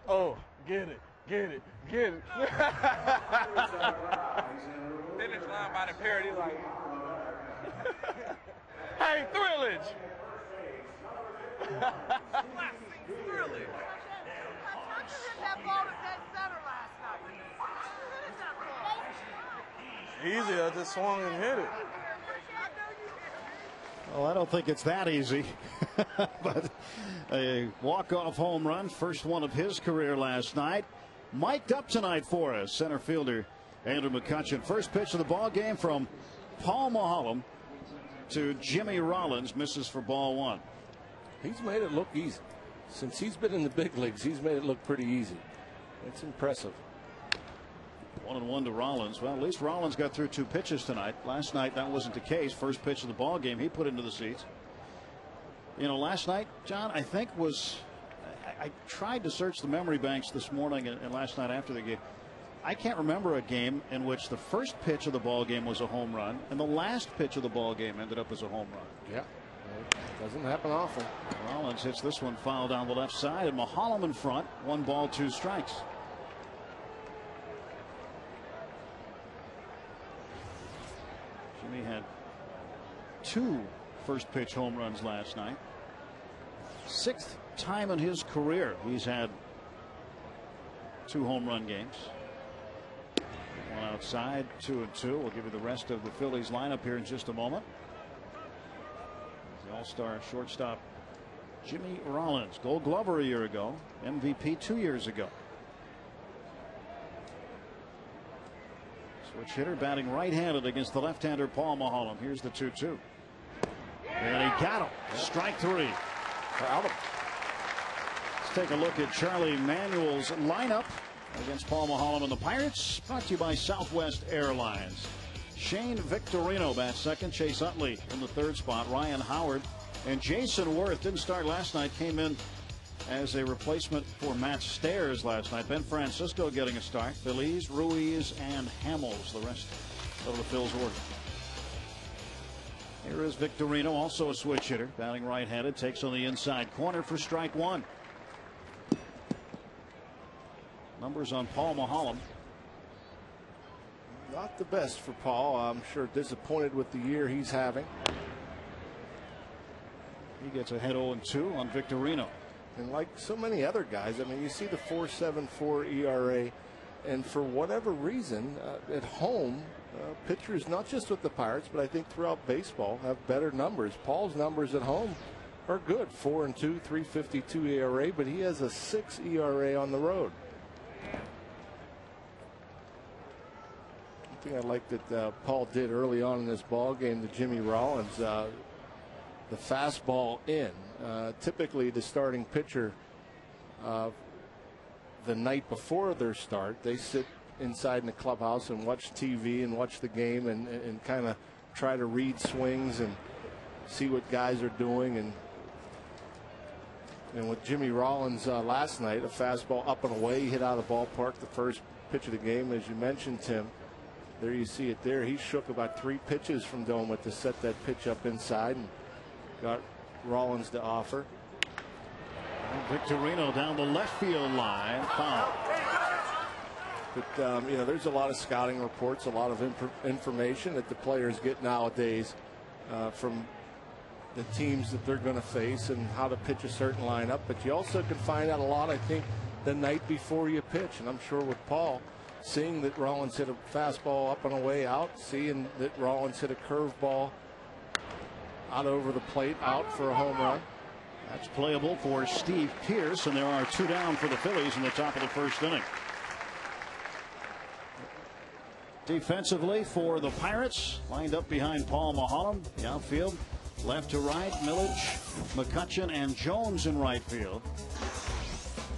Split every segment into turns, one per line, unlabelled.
Oh, get it. Finish line by the parody like. Hey, Thrillage. Thrillage. Easy, I just swung and hit it.
Well, I don't think it's that easy. But a walk-off home run, first one of his career last night. Mic'd up tonight for us, center fielder Andrew McCutchen. First pitch of the ball game from Paul Maholm to Jimmy Rollins, misses for ball one.
He's made it look easy. Since he's been in the big leagues, he's made it look pretty easy. It's impressive.
1-1 to Rollins. Well, at least Rollins got through 2 pitches tonight. Last night that wasn't the case. First pitch of the ball game he put into the seats. You know, last night, John, I think was, I tried to search the memory banks this morning and last night after the game. I can't remember a game in which the first pitch of the ball game was a home run and the last pitch of the ball game ended up as a home run.
Yeah, it doesn't happen often.
Rollins hits this one foul down the left side, and Maholm in front. 1 ball, 2 strikes. Jimmy had 2 first pitch home runs last night. 6th time in his career he's had 2 home run games. One outside, 2-2. We'll give you the rest of the Phillies lineup here in just a moment. The all-star shortstop Jimmy Rollins, Gold Glover a year ago, MVP 2 years ago. Switch hitter batting right-handed against the left-hander Paul Maholm. Here's the 2-2. And he got him. Strike 3. Out of. Let's take a look at Charlie Manuel's lineup against Paul Maholm and the Pirates. Brought to you by Southwest Airlines. Shane Victorino bats second. Chase Utley in the 3rd spot. Ryan Howard and Jason Worth didn't start last night. Came in as a replacement for Matt Stairs last night. Ben Francisco getting a start. Feliz, Ruiz, and Hamels, the rest of the Phil's order. Here is Victorino, also a switch hitter, batting right-handed, takes on the inside corner for strike 1. Numbers on Paul Maholm.
Not the best for Paul. I'm sure disappointed with the year he's having.
He gets ahead 0-2 on Victorino.
And like so many other guys, I mean, you see the 4.74 ERA, and for whatever reason, at home, pitchers, not just with the Pirates, but I think throughout baseball, have better numbers. Paul's numbers at home are good. 4-2, 3.52 ERA, but he has a 6 ERA on the road. One thing I like that Paul did early on in this ball game to Jimmy Rollins, the fastball in. Typically, the starting pitcher, the night before their start, they sit inside in the clubhouse and watch TV and watch the game and kind of try to read swings and see what guys are doing. And with Jimmy Rollins last night, a fastball up and away, hit out of the ballpark, the first pitch of the game, as you mentioned, Tim. There you see it there. He shook about 3 pitches from Doma to set that pitch up inside and got Rollins to offer.
Victorino down the left field line, foul.
But you know, there's a lot of scouting reports, a lot of information that the players get nowadays from the teams that they're going to face and how to pitch a certain lineup. But you also can find out a lot, I think, the night before you pitch. And I'm sure with Paul, seeing that Rollins hit a fastball up and away out, seeing that Rollins hit a curveball out over the plate, out for a home run.
That's playable for Steve Pearce, and there are 2 down for the Phillies in the top of the 1st inning. Defensively for the Pirates, lined up behind Paul Maholm, the outfield, left to right, Millage, McCutchen, and Jones in right field.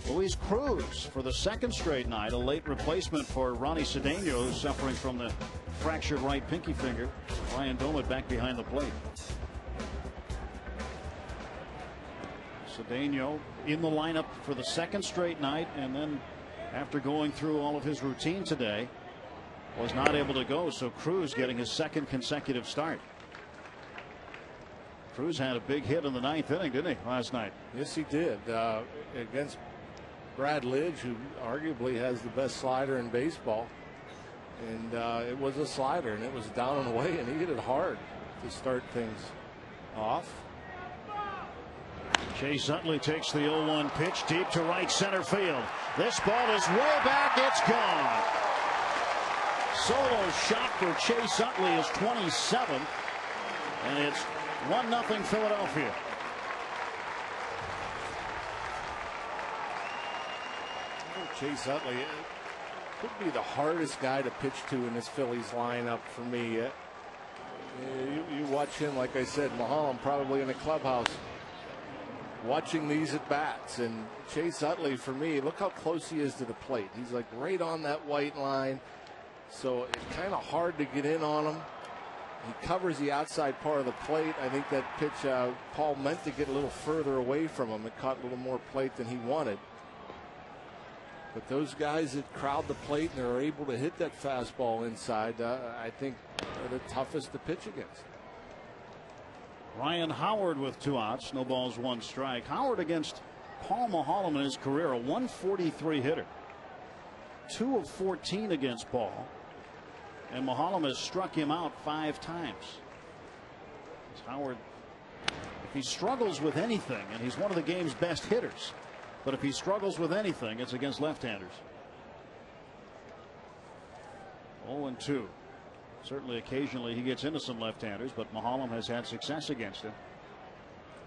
Luis Cruz for the 2nd straight night, a late replacement for Ronnie Cedeno, who's suffering from the fractured right pinky finger. Ryan Domet back behind the plate. Cedeno in the lineup for the 2nd straight night, and then after going through all of his routine today, was not able to go. So Cruz getting his 2nd consecutive start. Cruz had a big hit in the 9th inning, didn't he, last night?
Yes, he did. Against Brad Lidge, who arguably has the best slider in baseball. And it was a slider, and it was down and away, and he hit it hard to start things off.
Chase Utley takes the 0-1 pitch deep to right center field. This ball is way back. It's gone. Solo shot for Chase Utley is 27, and it's 1-0 Philadelphia.
Chase Utley could be the hardest guy to pitch to in this Phillies lineup for me. You watch him, like I said, Mulholland probably in the clubhouse watching these at bats, and Chase Utley, for me, look how close he is to the plate. He's like right on that white line, so it's kind of hard to get in on him. He covers the outside part of the plate. I think that pitch Paul meant to get a little further away from him. It caught a little more plate than he wanted. But those guys that crowd the plate and are able to hit that fastball inside, I think are the toughest to pitch against.
Ryan Howard with 2 outs, no balls, 1 strike. Howard against Paul Mulholland in his career, a 143 hitter. 2 of 14 against Paul. And Mulholland has struck him out 5 times. Howard, if he struggles with anything, and he's one of the game's best hitters, but if he struggles with anything, it's against left-handers. 0-2. Certainly occasionally he gets into some left-handers, but Mulholland has had success against him.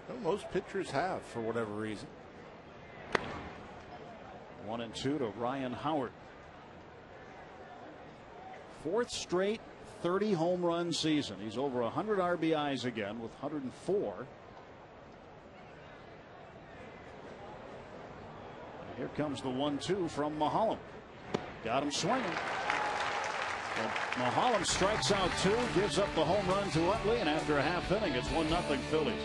Well, most pitchers have, for whatever reason.
1-2 to Ryan Howard. 4th straight 30 home run season. He's over 100 RBIs again with 104. And here comes the 1-2 from Mulholland. Got him swinging. And Mulholland strikes out 2, gives up the home run to Utley, and after a half inning, it's 1-0 Phillies.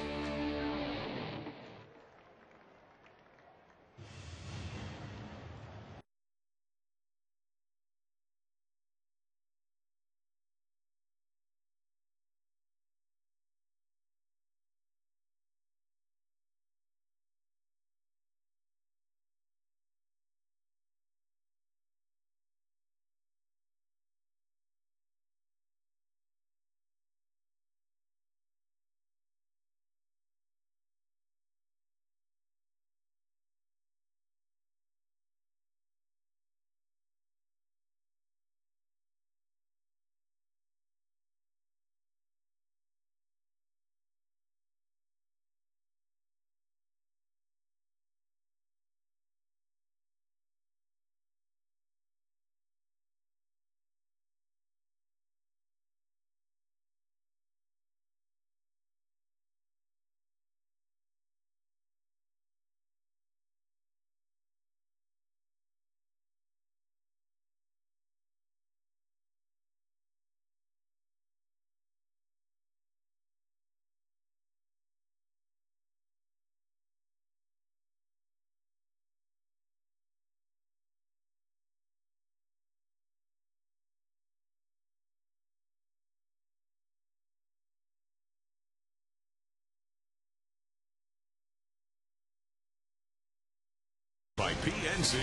By PNC.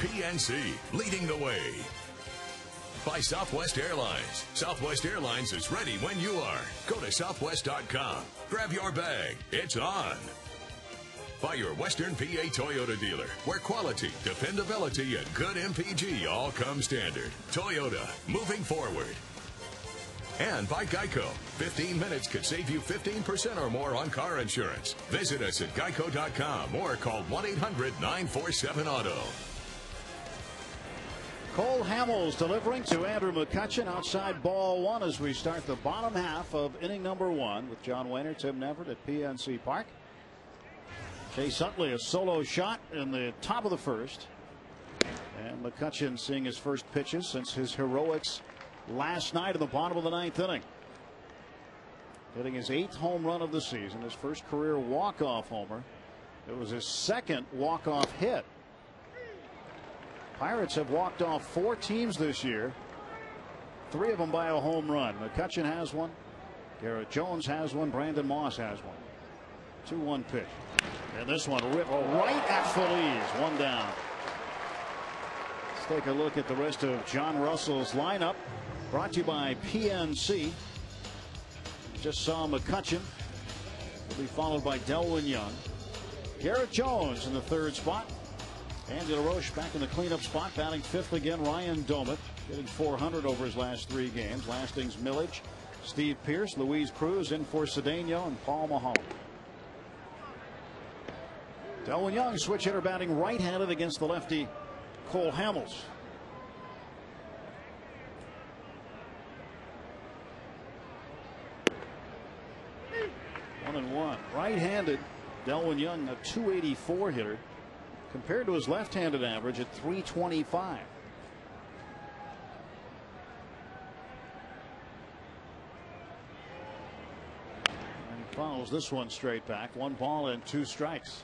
PNC, leading the way. By Southwest Airlines. Southwest Airlines is ready when you are. Go to southwest.com. Grab your bag. It's on. By your Western PA Toyota dealer, where quality, dependability, and good MPG all come standard. Toyota, moving forward. And by Geico. 15 minutes could save you 15% or more on car insurance. Visit us at geico.com or call 1-800-947-AUTO.
Cole Hamels delivering to Andrew McCutchen outside ball 1 as we start the bottom half of inning number 1 with John Wehner, Tim Neverett at PNC Park. Chase Utley, a solo shot in the top of the 1st. And McCutchen seeing his first pitches since his heroics last night in the bottom of the 9th inning. Hitting his 8th home run of the season, his first career walk-off homer. It was his 2nd walk-off hit. Pirates have walked off 4 teams this year, 3 of them by a home run. McCutchen has one, Garrett Jones has one, Brandon Moss has one. 2-1 pitch. And this one ripped right at Feliz. One down. Let's take a look at the rest of John Russell's lineup. Brought to you by PNC. Just saw McCutchen. Will be followed by Delwyn Young. Garrett Jones in the third spot. Andy LaRoche back in the cleanup spot, batting fifth again. Ryan Domit hitting .400 over his last 3 games. Lastings Millage, Steve Pearce, Luis Cruz in for Cedeno, and Paul Mulholland. Delwyn Young, switch hitter, batting right-handed against the lefty Cole Hamels. One and one. Right-handed, Delwyn Young, a .284 hitter, compared to his left-handed average at .325. And he follows this one straight back. 1 ball and 2 strikes.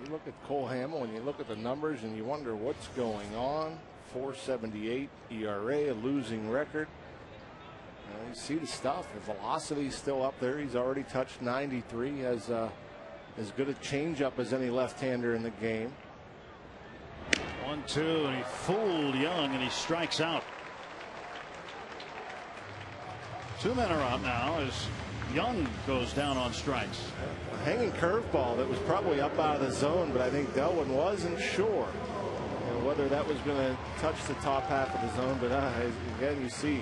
You look at Cole Hamel and you look at the numbers and you wonder what's going on. 4.78 ERA, a losing record. You see the stuff. The velocity's still up there. He's already touched 93. He has as good a changeup as any left-hander in the game.
1-2, and he fooled Young, and he strikes out. 2 men are out now as Young goes down on strikes.
A hanging curveball that was probably up out of the zone, but I think Delwyn wasn't sure whether that was going to touch the top half of the zone. But again, you see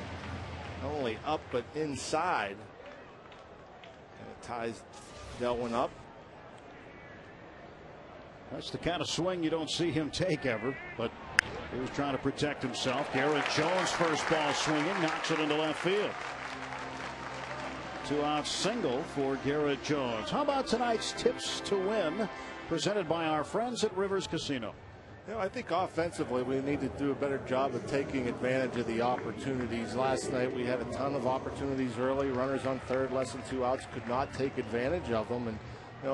not only up but inside, and it ties Delwyn up.
That's the kind of swing you don't see him take ever, but he was trying to protect himself. Garrett Jones, first ball swinging, knocks it into left field. 2-out single for Garrett Jones. How about tonight's tips to win, presented by our friends at Rivers Casino?
I think offensively we need to do a better job of taking advantage of the opportunities. Last night we had a ton of opportunities early. Runners on third, less than 2 outs, could not take advantage of them. And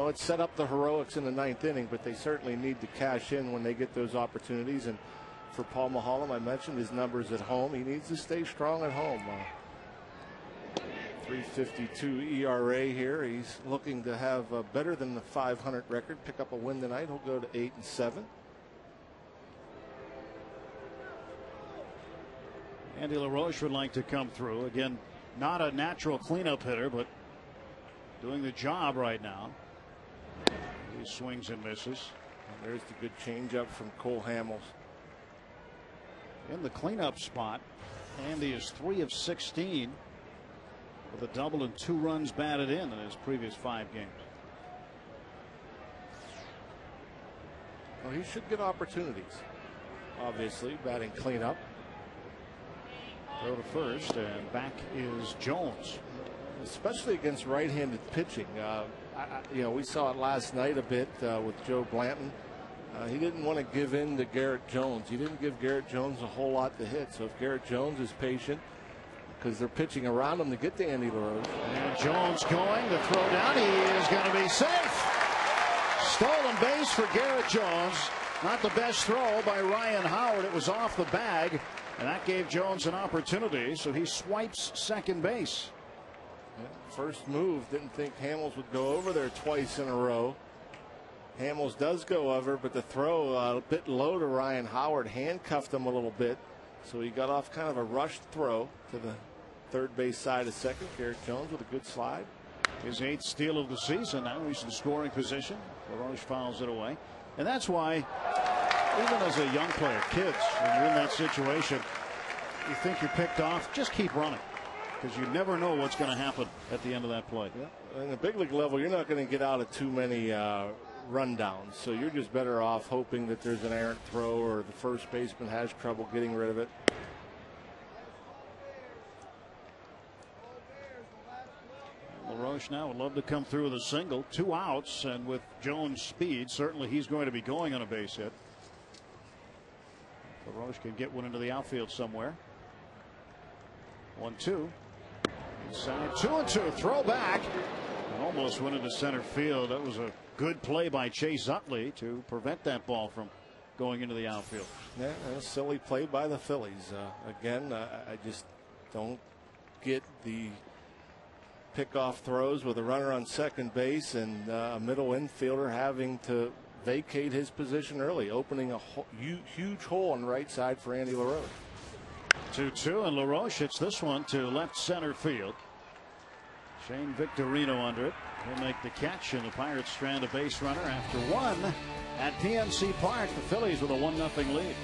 it set up the heroics in the 9th inning, but they certainly need to cash in when they get those opportunities. And for Paul Mulholland, I mentioned his numbers at home. He needs to stay strong at home. 3.52 ERA here. He's looking to have better than the .500 record. Pick up a win tonight. He'll go to 8-7.
Andy LaRoche would like to come through. Again, not a natural cleanup hitter, but doing the job right now. He swings and misses.
And there's the good changeup from Cole Hamels.
In the cleanup spot, Andy is 3 of 16 with a double and 2 runs batted in his previous 5 games.
Well, he should get opportunities. Obviously, batting cleanup.
Throw to first, and back is Jones.
Especially against right-handed pitching. We saw it last night a bit with Joe Blanton. He didn't want to give in to Garrett Jones. He didn't give Garrett Jones a whole lot to hit. So if Garrett Jones is patient, because they're pitching around him to get to Andy LaRoche.
And Jones going to throw down. He is going to be safe. Stolen base for Garrett Jones. Not the best throw by Ryan Howard. It was off the bag, and that gave Jones an opportunity. So he swipes second base.
First move, didn't think Hamels would go over there twice in a row. Hamels does go over, but the throw a bit low to Ryan Howard handcuffed him a little bit. So he got off kind of a rushed throw to the third base side of second. Garrett Jones with a good slide.
His 8th steal of the season. Now he's in scoring position. LaRoche fouls it away. And that's why, even as a young player, kids, when you're in that situation, you think you're picked off, just keep running. Because you never know what's going to happen at the end of that play.
Yeah. In the big league level, you're not going to get out of too many rundowns. So you're just better off hoping that there's an errant throw or the first baseman has trouble getting rid of it.
LaRoche now would love to come through with a single. 2 outs, and with Jones' speed, certainly he's going to be going on a base hit. LaRoche can get one into the outfield somewhere. 1-2. Inside 2-2. Throw back. Almost went into center field. That was a good play by Chase Utley to prevent that ball from going into the outfield.
Yeah, a silly play by the Phillies. Again, I just don't get the pickoff throws with a runner on second base and a middle infielder having to vacate his position early, opening a huge hole on the right side for Andy LaRoche.
2-2, and LaRoche hits this one to left center field. Shane Victorino under it. He'll make the catch, and the Pirates strand a base runner after one at PNC Park. The Phillies with a 1-0 lead.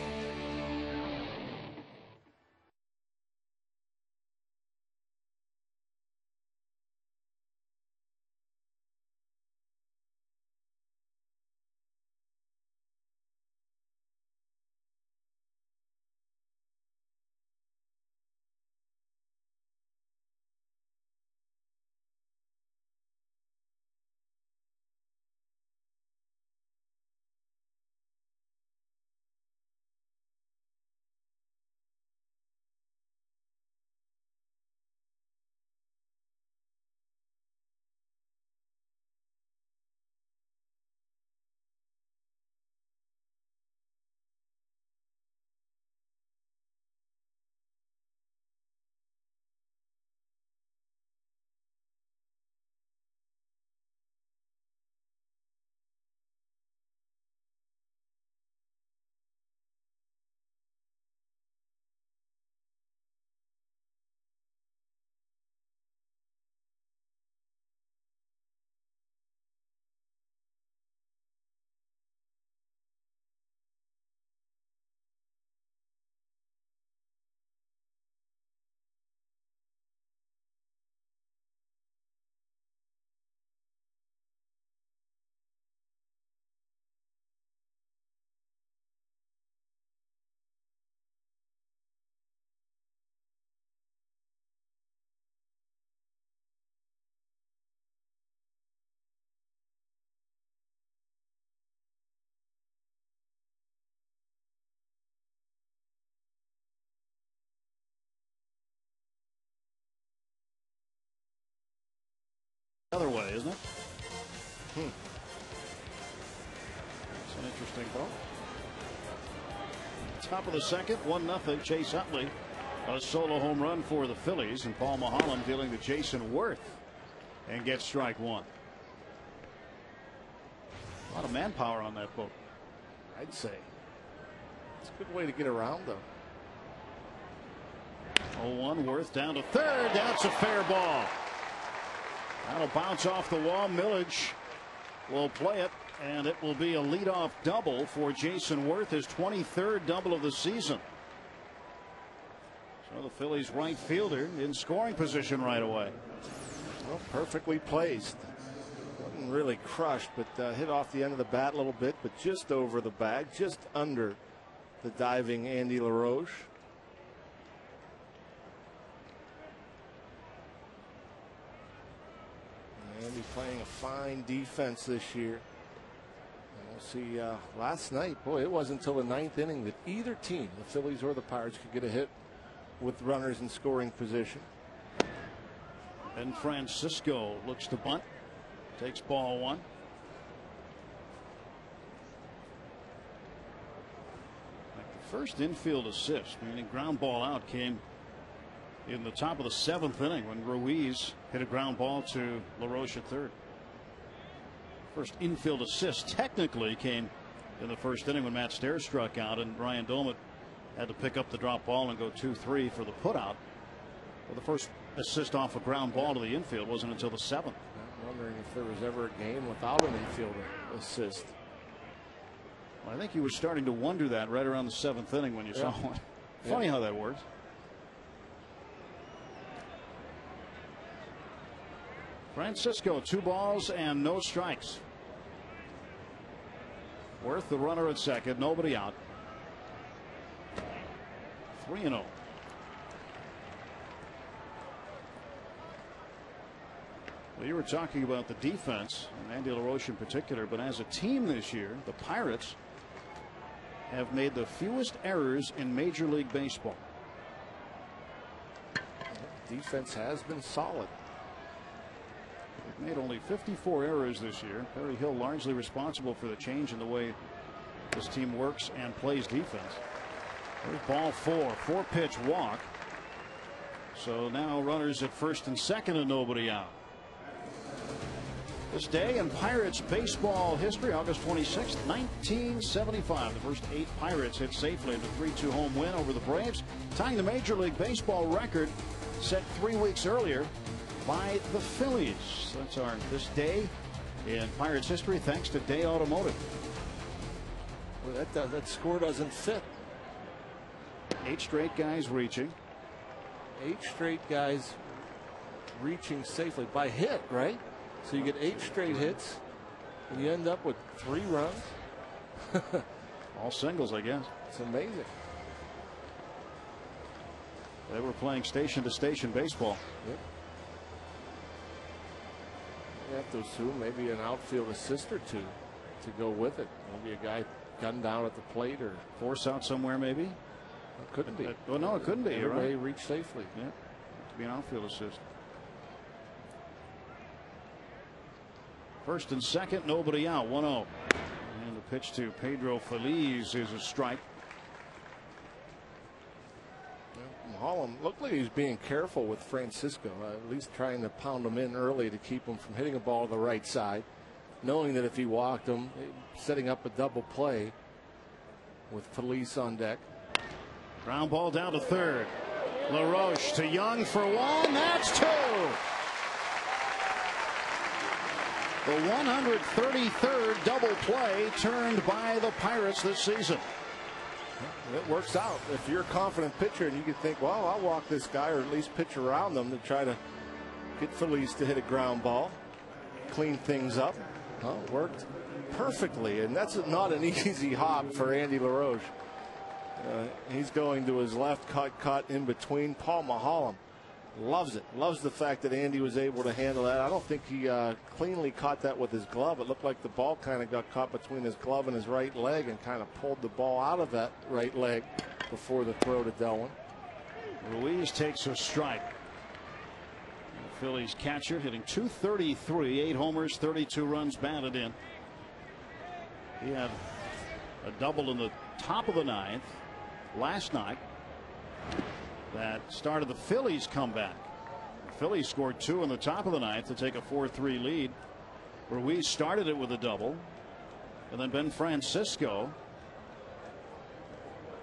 Other way, isn't it? It's an interesting ball. Top of the second, 1-0. Chase Utley, a solo home run for the Phillies, and Paul Maholm dealing to Jason Worth and gets strike one. A lot of manpower on that boat,
I'd say. It's a good way to get around, though.
0-1, Worth down to third. That's a fair ball. That'll bounce off the wall. Millage will play it, and it will be a leadoff double for Jason Worth, his 23rd double of the season. So the Phillies right fielder in scoring position right away.
Well, perfectly placed. Wasn't really crushed, but hit off the end of the bat a little bit, but just over the bag, just under the diving Andy LaRoche. Andy playing a fine defense this year. And we'll see last night, boy, it wasn't until the 9th inning that either team, the Phillies or the Pirates, could get a hit with runners in scoring position.
And Francisco looks to bunt, takes ball one. Like the first infield assist, meaning ground ball out, came in the top of the 7th inning when Ruiz hit a ground ball to LaRoche at third. First infield assist technically came in the first inning when Matt Stairs struck out and Ryan Doumit had to pick up the drop ball and go 2-3 for the putout. Well, the first assist off a ground ball to the infield wasn't until the 7th.
I'm wondering if there was ever a game without an infielder assist.
Well, I think he was starting to wonder that right around the 7th inning when you saw one. Funny how that works. Francisco, 2 balls and no strikes. Worth the runner at second, nobody out. 3-0. Well, you were talking about the defense, and Andy LaRoche in particular, but as a team this year, the Pirates have made the fewest errors in Major League Baseball.
Defense has been solid.
They've made only 54 errors this year. Perry Hill largely responsible for the change in the way this team works and plays defense. There's ball 4 pitch walk. So now runners at first and second and nobody out. This day in Pirates baseball history, August 26, 1975. The first 8 Pirates hit safely in a 3-2 home win over the Braves, tying the Major League Baseball record set 3 weeks earlier by the Phillies. That's our this day in Pirates history, thanks to Day Automotive.
Well, that score doesn't fit.
8 straight guys reaching.
8 straight guys reaching safely by hit, right? So you get 8 straight hits, and you end up with 3 runs.
All singles, I guess.
It's amazing.
They were playing station-to-station baseball.
Yep. You have to assume maybe an outfield assist or two to go with it. Maybe a guy gunned down at the plate or
force out somewhere, maybe.
It couldn't be.
Well, no, it couldn't be.
Everybody
right.
reached safely.
Yeah, to be an outfield assist. First and second, nobody out, 1-0. And the pitch to Pedro Feliz is a strike.
Holland looked like he was being careful with Francisco, at least trying to pound him in early to keep him from hitting a ball to the right side, knowing that if he walked him, setting up a double play with Feliz on deck.
Ground ball down to third. LaRoche to Young for 1. That's 2. The 133rd double play turned by the Pirates this season.
It works out. If you're a confident pitcher and you can think, well, I'll walk this guy or at least pitch around them to try to get Feliz to hit a ground ball, clean things up. Well, it worked perfectly, and that's not an easy hop for Andy LaRoche. He's going to his left, cut in between. Paul Maholm loves it. Loves the fact that Andy was able to handle that. I don't think he cleanly caught that with his glove. It looked like the ball kind of got caught between his glove and his right leg and kind of pulled the ball out of that right leg before the throw to Delwin.
Ruiz takes a strike. The Phillies catcher hitting .233, 8 homers, 32 runs batted in. He had a double in the top of the 9th last night that started the Phillies comeback. The Phillies scored 2 in the top of the 9th to take a 4-3 lead. Ruiz started it with a double, and then Ben Francisco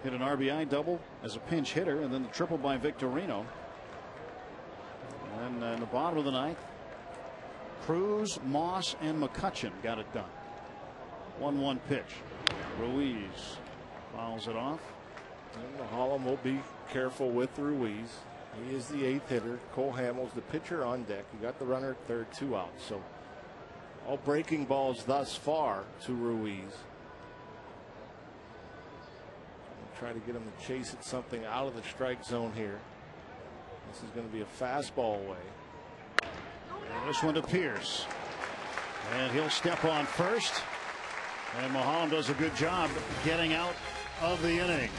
hit an RBI double as a pinch hitter, and then the triple by Victorino. And in the bottom of the 9th, Cruz, Moss, and McCutchen got it done. 1-1 pitch. Ruiz fouls it off.
And Maholm will be careful with Ruiz. He is the 8th hitter. Cole Hamels, the pitcher, on deck. You got the runner at third, 2 out. So all breaking balls thus far to Ruiz. Try to get him to chase at something out of the strike zone here. This is going to be a fastball away.
And this one to Pierce. And he'll step on first. And Maholm does a good job getting out of the inning.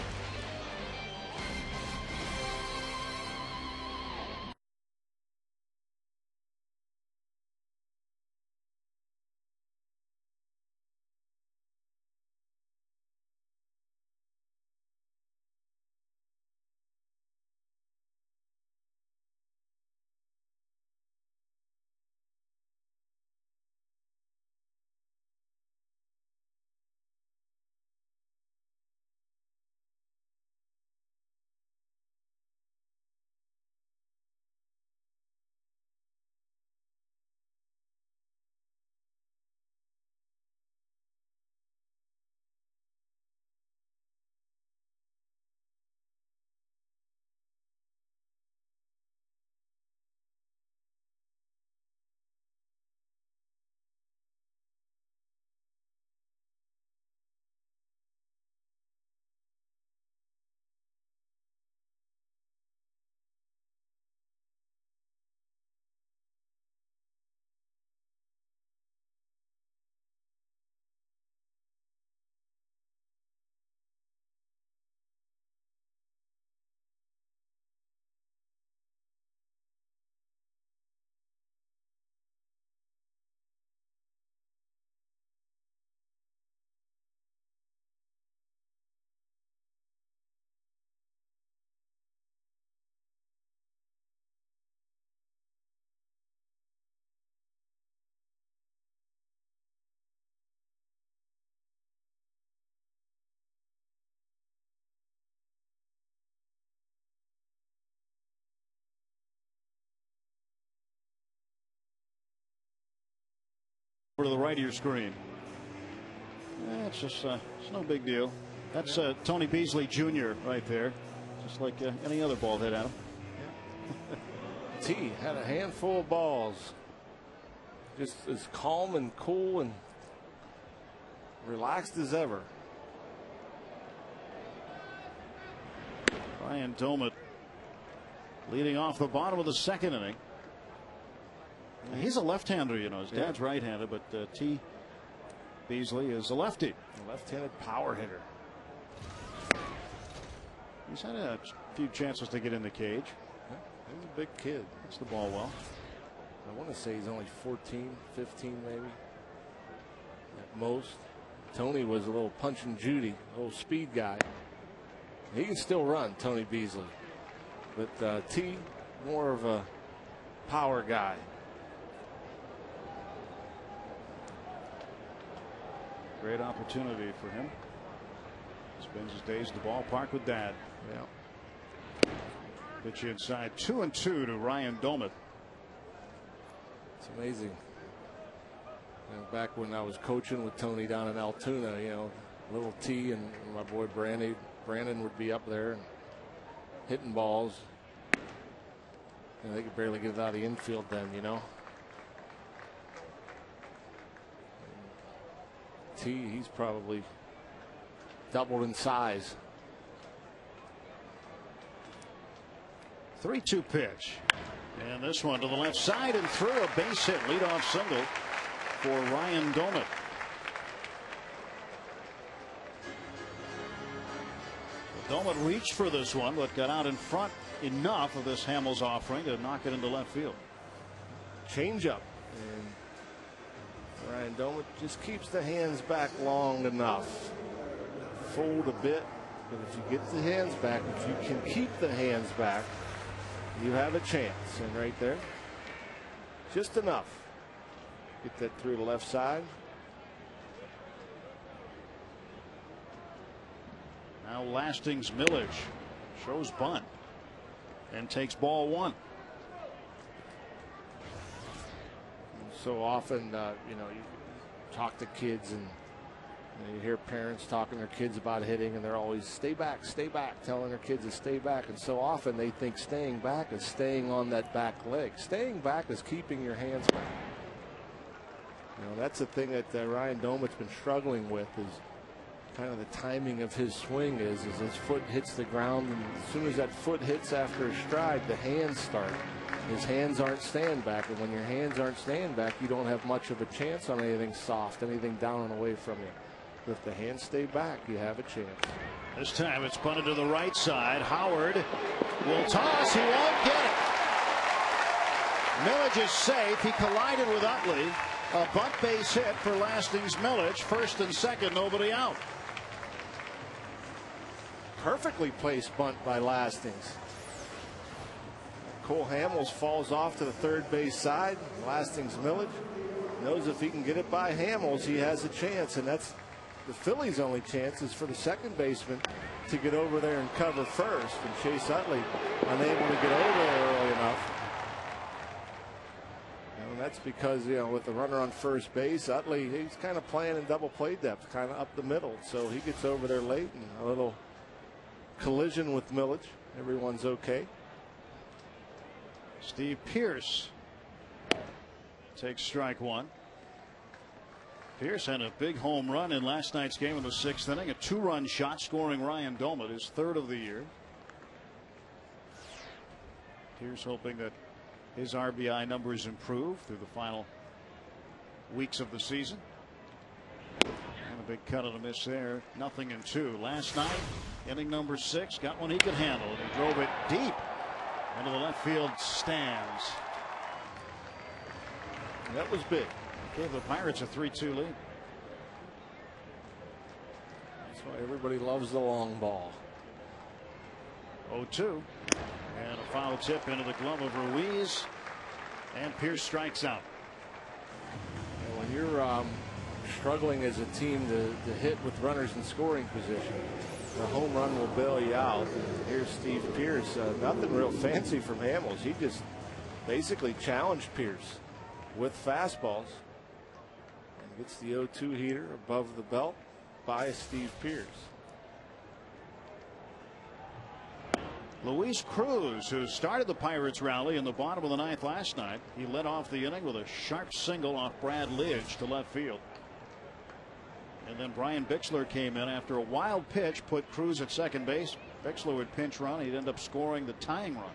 over to the right of your screen. It's just it's no big deal. That's Tony Beasley Jr. right there, just like any other ball hit at him.
T had a handful of balls, just as calm and cool and relaxed as ever.
Ryan Doumit leading off the bottom of the second inning. He's a left-hander, you know. His dad's right-handed, but T. Beasley is a lefty.
A left-handed power hitter.
He's had a few chances to get in the cage.
Yeah, he's a big kid.
Hits the ball well.
I want to say he's only 14, 15 maybe at most. Tony was a little punch and Judy, a little speed guy. He can still run, Tony Beasley. But T, more of a power guy.
Great opportunity for him. Spends his days at the ballpark with Dad.
Yeah.
Pitch inside, 2-2 to Ryan Doumit.
It's amazing. You know, back when I was coaching with Tony down in Altoona, you know, little T and my boy Brandon would be up there and hitting balls. You know, they could barely get it out of the infield then, you know. T, he's probably doubled in size.
3-2 pitch. And this one to the left side and through, a base hit, leadoff single for Ryan Doumit. Doumit reached for this one, but got out in front enough of this Hamels offering to knock it into left field.
Change up. And Ryan Doumit just keeps the hands back long enough. Fold a bit, but if you get the hands back, if you can keep the hands back, you have a chance. And right there, just enough. Get that through the left side.
Now Lasting's Millage shows bunt and takes ball one.
So often, you know, you talk to kids and you hear parents talking to their kids about hitting, and they're always stay back, telling their kids to stay back. And so often they think staying back is staying on that back leg. Staying back is keeping your hands back. You know, that's the thing that Ryan Doumit's been struggling with, is kind of the timing of his swing is his foot hits the ground, and as soon as that foot hits after a stride, the hands start. His hands aren't staying back, and when your hands aren't staying back, you don't have much of a chance on anything soft, anything down and away from you. But if the hands stay back, you have a chance.
This time it's punted to the right side. Howard will toss. He won't get it. Millage is safe. He collided with Utley. A bunt base hit for Lasting's Millage. First and second, nobody out.
Perfectly placed bunt by Lastings. Cole Hamels falls off to the third base side. Lastings Millage knows if he can get it by Hamels, he has a chance, and that's the Phillies' only chance is for the second baseman to get over there and cover first. And Chase Utley unable to get over there early enough. And that's because, you know, with the runner on first base, Utley, he's kind of playing in double play depth, kind of up the middle. So he gets over there late, and a little collision with Millage. Everyone's okay.
Steve Pearce takes strike one. Pearce had a big home run in last night's game in the sixth inning. A two-run shot scoring Ryan Doumit, his third of the year. Pearce hoping that his RBI numbers improve through the final weeks of the season. And a big cut of the miss there. 0-2. Last night, inning number 6, got one he could handle. And he drove it deep into the left field stands.
That was big.
Gave the Pirates a 3-2 lead.
That's why everybody loves the long ball.
0-2. And a foul tip into the glove of Ruiz. And Pearce strikes out.
And when you're struggling as a team to hit with runners in scoring position, the home run will bail you out. And here's Steve Pearce. Nothing real fancy from Hamels. He just basically challenged Pearce with fastballs. Gets the 0-2 heater above the belt by Steve Pierce.
Luis Cruz, who started the Pirates rally in the bottom of the ninth last night, he led off the inning with a sharp single off Brad Lidge to left field. And then Brian Bixler came in after a wild pitch, put Cruz at second base. Bixler would pinch run. He'd end up scoring the tying run.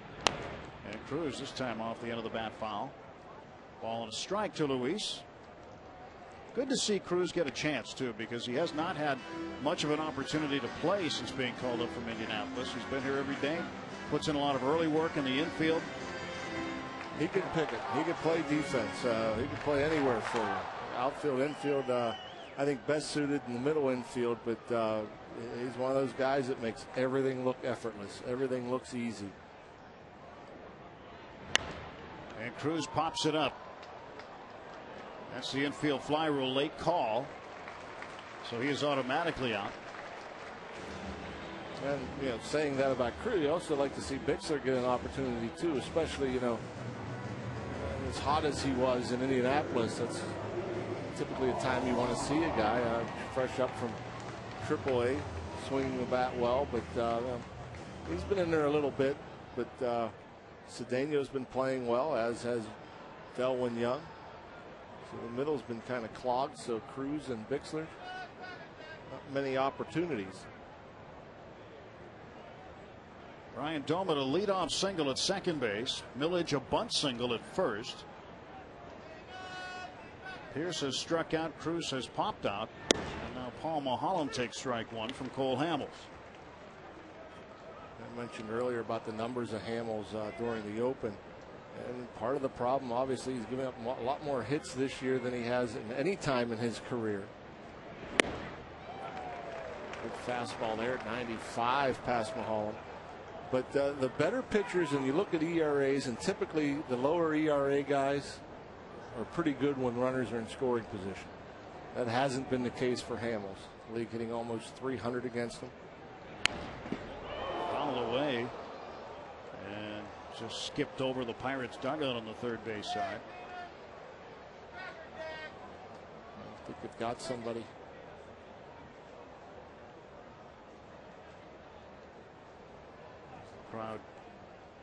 And Cruz this time off the end of the bat foul. Ball and a strike to Luis. Good to see Cruz get a chance too, because he has not had much of an opportunity to play since being called up from Indianapolis. He's been here every day, puts in a lot of early work in the infield.
He can pick it. He can play defense. He can play anywhere for you. Outfield, infield. I think best suited in the middle infield, but he's one of those guys that makes everything look effortless. Everything looks easy.
And Cruz pops it up. That's the infield fly rule, late call. So he is automatically out.
And, you know, saying that about Cruz, you also like to see Bixler get an opportunity too, especially, you know, as hot as he was in Indianapolis. That's typically a time you want to see a guy fresh up from AAA, swinging the bat well. But he's been in there a little bit. But Cedeno's been playing well, as has Delwyn Young. So the middle's been kind of clogged, so Cruz and Bixler, not many opportunities.
Brian Doman a leadoff single at second base. Millage a bunt single at first. Pierce has struck out. Cruz has popped out. And now Paul Mulholland takes strike one from Cole Hamels.
I mentioned earlier about the numbers of Hamels during the Open. And part of the problem, obviously, he's giving up a lot more hits this year than he has in any time in his career. Good fastball there at 95 past Mulholland. But the better pitchers, and you look at ERAs, and typically the lower ERA guys are pretty good when runners are in scoring position. That hasn't been the case for Hamels. League hitting almost 300 against him.
Foul away. And just skipped over the Pirates dugout on the third base side.
I think they've got somebody.
Crowd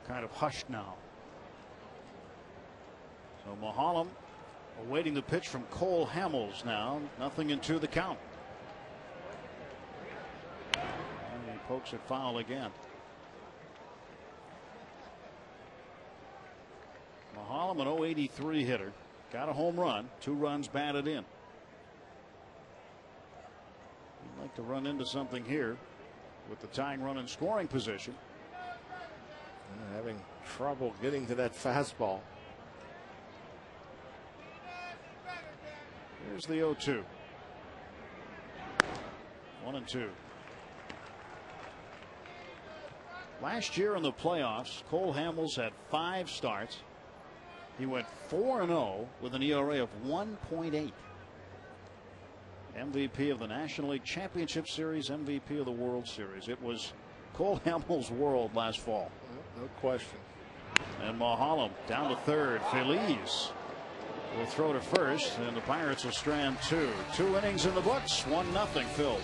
kind of hushed now. So Mulholland awaiting the pitch from Cole Hamels now. 0-2 the count. And he pokes it foul again. Mulholland, an .083 hitter, got a home run, 2 runs batted in. He'd like to run into something here with the tying run in scoring position.
Having trouble getting to that fastball.
Here's the 0-2. 1-2. Last year in the playoffs, Cole Hamels had 5 starts. He went 4-0 with an ERA of 1.8. MVP of the National League Championship Series, MVP of the World Series. It was Cole Hamels' world last fall.
No question.
And Mulholland down to third. Feliz will throw to first, and the Pirates will strand 2. 2 innings in the books. 1-0 Phils.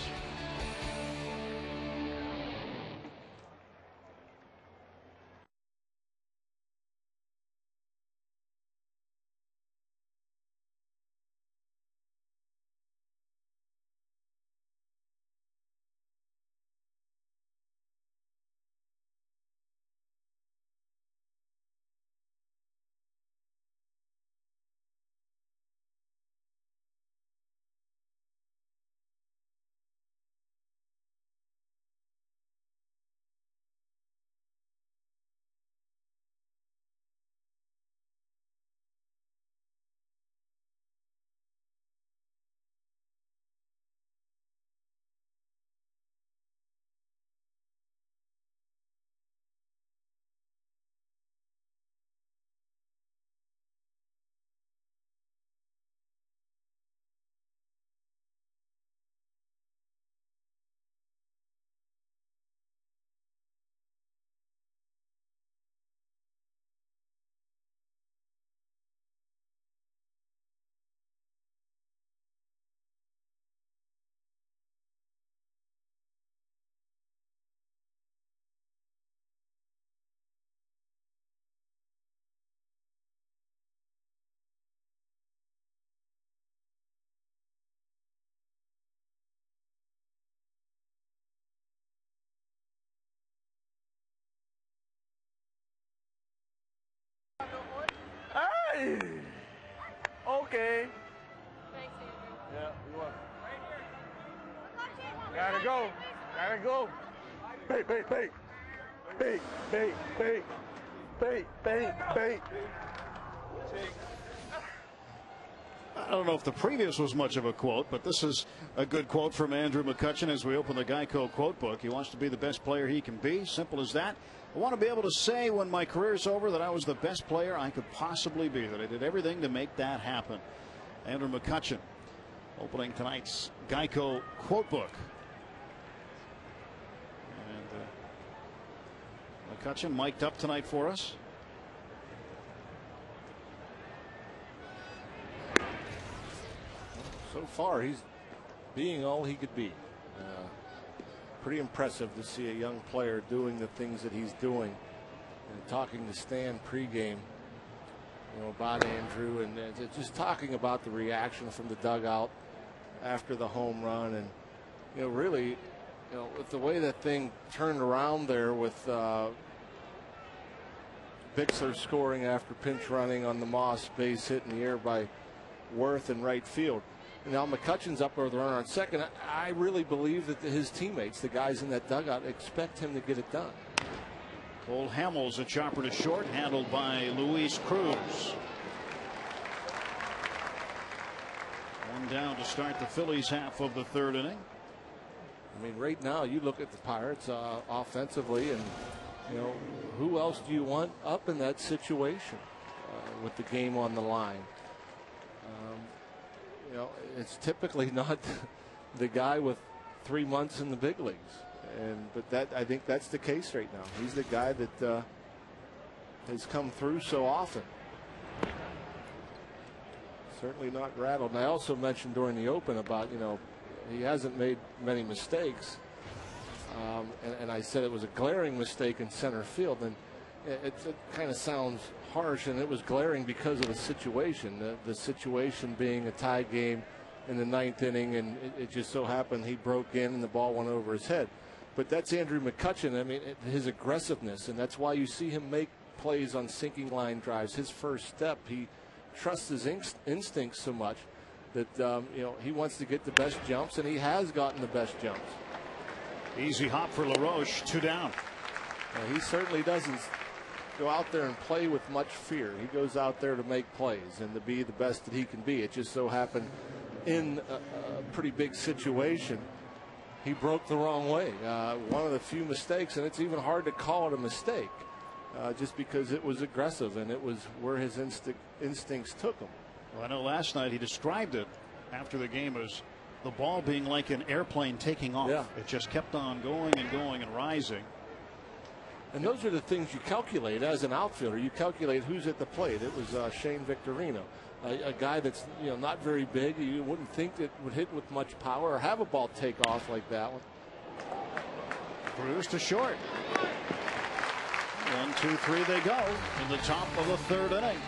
Okay.
Thanks, Andrew.
Yeah, you want. Gotta go. Gotta go. Bait, bait, bait. Bait, bait, bait. Bait, bait, bait.
I don't know if the previous was much of a quote, but this is a good quote from Andrew McCutchen as we open the Geico quote book. He wants to be the best player he can be. Simple as that. I want to be able to say when my career's over that I was the best player I could possibly be, that I did everything to make that happen. Andrew McCutchen opening tonight's Geico quote book. And McCutchen mic'd up tonight for us.
So far, he's being all he could be. Pretty impressive to see a young player doing the things that he's doing. And talking to Stan pregame, about Andrew, and just talking about the reaction from the dugout after the home run, and really, with the way that thing turned around there with Bixler scoring after pinch running on the Moss base hit in the air by Worth in right field. Now McCutchen's up over the runner on second. I really believe that his teammates, the guys in that dugout, expect him to get it done.
Cole Hamels a chopper to short, handled by Luis Cruz. One down to start the Phillies half of the third inning.
I mean, right now you look at the Pirates offensively, and who else do you want up in that situation with the game on the line? It's typically not the guy with 3 months in the big leagues, but I think that's the case right now. He's the guy that has come through so often. Certainly not rattled. And I also mentioned during the open about he hasn't made many mistakes, and I said it was a glaring mistake in center field, and it kind of sounds harsh, and it was glaring because of the situation. The situation being a tie game in the ninth inning, and it just so happened he broke in and the ball went over his head. But that's Andrew McCutchen. I mean, his aggressiveness, and that's why you see him make plays on sinking line drives. His first step, he trusts his instincts so much that he wants to get the best jumps, and he has gotten the best jumps.
Easy hop for LaRoche, 2 down.
He certainly doesn't go out there and play with much fear. He goes out there to make plays and to be the best that he can be. It just so happened in a pretty big situation, he broke the wrong way. One of the few mistakes, and it's even hard to call it a mistake just because it was aggressive and it was where his instincts took him.
Well, I know last night he described it after the game as the ball being like an airplane taking off.
Yeah.
It just kept on going and going and rising.
And those are the things you calculate as an outfielder. You calculate who's at the plate. It was Shane Victorino, a guy that's not very big. You wouldn't think it would hit with much power or have a ball take off like that one.
Cruz to short. 1, 2, 3 they go in the top of the third inning.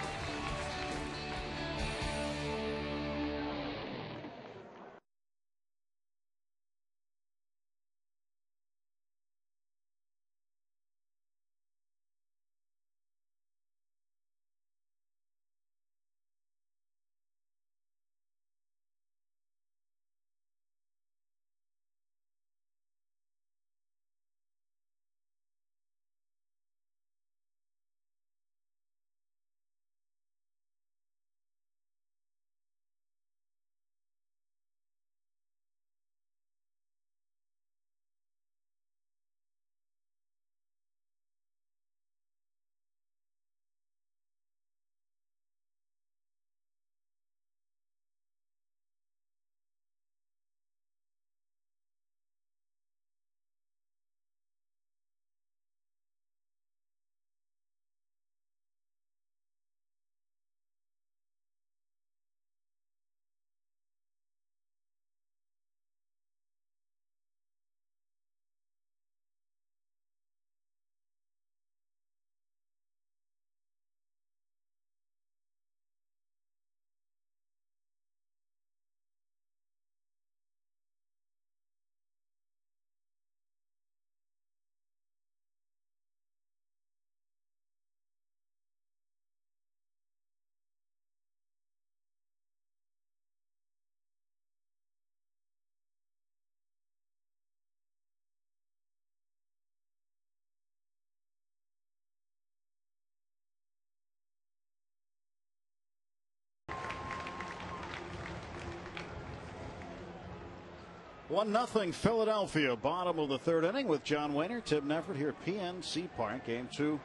1-0 Philadelphia, bottom of the third inning with John Wehner, Tim Neffert here at PNC Park. Game 2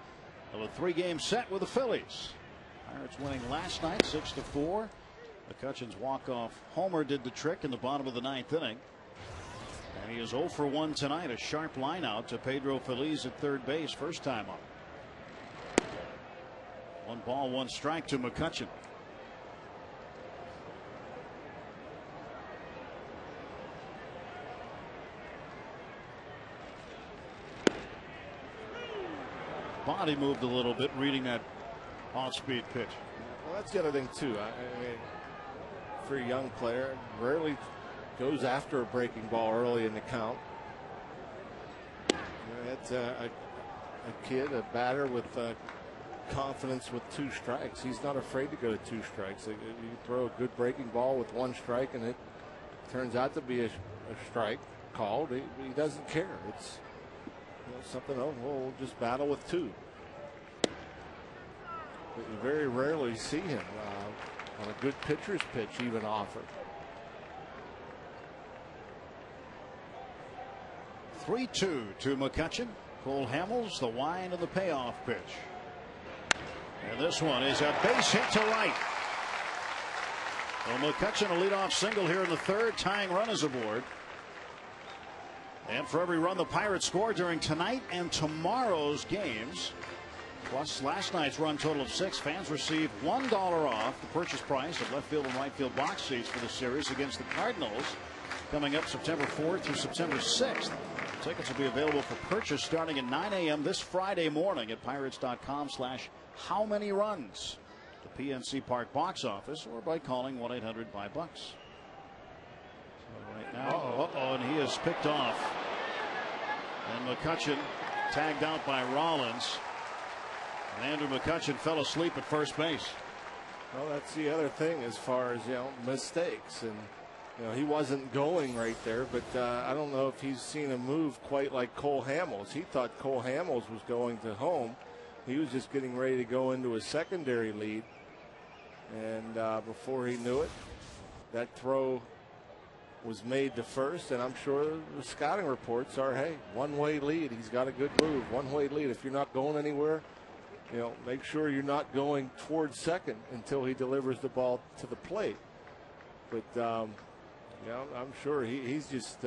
of a 3-game set with the Phillies. Pirates winning last night 6-4. McCutchen's walk-off homer did the trick in the bottom of the 9th inning. And he is 0 for 1 tonight. A sharp line out to Pedro Feliz at third base, first time up. 1 ball, 1 strike to McCutchen. Body moved a little bit, reading that off-speed pitch.
Well, that's the other thing too. I mean, for a young player, rarely goes after a breaking ball early in the count. You know, that's a kid, a batter with confidence with 2 strikes. He's not afraid to go to 2 strikes. You throw a good breaking ball with 1 strike, and it turns out to be a strike called. He doesn't care. It's something. Oh, we'll just battle with 2. But you very rarely see him on a good pitcher's pitch even offer.
3-2 to McCutchen. Cole Hamels, the wind of the payoff pitch. And this one is a base hit to right. Well, McCutchen a leadoff single here in the 3rd. Tying run is aboard. And for every run the Pirates score during tonight and tomorrow's games, plus last night's run total of 6, fans receive $1 off the purchase price of left field and right field box seats for the series against the Cardinals coming up September 4th through September 6th. Tickets will be available for purchase starting at 9 a.m. this Friday morning at pirates.com/howmanyruns, the PNC Park box office, or by calling 1-800-BUY-BUCKS. Right now, and he is picked off. And McCutchen tagged out by Rollins. And Andrew McCutchen fell asleep at first base.
Well, that's the other thing as far as, mistakes. And, he wasn't going right there, but I don't know if he's seen a move quite like Cole Hamels. He thought Cole Hamels was going to home. He was just getting ready to go into a secondary lead. And before he knew it, that throw was made to first, and I'm sure the scouting reports are, hey, 1-way lead. He's got a good move. 1-way lead. If you're not going anywhere, make sure you're not going towards second until he delivers the ball to the plate. But, I'm sure he's just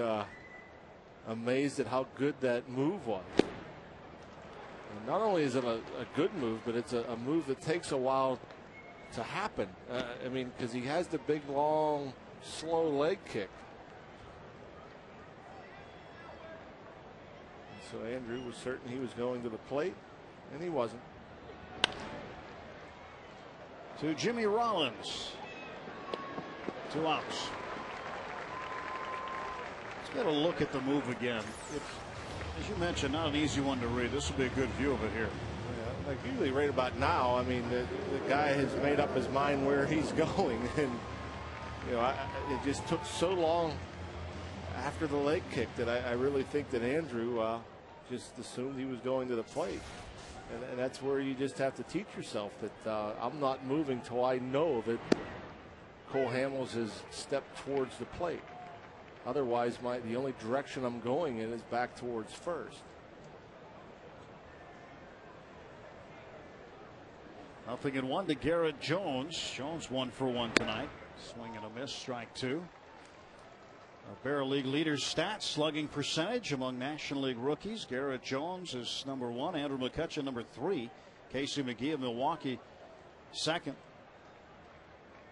amazed at how good that move was. And not only is it a good move, but it's a move that takes a while to happen. Because he has the big, long, slow leg kick. So Andrew was certain he was going to the plate, and he wasn't.
To Jimmy Rollins. 2 outs. Let's get a look at the move again. It's, as you mentioned, not an easy one to read. This will be a good view of it here.
Yeah, like usually right about now, the guy has made up his mind where he's going, and it just took so long after the leg kick that I really think that Andrew just assumed he was going to the plate. And that's where you just have to teach yourself that I'm not moving till I know that Cole Hamels has stepped towards the plate. Otherwise, the only direction I'm going in is back towards first.
0-1 to Garrett Jones. Jones 1 for 1 tonight. Swing and a miss, strike 2. Our Barrel League leaders stats, slugging percentage among National League rookies. Garrett Jones is number 1. Andrew McCutchen number 3. Casey McGee of Milwaukee second.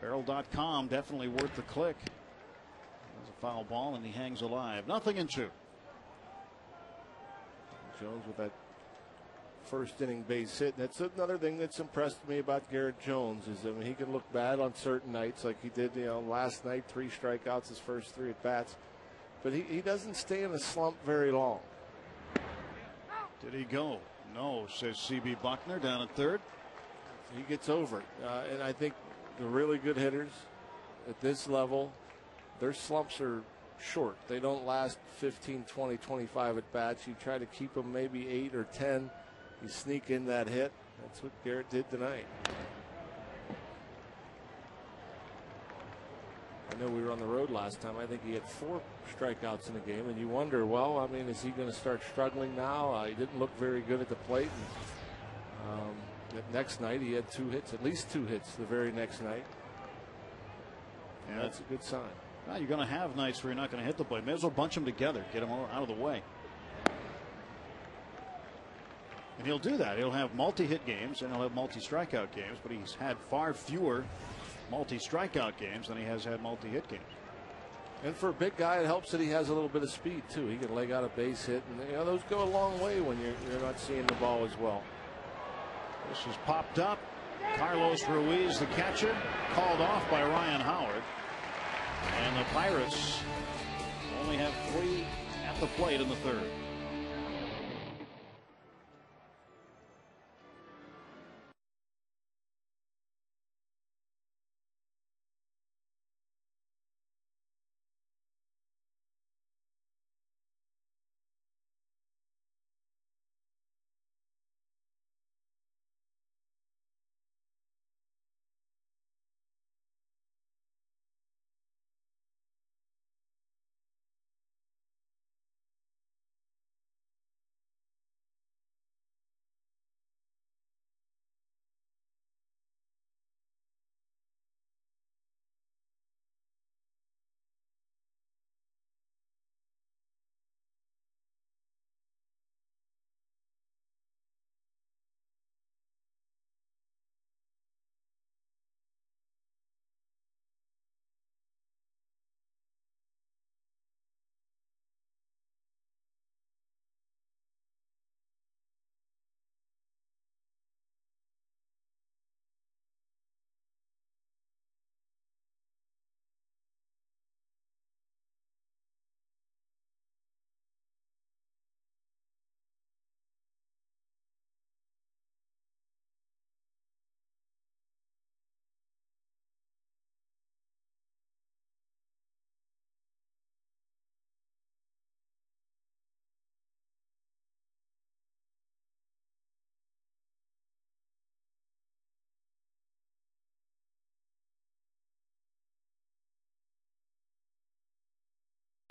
Barrel.com definitely worth the click. There's a foul ball and he hangs alive. 0-2.
Jones with that first inning base hit. That's another thing that's impressed me about Garrett Jones is he can look bad on certain nights like he did last night, 3 strikeouts his first 3 at bats, but he doesn't stay in a slump very long.
Did he go? No, says CB Buckner down at third.
He gets over it, and I think the really good hitters at this level, their slumps are short. They don't last 15, 20, 25 at bats. You try to keep them maybe 8 or 10. You sneak in that hit. That's what Garrett did tonight. And know we were on the road last time. I think he had 4 strikeouts in the game, and you wonder, well, I mean, is he going to start struggling now? He didn't look very good at the plate. And, that next night he had 2 hits, at least 2 hits the very next night. And that's a good sign.
Well, you're going to have nights where you're not going to hit the plate. May as well bunch them together, get them all out of the way. And he'll do that. He'll have multi-hit games and he'll have multi-strikeout games, but he's had far fewer multi-strikeout games than he has had multi-hit games.
And for a big guy, it helps that he has a little bit of speed too. He can leg out a base hit, and you know, those go a long way when you're not seeing the ball as well.
This is popped up. Carlos Ruiz, the catcher, called off by Ryan Howard. And the Pirates only have 3 at the plate in the 3rd.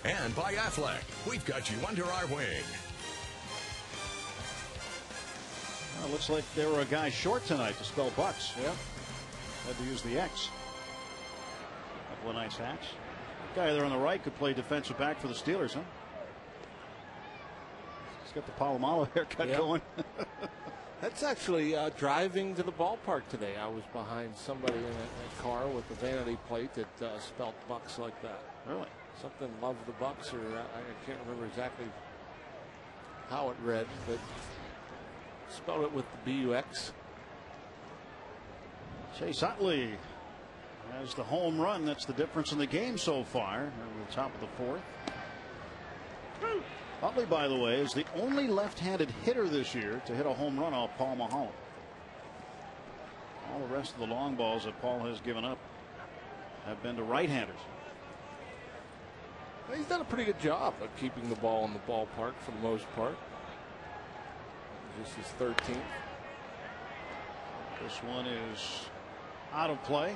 And by Aflac, we've got you under our wing.
Well, it looks like they were a guy short tonight to spell Bucks.
Yeah.
Had to use the X. Couple of nice hats. Guy there on the right could play defensive back for the Steelers, huh? He's got the Palomalo haircut going.
That's actually driving to the ballpark today. I was behind somebody in a car with a vanity plate that spelled Bucks like that.
Really?
Something Love the Bucks, or I can't remember exactly how it read, but spelled it with the B-U-X.
Chase Utley has the home run. That's the difference in the game so far. At the top of the 4th. Utley, by the way, is the only left-handed hitter this year to hit a home run off Paul Maholm. All the rest of the long balls that Paul has given up have been to right-handers.
He's done a pretty good job of keeping the ball in the ballpark for the most part. This is 13th.
This one is out of play.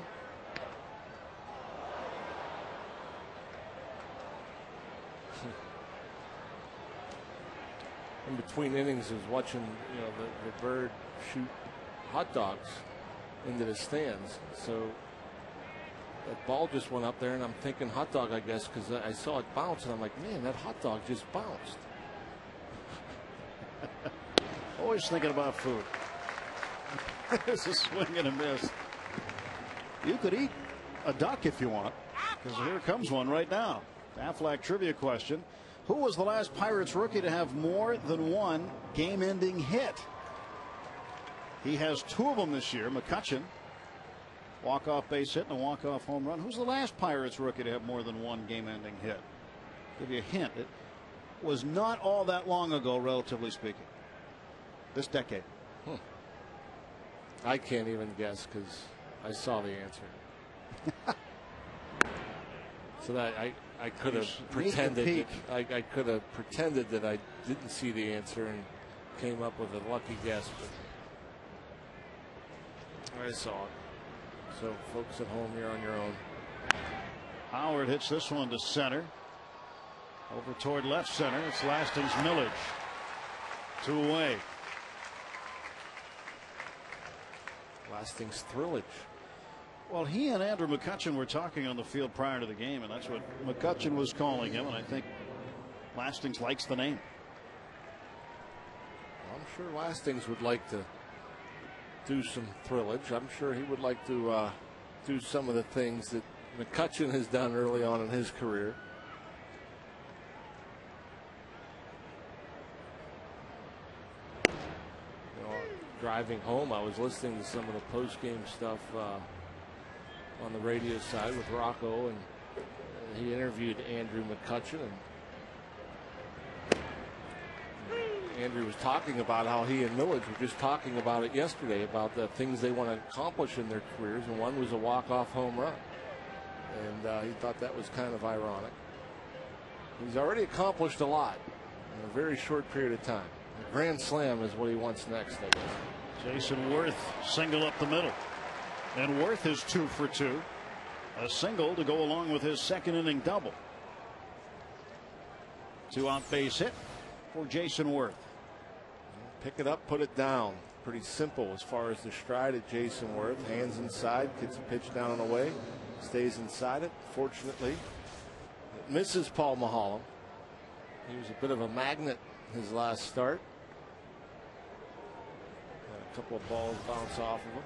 In between innings, is watching the bird shoot hot dogs into the stands. So that ball just went up there, and I'm thinking hot dog, I guess, because I saw it bounce, and I'm like, man, that hot dog just bounced.
Always thinking about food. It's a swing and a miss. You could eat a duck if you want, because here comes one right now. Aflac trivia question. Who was the last Pirates rookie to have more than one game-ending hit? He has 2 of them this year. McCutchen, walk-off base hit and a walk-off home run. Who's the last Pirates rookie to have more than one game-ending hit? Give you a hint. It was not all that long ago, relatively speaking. This decade.
I can't even guess because I saw the answer. So that I could have pretended. I could have pretended that I didn't see the answer and came up with a lucky guess, but I saw it. So, folks at home, you're on your own.
Howard hits this one to center. Over toward left center. It's Lasting's millage. 2 away.
Lasting's thrillage.
Well, he and Andrew McCutchen were talking on the field prior to the game, and that's what McCutchen was calling him, and I think Lastings likes the name.
Well, I'm sure Lastings would like to do some thrillage. I'm sure he would like to do some of the things that McCutchen has done early on in his career. Driving home, I was listening to some of the post-game stuff on the radio side with Rocco, and he interviewed Andrew McCutchen, and Andrew was talking about how he and Millage were just talking about it yesterday, about the things they want to accomplish in their careers, and one was a walk-off home run, and he thought that was kind of ironic. He's already accomplished a lot in a very short period of time. A grand slam is what he wants next, I guess.
Jason Worth single up the middle. And Worth is 2 for 2. A single to go along with his second inning double. 2 out base hit for Jason Worth.
Pick it up, put it down. Pretty simple as far as the stride of Jason Worth. Hands inside, gets a pitch down and away. Stays inside it. Fortunately, it misses Paul Maholm. He was a bit of a magnet his last start. Had a couple of balls bounce off of him.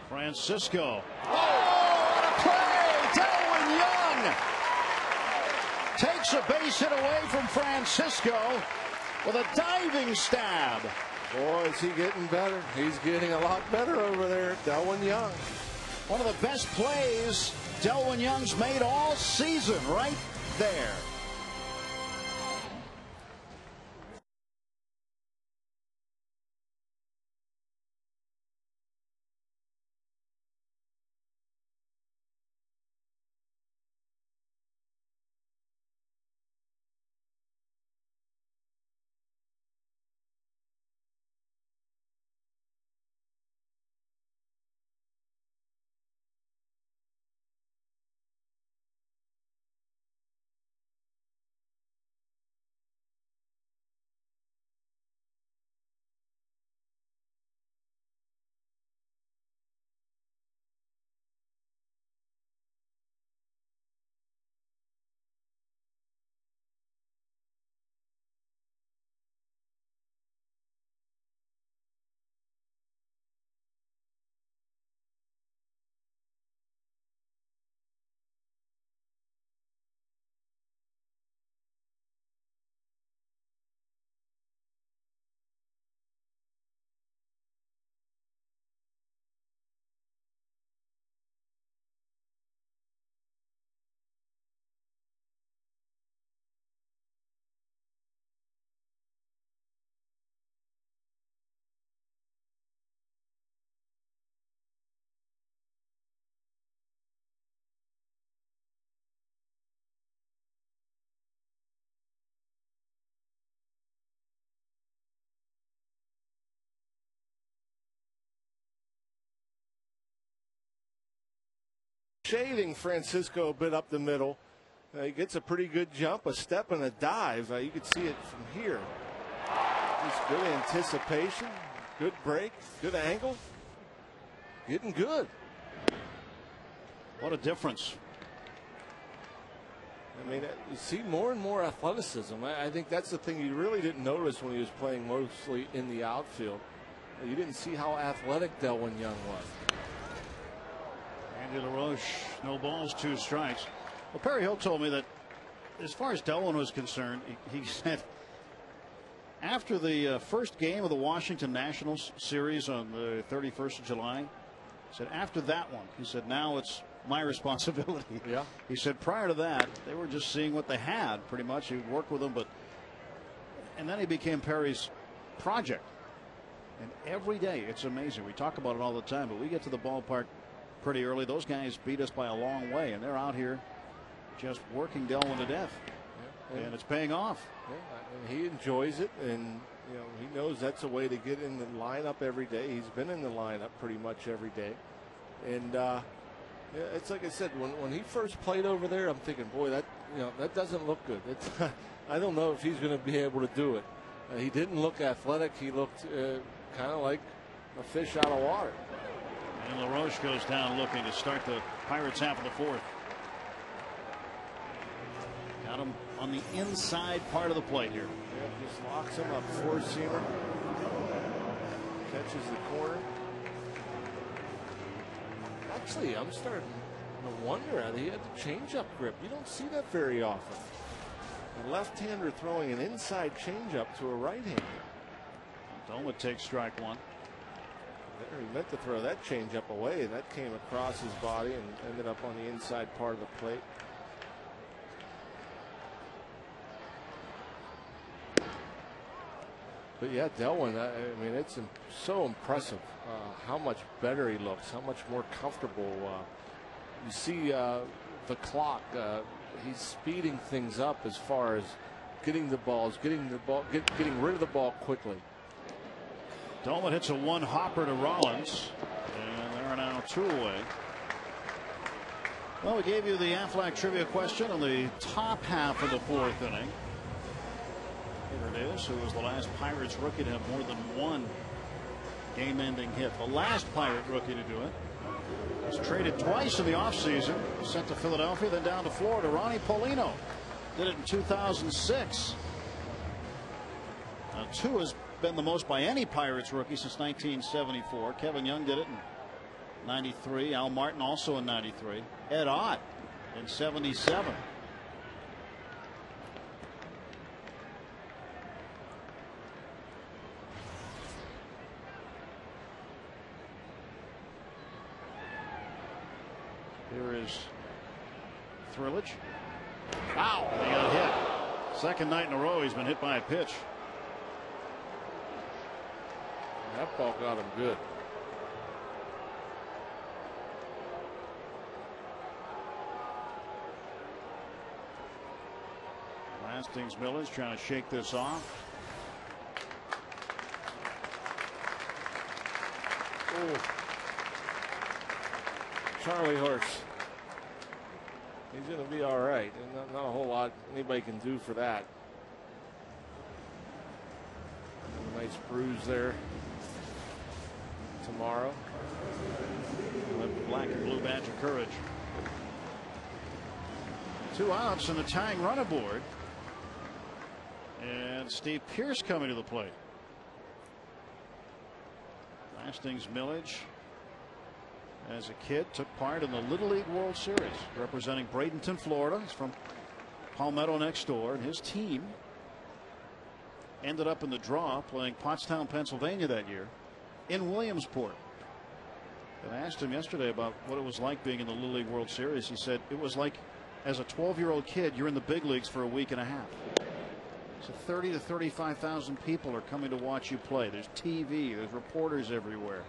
Francisco. Oh, what a play! Delwyn Young takes a base hit away from Francisco with a diving stab.
Boy, is he getting better. He's getting a lot better over there, Delwyn Young.
One of the best plays Delwyn Young's made all season right there.
Shading Francisco a bit up the middle. He gets a pretty good jump, a step and a dive. You can see it from here. Just good anticipation, good break, good angle. Getting good.
What a difference.
I mean, you see more and more athleticism. I think that's the thing you really didn't notice when he was playing mostly in the outfield. You didn't see how athletic Delwyn Young was.
Andy LaRoche, no balls, 2 strikes. Well, Perry Hill told me that as far as Delwyn was concerned, he said after the first game of the Washington Nationals series on the 31st of July, he said after that one, he said now it's my responsibility.
Yeah.
He said prior to that, they were just seeing what they had pretty much. He would work with them, and then he became Perry's project. And every day, it's amazing. We talk about it all the time, but we get to the ballpark pretty early. Those guys beat us by a long way, and they're out here just working Delwin to death. Yeah. And it's paying off.
Yeah, and he enjoys it, and he knows that's a way to get in the lineup every day. He's been in the lineup pretty much every day, and it's like I said, when he first played over there, I'm thinking, boy, that doesn't look good. I don't know if he's going to be able to do it. He didn't look athletic. He looked kind of like a fish out of water.
And LaRoche goes down looking to start the Pirates half of the fourth. Got him on the inside part of the plate here.
Yeah, just locks him up. Four-seamer. Catches the corner. Actually, I'm starting to wonder. He had the changeup grip. You don't see that very often. A left-hander throwing an inside changeup to a right-hander.
Doma takes strike one.
He meant to throw that changeup away. That came across his body and ended up on the inside part of the plate. But yeah, Delwin, I mean, it's so impressive how much better he looks, how much more comfortable. You see the clock, he's speeding things up as far as getting the balls, getting rid of the ball quickly.
Dolman hits a one hopper to Rollins, and they're now 2 away. Well, we gave you the Aflac trivia question on the top half of the fourth inning. Here it is. Who was the last Pirates rookie to have more than one game-ending hit? The last Pirate rookie to do it was traded twice in the offseason. Sent to Philadelphia, then down to Florida. Ronnie Paulino did it in 2006. Now, 2 has been the most by any Pirates rookie since 1974. Kevin Young did it in 93. Al Martin also in 93. Ed Ott in 77. Here is Thrillage. Ow! He got hit. Second night in a row he's been hit by a pitch.
That ball got him good.
Hastings Miller's trying to shake this off.
Ooh. Charlie Horse. He's going to be all right. And not a whole lot anybody can do for that. A nice bruise there tomorrow.
With black and blue badge of courage. 2 outs and the tying run aboard. And Steve Pearce coming to the plate. Hastings Millage, as a kid, took part in the Little League World Series, representing Bradenton, Florida. He's from Palmetto next door, and his team ended up in the draw playing Pottstown, Pennsylvania that year in Williamsport. And I asked him yesterday about what it was like being in the Little League World Series. He said it was like, as a 12-year-old kid, you're in the big leagues for a week and a half. So 30 to 35,000 people are coming to watch you play. There's TV, there's reporters everywhere.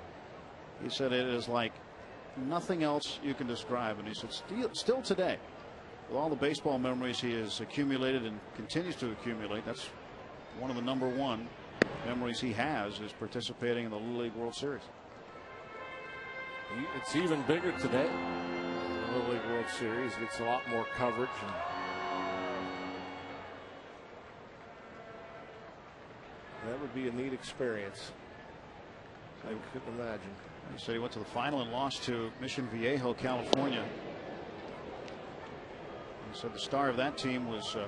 He said it is like nothing else you can describe. And he said still today, with all the baseball memories he has accumulated and continues to accumulate, that's one of the #1 memories he has, is participating in the Little League World Series.
It's even bigger today. The Little League World Series gets a lot more coverage. That would be a neat experience. I couldn't imagine.
He said he went to the final and lost to Mission Viejo, California. He said the star of that team was trying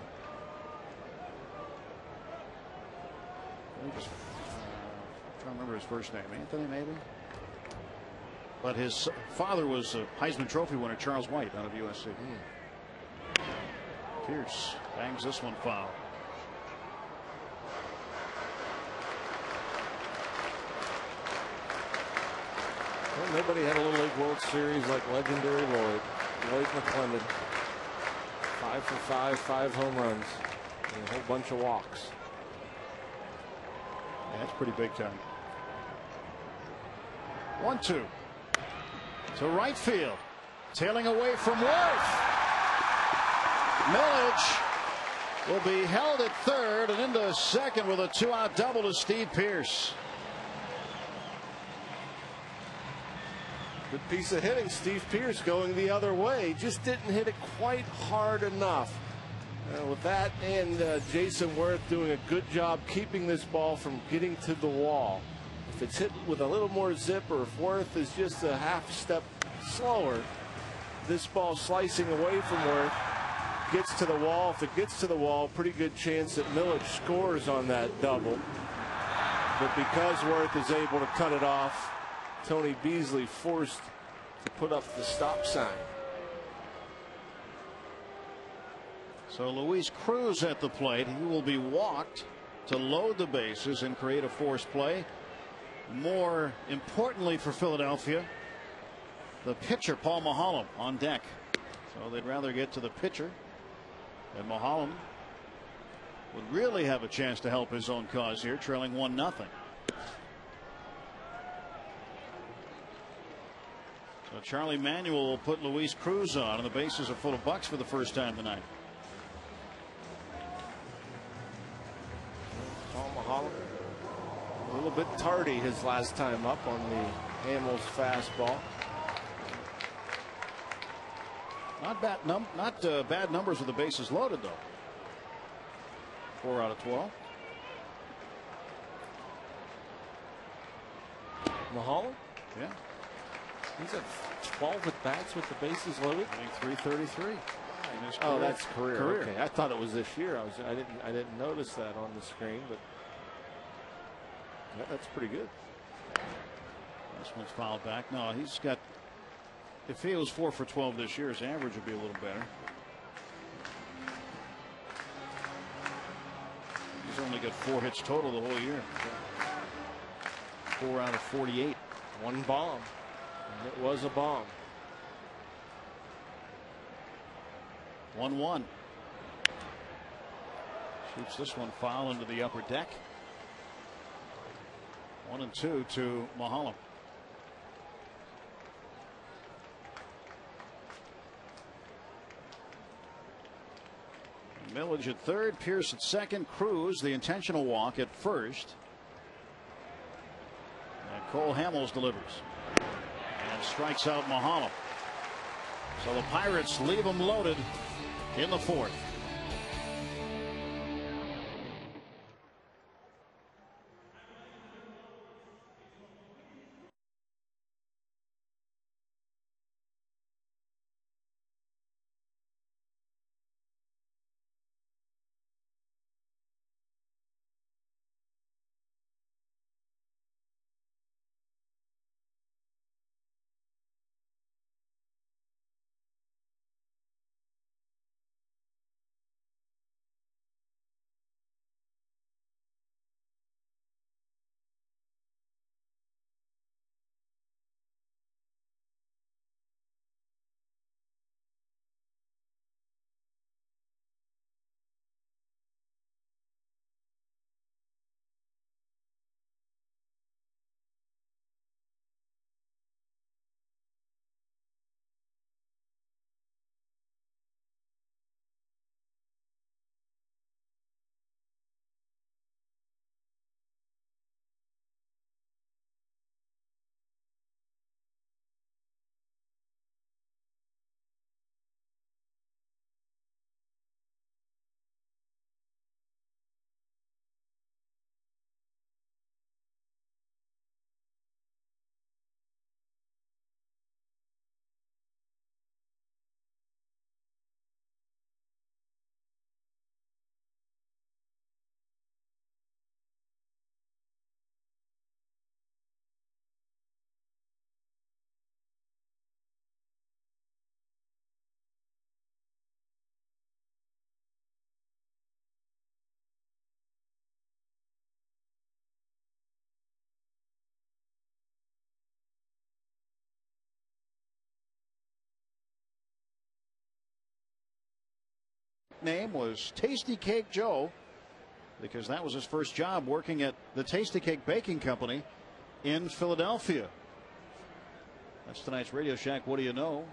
to remember his first name, Anthony maybe. But his father was a Heisman Trophy winner, Charles White, out of USC. Pierce bangs this one foul.
Well, nobody had a Little League World Series like legendary Lloyd McClendon. 5 for 5, 5 home runs, and a whole bunch of walks.
Yeah, that's pretty big time. 1-2 to right field, tailing away from Worth. Millage will be held at third and into second with a 2-out double to Steve Pearce.
Good piece of hitting. Steve Pearce going the other way. Just didn't hit it quite hard enough. With that and Jason Worth doing a good job keeping this ball from getting to the wall. If it's hit with a little more zip, or if Worth is just a half step slower, this ball slicing away from Worth gets to the wall. If it gets to the wall, pretty good chance that Millage scores on that double. But because Worth is able to cut it off, Tony Beasley forced to put up the stop sign.
So Luis Cruz at the plate. He will be walked to load the bases and create a forced play. More importantly for Philadelphia, the pitcher Paul Maholm on deck. So they'd rather get to the pitcher, and Maholm would really have a chance to help his own cause here, trailing 1-0. So Charlie Manuel will put Luis Cruz on, and the bases are full of Bucks for the first time tonight.
A little bit tardy his last time up on the Hamels fastball.
Not bad numbers with the bases loaded, though. 4 out of 12.
Maholm?
Yeah.
He's at 12 at bats with the bases loaded.
I think 333.
Oh, that's career. Okay, I thought it was this year. I didn't notice that on the screen, but yeah, that's pretty good.
This one's fouled back. No, he's got. If he was 4 for 12 this year, his average would be a little better. He's only got 4 hits total the whole year. 4 out of 48.
One bomb. And it was a bomb.
1-1. Shoots this one foul into the upper deck. 1-2 to Maholm. Millage at third, Pearce at second, Cruz the intentional walk at first. And Cole Hamels delivers and strikes out Maholm. So the Pirates leave them loaded in the fourth. Name was Tasty Cake Joe, because that was his first job working at the Tasty Cake Baking Company in Philadelphia. That's tonight's Radio Shack What Do You Know?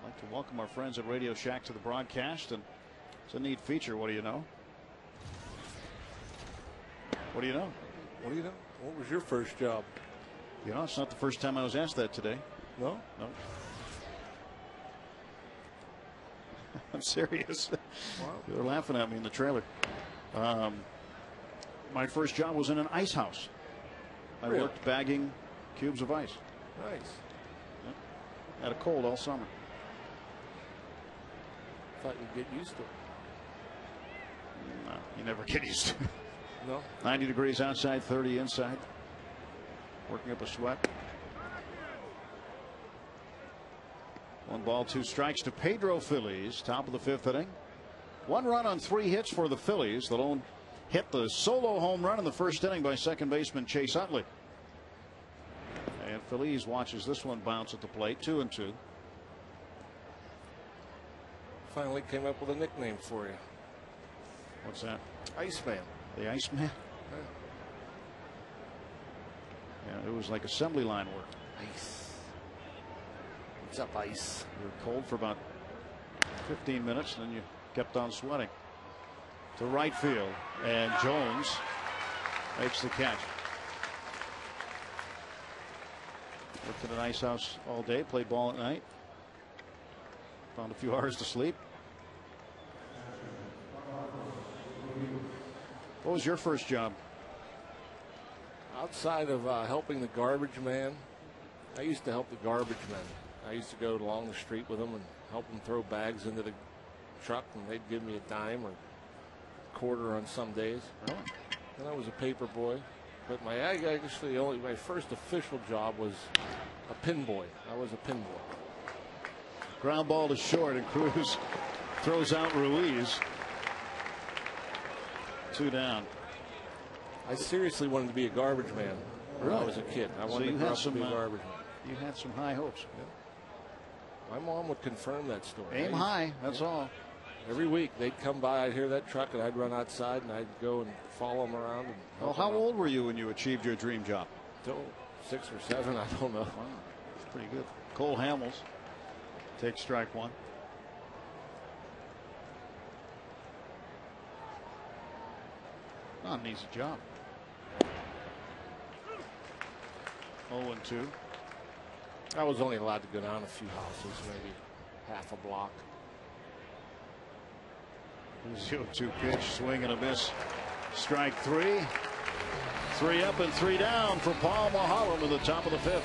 I'd like to welcome our friends at Radio Shack to the broadcast, and it's a neat feature. What do you know? What do you know?
What do you know? What was your first job?
You know, it's not the first time I was asked that today.
No?
No. I'm serious.
Wow.
You're laughing at me in the trailer. My first job was in an ice house. I
Really?
worked bagging cubes of ice.
Nice.
Yep. Had a cold all summer.
Thought you'd get used to it.
No, you never get used to it.
No?
90 degrees outside, 30 inside. Working up a sweat. 1 ball, 2 strikes to Pedro Phillies. Top of the 5th inning. 1 run on 3 hits for the Phillies. The lone hit, the solo home run in the first inning by second baseman Chase Utley. And Phillies watches this one bounce at the plate. 2-2.
Finally came up with a nickname for you.
What's that?
Iceman.
The Iceman? Yeah, it was like assembly line work.
Ice. What's up, Ice?
You were cold for about 15 minutes, and then you kept on sweating. To right field, and Jones makes the catch. Worked at an ice house all day, played ball at night. Found a few hours to sleep. What was your first job?
Outside of helping the garbage man, I used to help the garbage men. I used to go along the street with them and help them throw bags into the truck, and they'd give me a dime or quarter on some days.
Really?
And I was a paper boy. But my first official job was a pin boy. I was a pin boy.
Ground ball to short, and Cruz throws out Ruiz. 2 down.
I seriously wanted to be a garbage man when I was a kid. I wanted to grow up to be a garbage man.
You had some high hopes.
My mom would confirm that story.
Aim high, that's all.
Every week they'd come by, I'd hear that truck, and I'd run outside and I'd go and follow them around. And
well, how old were you when you achieved your dream job?
Till 6 or 7, I don't know.
Wow, that's pretty good. Cole Hamels takes strike 1. Not an easy job. 0-2.
I was only allowed to go down a few houses, maybe half a block.
0-2 pitch, swing and a miss. Strike 3. 3 up and 3 down for Paul Maholm in the top of the 5th.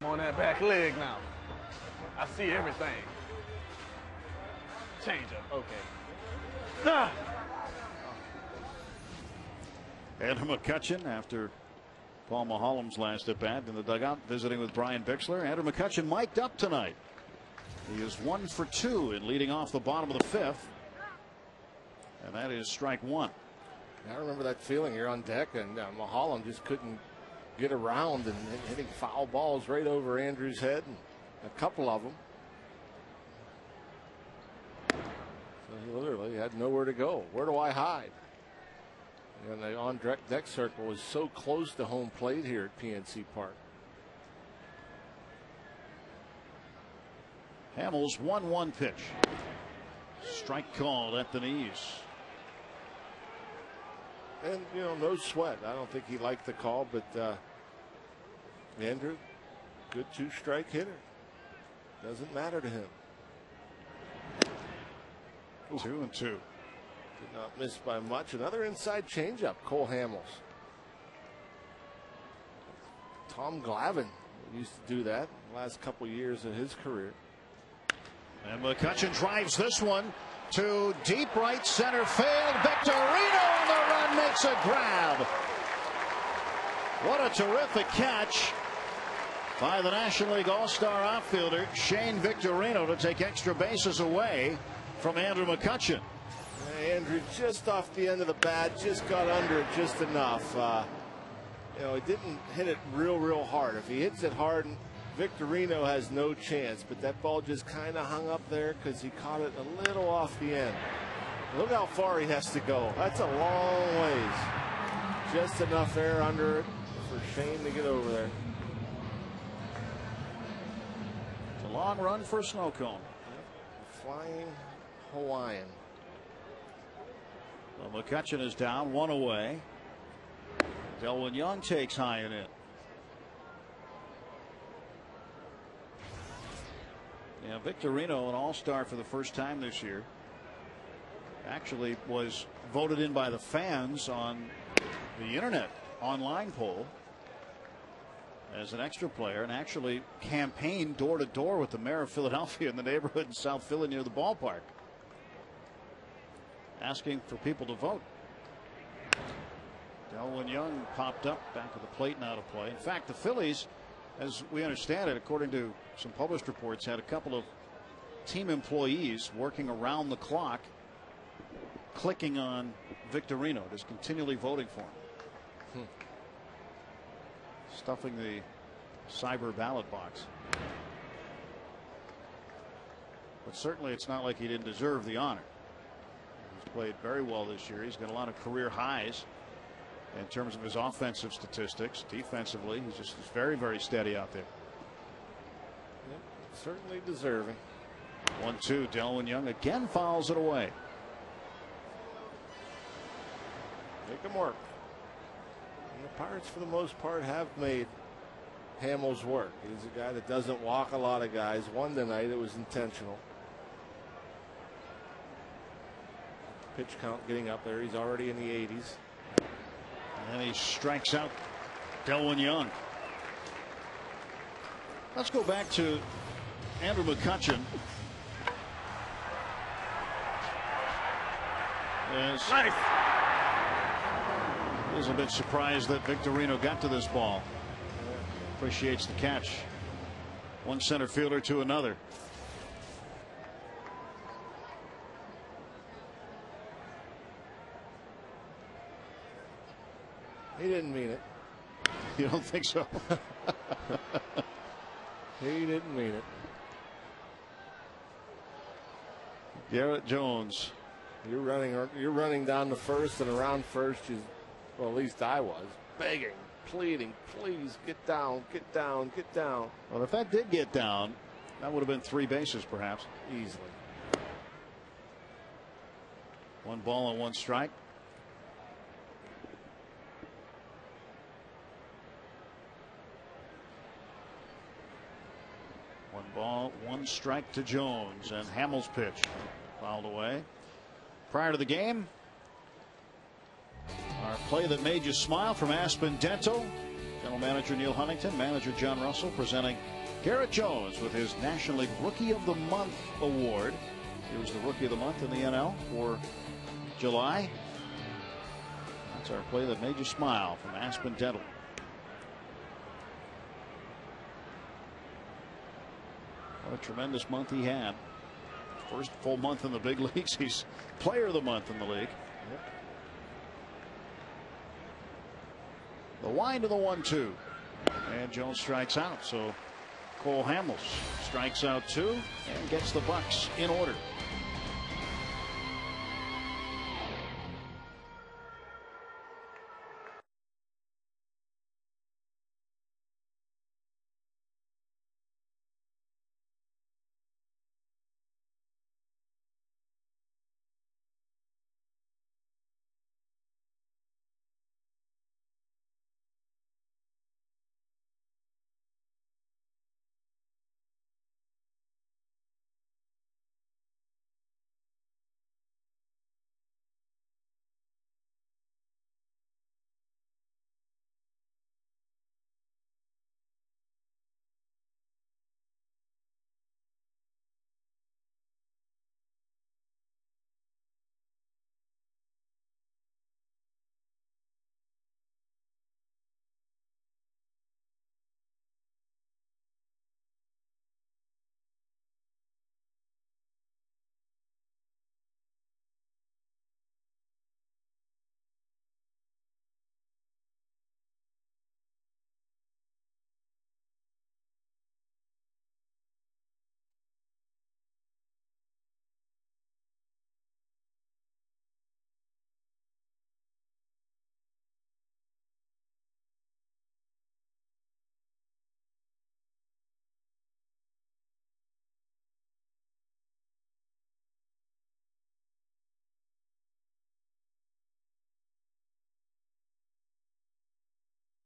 I'm on that back leg now. I see everything. Change up. Okay.
Adam McCutcheon, after Paul Maholm's last at bat in the dugout, visiting with Brian Bixler. Andrew McCutchen mic'd up tonight. He is 1 for 2 in leading off the bottom of the 5th. And that is strike one.
I remember that feeling. You're on deck, and Maholm just couldn't get around and hitting foul balls right over Andrew's head, and a couple of them. So he literally had nowhere to go. Where do I hide? And the on-deck circle was so close to home plate here at PNC Park.
Hamels 1-1 pitch. Strike called at the knees.
And, you know, no sweat. I don't think he liked the call, but Andrew, good 2-strike hitter. Doesn't matter to him.
2-2.
Did not miss by much. Another inside changeup, Cole Hamels. Tom Glavine used to do that the last couple years of his career.
And McCutchen drives this one to deep right center field. Victorino on the run makes a grab. What a terrific catch by the National League All-Star outfielder Shane Victorino to take extra bases away from Andrew McCutchen.
Andrew just off the end of the bat, just got under it just enough. You know, he didn't hit it real hard. If he hits it hard, Victorino has no chance, but that ball just kind of hung up there because he caught it a little off the end. Look how far he has to go. That's a long ways. Just enough air under it for Shane to get over there.
It's a long run for a snow cone.
Flying Hawaiian.
Well, McCutchen is down, 1 away. Delwin Young takes high and in. Yeah, Victorino, an all-star for the first time this year, actually was voted in by the fans on the internet online poll as an extra player, and actually campaigned door to door with the mayor of Philadelphia in the neighborhood in South Philly near the ballpark, asking for people to vote. Delwin Young popped up back of the plate and out of play. In fact, the Phillies, as we understand it, according to some published reports, had a couple of team employees working around the clock, clicking on Victorino, just continually voting for him. Stuffing the cyber ballot box. But certainly it's not like he didn't deserve the honor. He's played very well this year. He's got a lot of career highs in terms of his offensive statistics. Defensively, he's just very steady out there.
Yep, certainly deserving.
1-2. Delwin Young again fouls it away.
Make him work. And the Pirates, for the most part, have made Hamels work. He's a guy that doesn't walk a lot of guys. One tonight, it was intentional. Pitch count getting up there. He's already in the 80s.
And he strikes out Delwin Young. Let's go back to Andrew McCutchen. Yes.
Nice.
He's a bit surprised that Victorino got to this ball. Appreciates the catch. One center fielder to another.
He didn't mean it.
You don't think so?
He didn't mean it.
Garrett Jones.
You're running down the first and around first. Well, at least I was begging, pleading, please get down, get down, get down.
Well, if that did get down, that would have been 3 bases, perhaps.
Easily.
1 ball and 1 strike. One ball, 1 strike to Jones, and Hamels' pitch fouled away. Prior to the game, our play that made you smile from Aspen Dental. General Manager Neil Huntington, Manager John Russell, presenting Garrett Jones with his National League Rookie of the Month award. He was the Rookie of the Month in the NL for July. That's our play that made you smile from Aspen Dental. What a tremendous month he had. First full month in the big leagues. He's player of the month in the league.
Yep.
The wind to the 1-2. And Jones strikes out. So Cole Hamels strikes out 2 and gets the Bucks in order.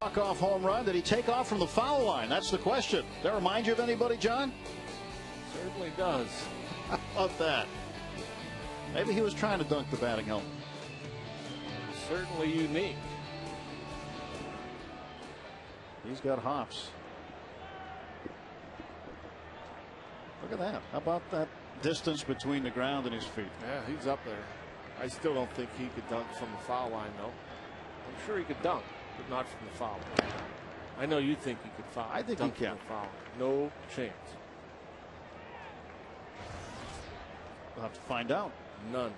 Walk-off home run. Did he take off from the foul line? That's the question. Does that remind you of anybody, John?
Certainly does.
How about that? Maybe he was trying to dunk the batting helmet.
Certainly unique.
He's got hops. Look at that. How about that distance between the ground and his feet?
Yeah, he's up there. I still don't think he could dunk from the foul line, though. I'm sure he could dunk, but not from the foul line. I know you think he could foul.
I think he can.
Foul. No chance.
We'll have to find out.
None.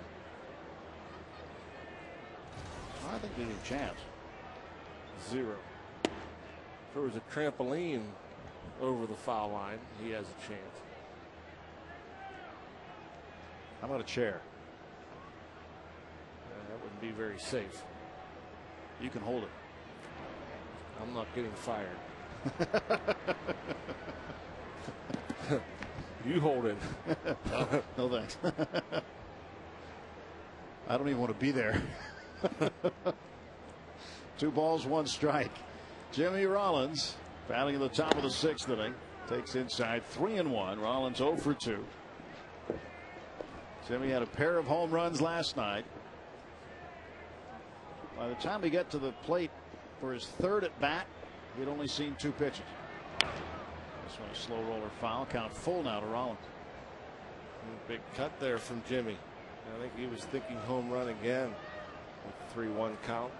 I think there's a chance.
0. If there was a trampoline over the foul line, he has a chance.
How about a chair?
That wouldn't be very safe.
You can hold it.
I'm not getting fired. You hold it.
No thanks. I don't even want to be there. 2 balls, 1 strike. Jimmy Rollins batting at the top of the 6th inning. Takes inside 3-1. Rollins 0 for 2. Jimmy had a pair of home runs last night. By the time he got to the plate for his 3rd at bat, he'd only seen 2 pitches. This one a slow roller foul. Count full now to Rollins.
Big cut there from Jimmy. I think he was thinking home run again with 3-1 count.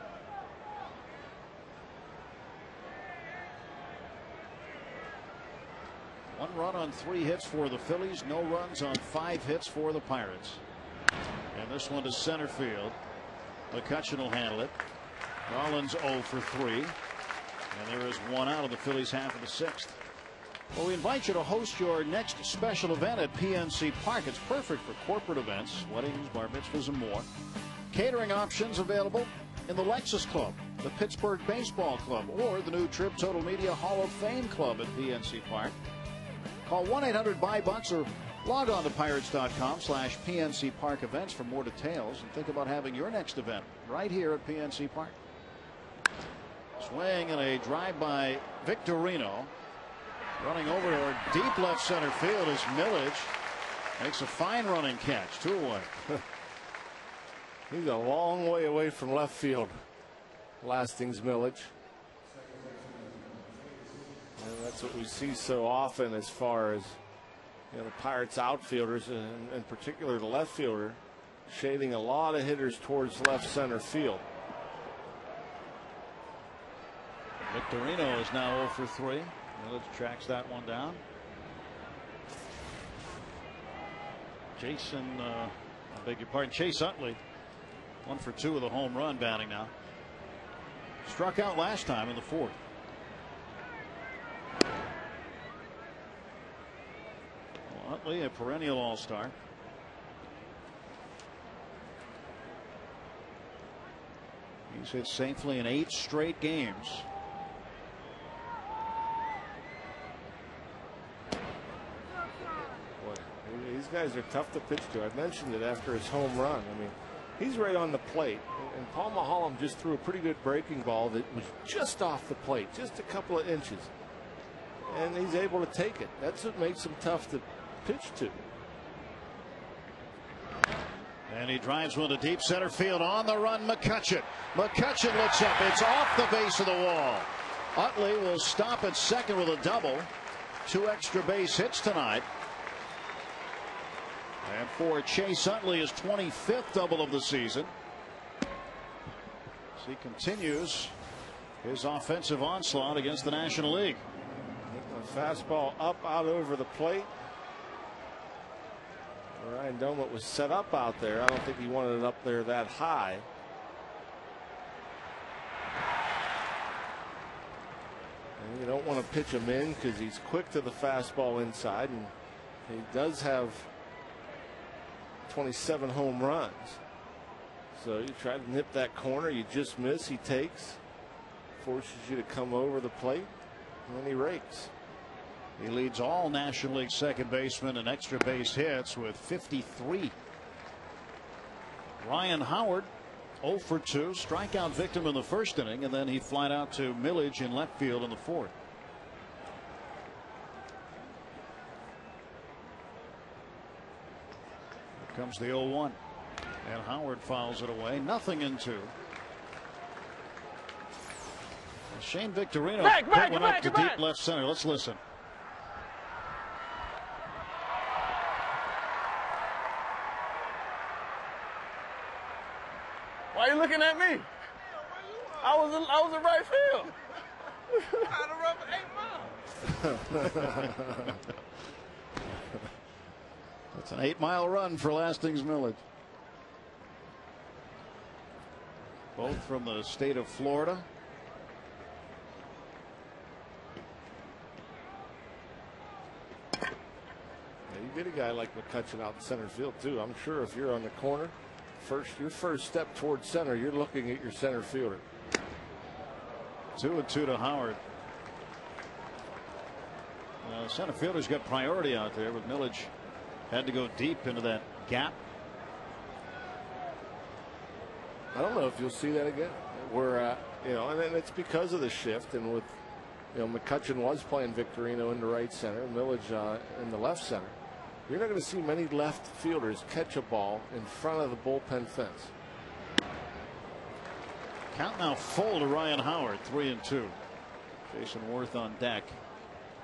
One run on 3 hits for the Phillies. No runs on 5 hits for the Pirates. And this one to center field. McCutchen will handle it. Rollins 0 for 3. And there is 1 out of the Phillies half of the 6th. Well, we invite you to host your next special event at PNC Park. It's perfect for corporate events, weddings, bar mitzvahs, and more. Catering options available in the Lexus Club, the Pittsburgh Baseball Club, or the new Trib Total Media Hall of Fame Club at PNC Park. Call 1-800-BUY-BUCKS or log on to pirates.com/PNC Park events for more details, and think about having your next event right here at PNC Park. Swing and a drive by Victorino. Running over to deep left center field is Millage. Makes a fine running catch. 2 away.
He's a long way away from left field. Lasting's Millage. And that's what we see so often as far as the Pirates outfielders, and in particular the left fielder, shading a lot of hitters towards left center field.
Victorino is now 0 for 3. Millage tracks that one down. I beg your pardon, Chase Utley, 1 for 2 with a home run batting now. Struck out last time in the 4th. Well, Utley, a perennial all-star. He's hit safely in 8 straight games.
Boy, these guys are tough to pitch to. I mentioned it after his home run. I mean, he's right on the plate. And Paul Maholm just threw a pretty good breaking ball that was just off the plate, just a couple of inches. And he's able to take it. That's what makes him tough to pitch to.
And he drives one to deep center field. On the run, McCutchen. McCutchen looks up. It's off the base of the wall. Utley will stop at second with a double. 2 extra base hits tonight. And for Chase Utley, his 25th double of the season. As he continues his offensive onslaught against the National League.
A fastball up out over the plate. Ryan Doumit was set up out there. I don't think he wanted it up there that high. And you don't want to pitch him in because he's quick to the fastball inside, and he does have 27 home runs. So you try to nip that corner, you just miss, he takes, forces you to come over the plate, and then he rakes.
He leads all National League second basemen in extra base hits with 53. Ryan Howard 0 for 2, strikeout victim in the 1st inning, and then he flied out to Millage in left field in the 4th. Here comes the 0-1, and Howard fouls it away. 0-2. Shane Victorino put one up to deep left center. Let's listen.
Why are you looking at me? I was in right field. I'd have run 8 miles.
That's an 8-mile run for Lastings Millage. Both from the state of Florida.
You get a guy like McCutchen out in center field too. I'm sure if you're on the corner, your first step towards center, you're looking at your center fielder.
2-2 to Howard. Center fielder's got priority out there, but Millage had to go deep into that gap.
I don't know if you'll see that again. Where and it's because of the shift, and with McCutchen was playing Victorino into right center, Millage in the left center. You're not going to see many left fielders catch a ball in front of the bullpen fence.
Count now full to Ryan Howard, 3-2. Jason Worth on deck.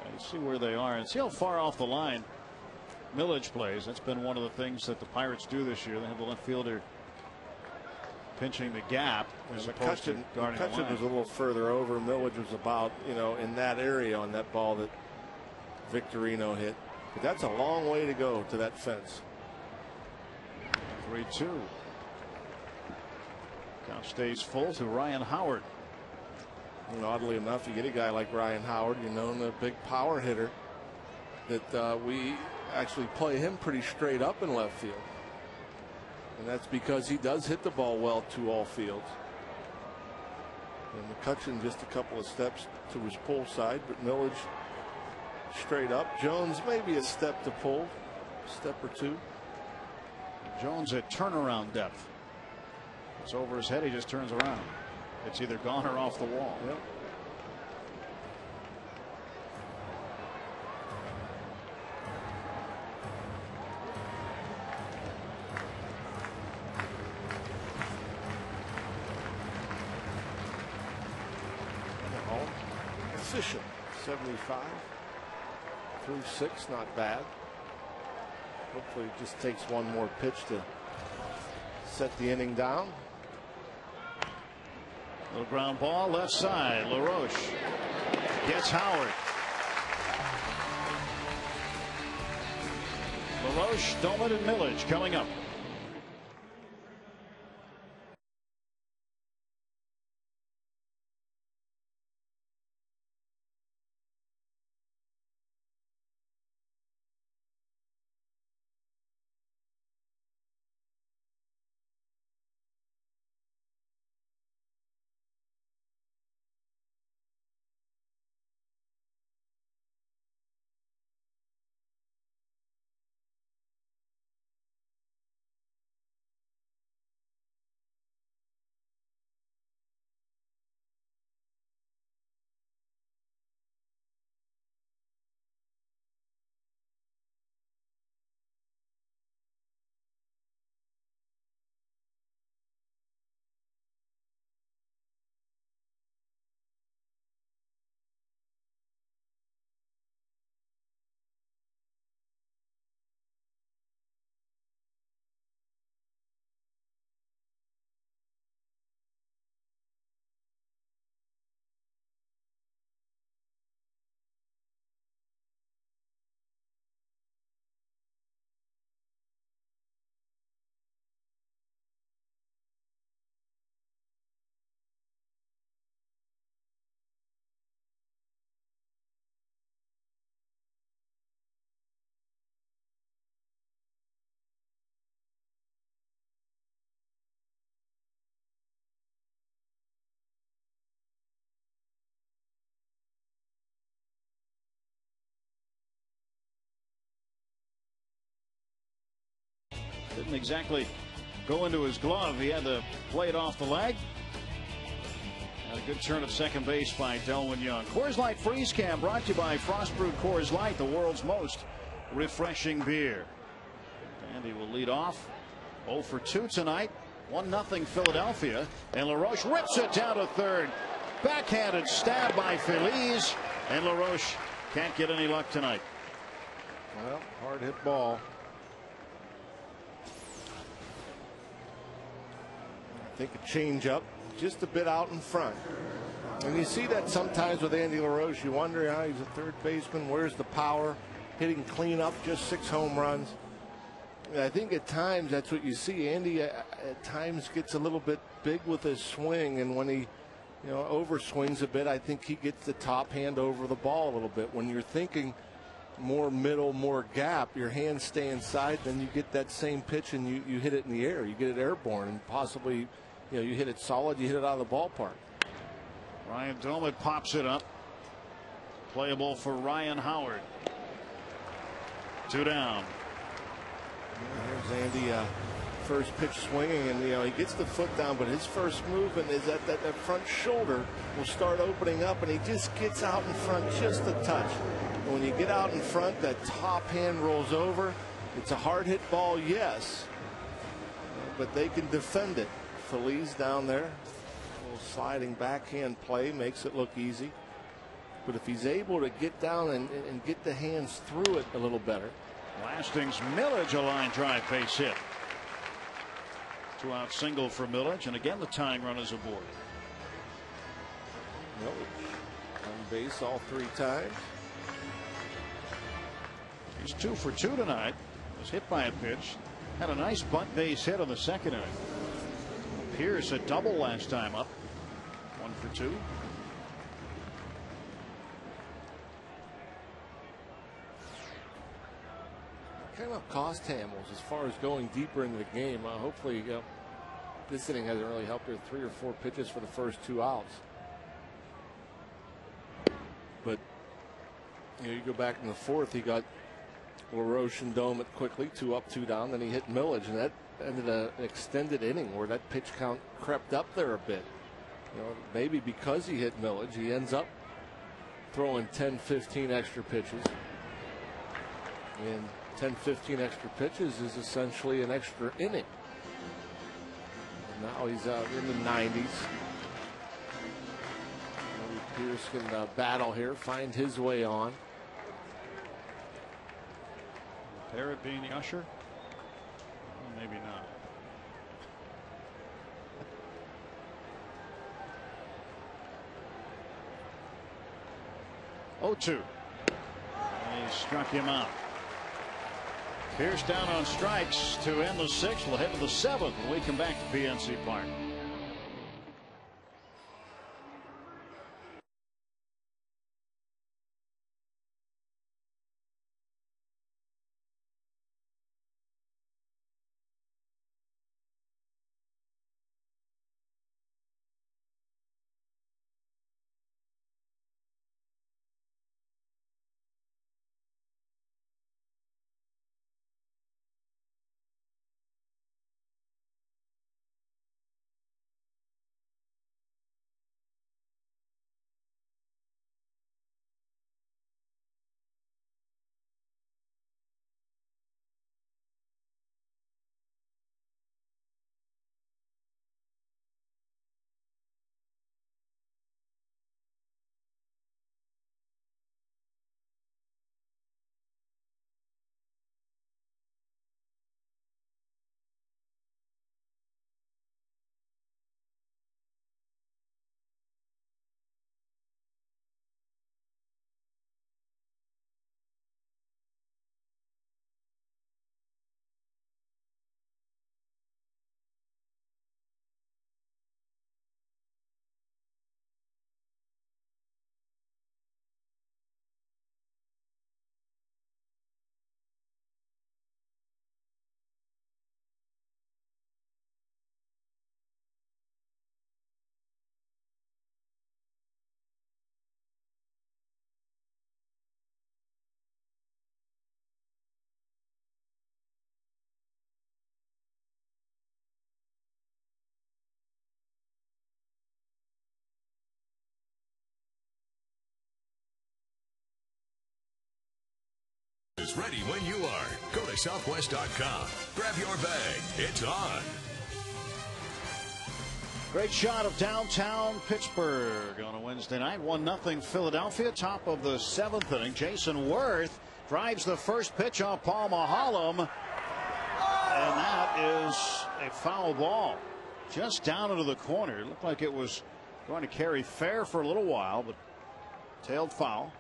You see where they are and see how far off the line Millage plays. That's been one of the things that the Pirates do this year. They have the left fielder pinching the gap as opposed to guarding the line.
McCutchen was a little further over. Millage was about in that area on that ball that Victorino hit. But that's a long way to go to that fence.
3-2. Count stays full to Ryan Howard.
And oddly enough, you get a guy like Ryan Howard, a big power hitter, that we actually play him pretty straight up in left field. And that's because he does hit the ball well to all fields. And McCutchen just a couple of steps to his pull side, but Millage straight up. Jones maybe a step to pull, step or two.
Jones at turnaround depth. It's over his head, he just turns around. It's either gone or off the wall.
Yep. Efficient. 75 through 6, not bad. Hopefully it just takes one more pitch to set the inning down.
Little ground ball left side. LaRoche gets Howard. LaRoche, Dolan, and Millage coming up. Didn't exactly go into his glove. He had to play it off the leg. And a good turn at second base by Delwyn Young. Coors Light Freeze Cam brought to you by Frost Brewed Coors Light, the world's most refreshing beer. Andy will lead off. 0 for 2 tonight. 1-0 Philadelphia. And LaRoche rips it down to third. Backhanded stab by Feliz. And LaRoche can't get any luck tonight.
Well, hard hit ball. I think a change up just a bit out in front. And you see that sometimes with Andy LaRoche. You wonder how he's a third baseman. Where's the power? Hitting clean up, just 6 home runs. And I think at times that's what you see. Andy at times gets a little bit big with his swing. And when he over swings a bit, I think he gets the top hand over the ball a little bit. When you're thinking more middle, more gap, your hands stay inside, then you get that same pitch and you hit it in the air. You get it airborne and possibly you hit it solid, you hit it out of the ballpark.
Ryan Dolan pops it up. Playable for Ryan Howard. 2 down.
There's Andy, first pitch swinging, and he gets the foot down, but his first movement is that front shoulder will start opening up, and he just gets out in front just a touch. And when you get out in front, that top hand rolls over. It's a hard hit ball, yes, but they can defend it. Feliz down there, a little sliding backhand play makes it look easy, but if he's able to get down and get the hands through it a little better.
Lastings Millage, a line drive base hit. 2-out single for Millage, and again the tying run is aboard.
Millage on base all 3 times.
He's 2 for 2 tonight. Was hit by a pitch. Had a nice bunt base hit on the second inning. Pierce a double last time up. 1 for 2.
Kind of cost Hamels as far as going deeper into the game. Hopefully this inning hasn't really helped her. 3 or 4 pitches for the first 2 outs. But you go back in the 4th, he got LaRoche and Dolan quickly, 2 up, 2 down. Then he hit Millage, and that ended an extended inning where that pitch count crept up there a bit. Maybe because he hit Millage, he ends up throwing 10, 15 extra pitches. And 10, 15 extra pitches is essentially an extra inning. And now he's in the 90s. Pierce can battle here, find his way on.
Parrott being the usher? Well, maybe not. Oh, 2. He struck him out. Pierce down on strikes to end the 6th. We'll head to the 7th when we come back to PNC Park.
Is ready when you are. Go to Southwest.com. Grab your bag. It's on.
Great shot of downtown Pittsburgh on a Wednesday night. 1-0 Philadelphia. Top of the 7th inning. Jason Worth drives the first pitch off Paul Maholm. And that is a foul ball. Just down into the corner. It looked like it was going to carry fair for a little while, but tailed foul.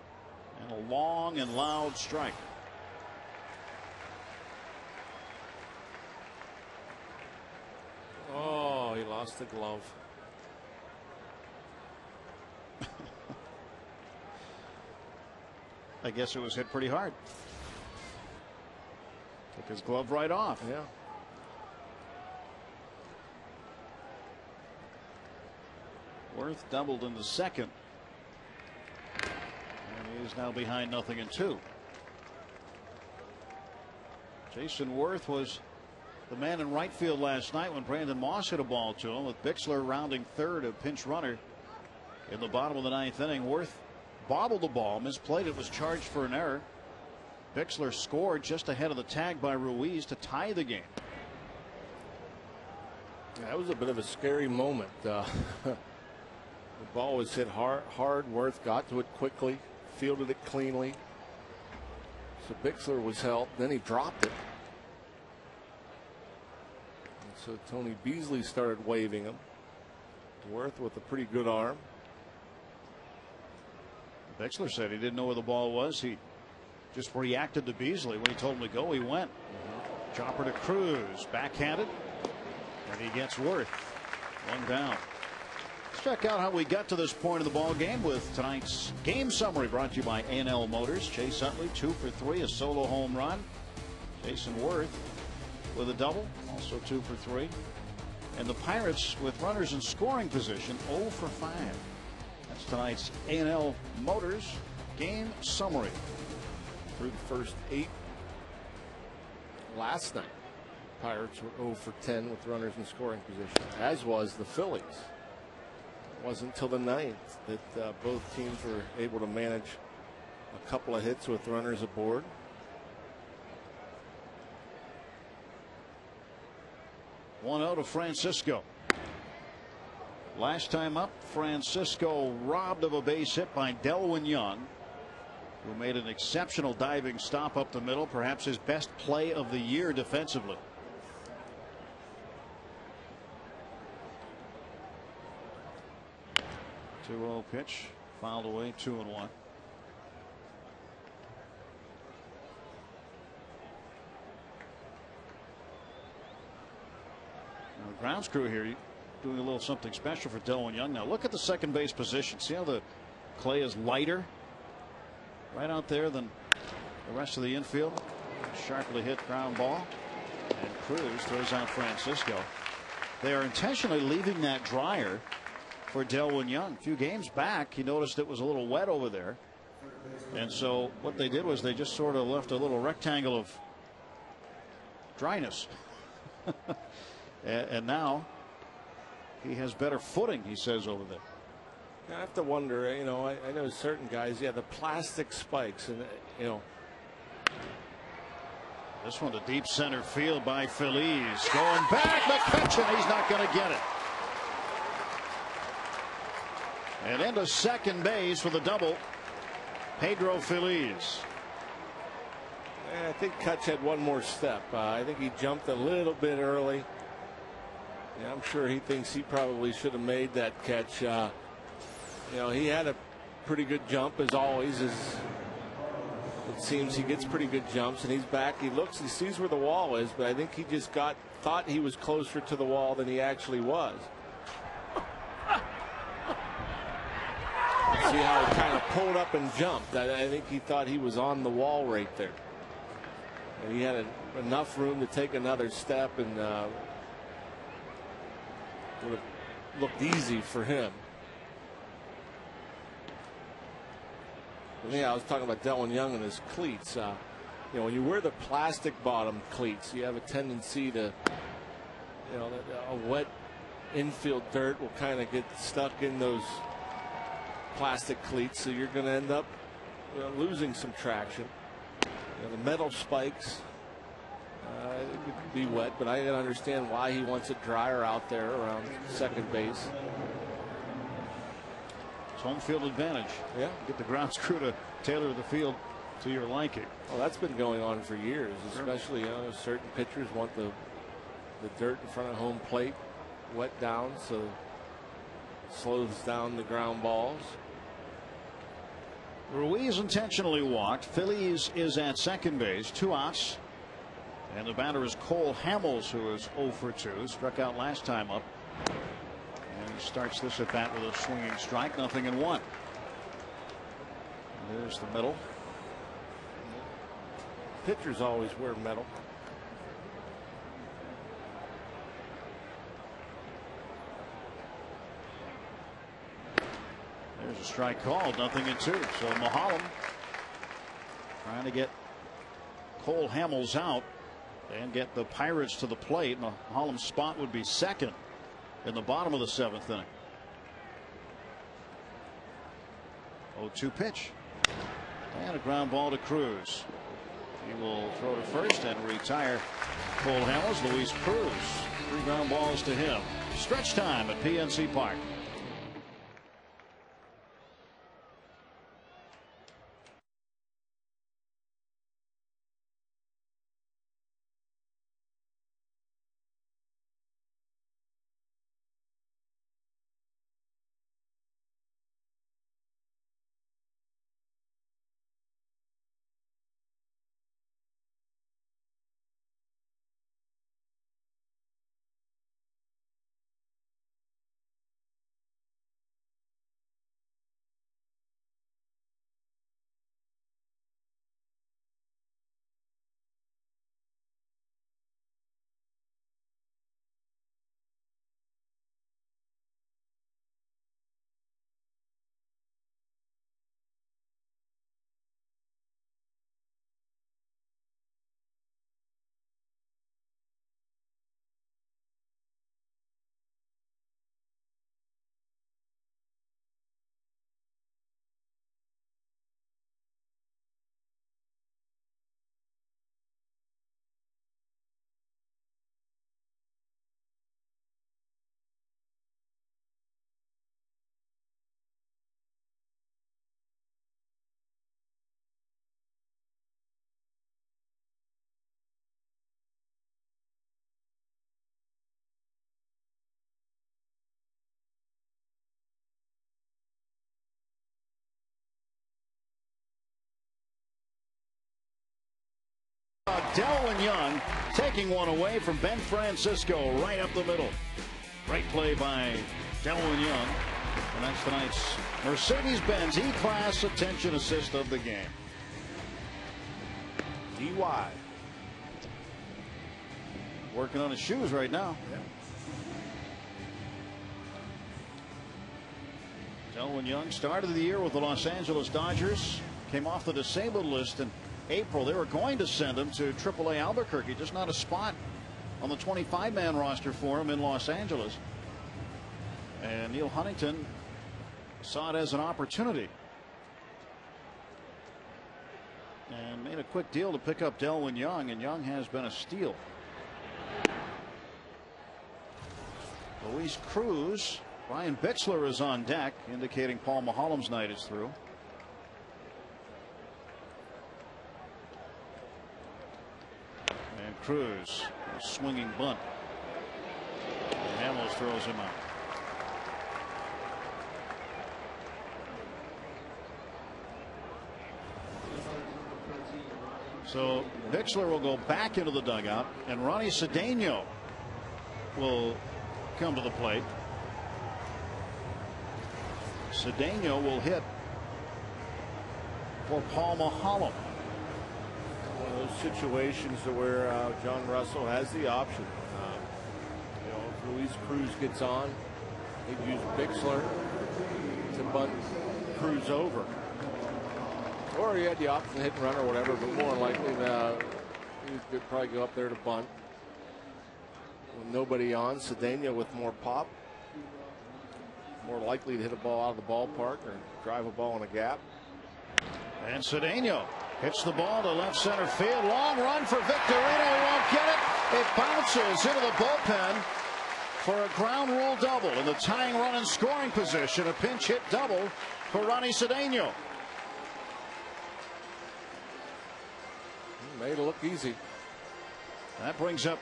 And a long and loud strike.
Oh, he lost the glove.
I guess it was hit pretty hard. Took his glove right off.
Yeah.
Worth doubled in the 2nd. And he is now behind 0-2. Jason Worth was the man in right field last night when Brandon Moss hit a ball to him, with Bixler rounding third, a pinch runner in the bottom of the 9th inning. Worth bobbled the ball, misplayed it, was charged for an error. Bixler scored just ahead of the tag by Ruiz to tie the game.
That was a bit of a scary moment. The ball was hit hard. Worth got to it quickly, fielded it cleanly. So Bixler was helped. Then he dropped it. And so Tony Beasley started waving him. Worth with a pretty good arm.
Bixler said he didn't know where the ball was. He just reacted to Beasley. When he told him to go, he went. Chopper to Cruz, backhanded, and he gets Worth. One down. Let's check out how we got to this point of the ball game with tonight's game summary, brought to you by A&L Motors. Chase Utley 2 for 3, a solo home run. Jason Worth with a double, also 2 for 3. And the Pirates, with runners in scoring position, 0 for 5. That's tonight's A&L Motors game summary.
Through the first 8 last night, Pirates were 0 for 10 with runners in scoring position, as was the Phillies. It wasn't until the 9th that both teams were able to manage a couple of hits with runners aboard.
One-0 to Francisco. Last time up, Francisco robbed of a base hit by Delwyn Young, who made an exceptional diving stop up the middle, perhaps his best play of the year defensively. Two-0 pitch, fouled away, 2-1. grounds crew here doing a little something special for Delwyn Young. Now look at the second base position. See how the clay is lighter right out there than the rest of the infield. Sharply hit ground ball, and Cruz throws out Francisco. They are intentionally leaving that drier for Delwyn Young. A few games back, he noticed it was a little wet over there, and so what they did was they just sort of left a little rectangle of dryness. And now he has better footing, he says, over there.
I have to wonder, you know, I know certain guys, the plastic spikes, and, you know.
This one to deep center field by Feliz. Going back, McCutcheon, he's not going to get it. And into second base for the double, Pedro Feliz.
I think Kutch had one more step. I think he jumped a little bit early. Yeah, I'm sure he thinks he probably should have made that catch. You know, he had a pretty good jump as always. It seems he gets pretty good jumps, and he's back. He looks, he sees where the wall is, but I think he just thought he was closer to the wall than he actually was. See how he kind of pulled up and jumped. I think he thought he was on the wall right there. And he had enough room to take another step, and would have looked easy for him. Yeah, I was talking about Delwyn Young and his cleats. You know, when you wear the plastic bottom cleats, you have a tendency to, you know, a wet infield dirt will kind of get stuck in those plastic cleats, so you're going to end up losing some traction. You know, the metal spikes, it could be wet, but I can understand why he wants it drier out there around second base.
Home field advantage.
Yeah.
Get the grounds crew to tailor the field to your liking.
Well, that's been going on for years, especially, you know, certain pitchers want the dirt in front of home plate wet down, so it slows down the ground balls.
Ruiz intentionally walked. Feliz is at second base, 2 outs. And the batter is Cole Hamels, who is 0 for 2, struck out last time up. And he starts this at bat with a swinging strike, 0-1. There's the middle.
Pitchers always wear metal.
There's a strike called, 0-2. So Mahalam trying to get Cole Hamels out and get the Pirates to the plate. Mahalam's spot would be second in the bottom of the 7th inning. 0-2 pitch. And a ground ball to Cruz. He will throw to first and retire Cole Hamels. Luis Cruz, 3 ground balls to him. Stretch time at PNC Park. Delwyn Young taking one away from Ben Francisco right up the middle. Great play by Delwin Young. And that's tonight's Mercedes-Benz E-Class attention assist of the game.
DY.
Working on his shoes right now. Delwin Young started the year with the Los Angeles Dodgers. Came off the disabled list in April. They were going to send him to AAA Albuquerque, just not a spot on the 25-man roster for him in Los Angeles. And Neil Huntington saw it as an opportunity and made a quick deal to pick up Delwin Young, and Young has been a steal. Luis Cruz, Brian Bixler is on deck, indicating Paul Maholm's night is through. And Cruz, a swinging bunt. And Hamels throws him out. So Bixler will go back into the dugout, and Ronnie Cedeno will come to the plate. Cedeno will hit for Paul Maholm.
One of those situations where John Russell has the option. If Luis Cruz gets on, he'd use Bixler to bunt Cruz over. Or he had the option to hit and run or whatever, but more likely he'd probably go up there to bunt. With nobody on, Cedeno with more pop. More likely to hit a ball out of the ballpark or drive a ball in a gap.
And Cedeno hits the ball to left center field. Long run for Victorino. He won't get it. It bounces into the bullpen for a ground rule double. In the tying run and scoring position, a pinch hit double for Ronnie Cedeno.
Made it look easy.
That brings up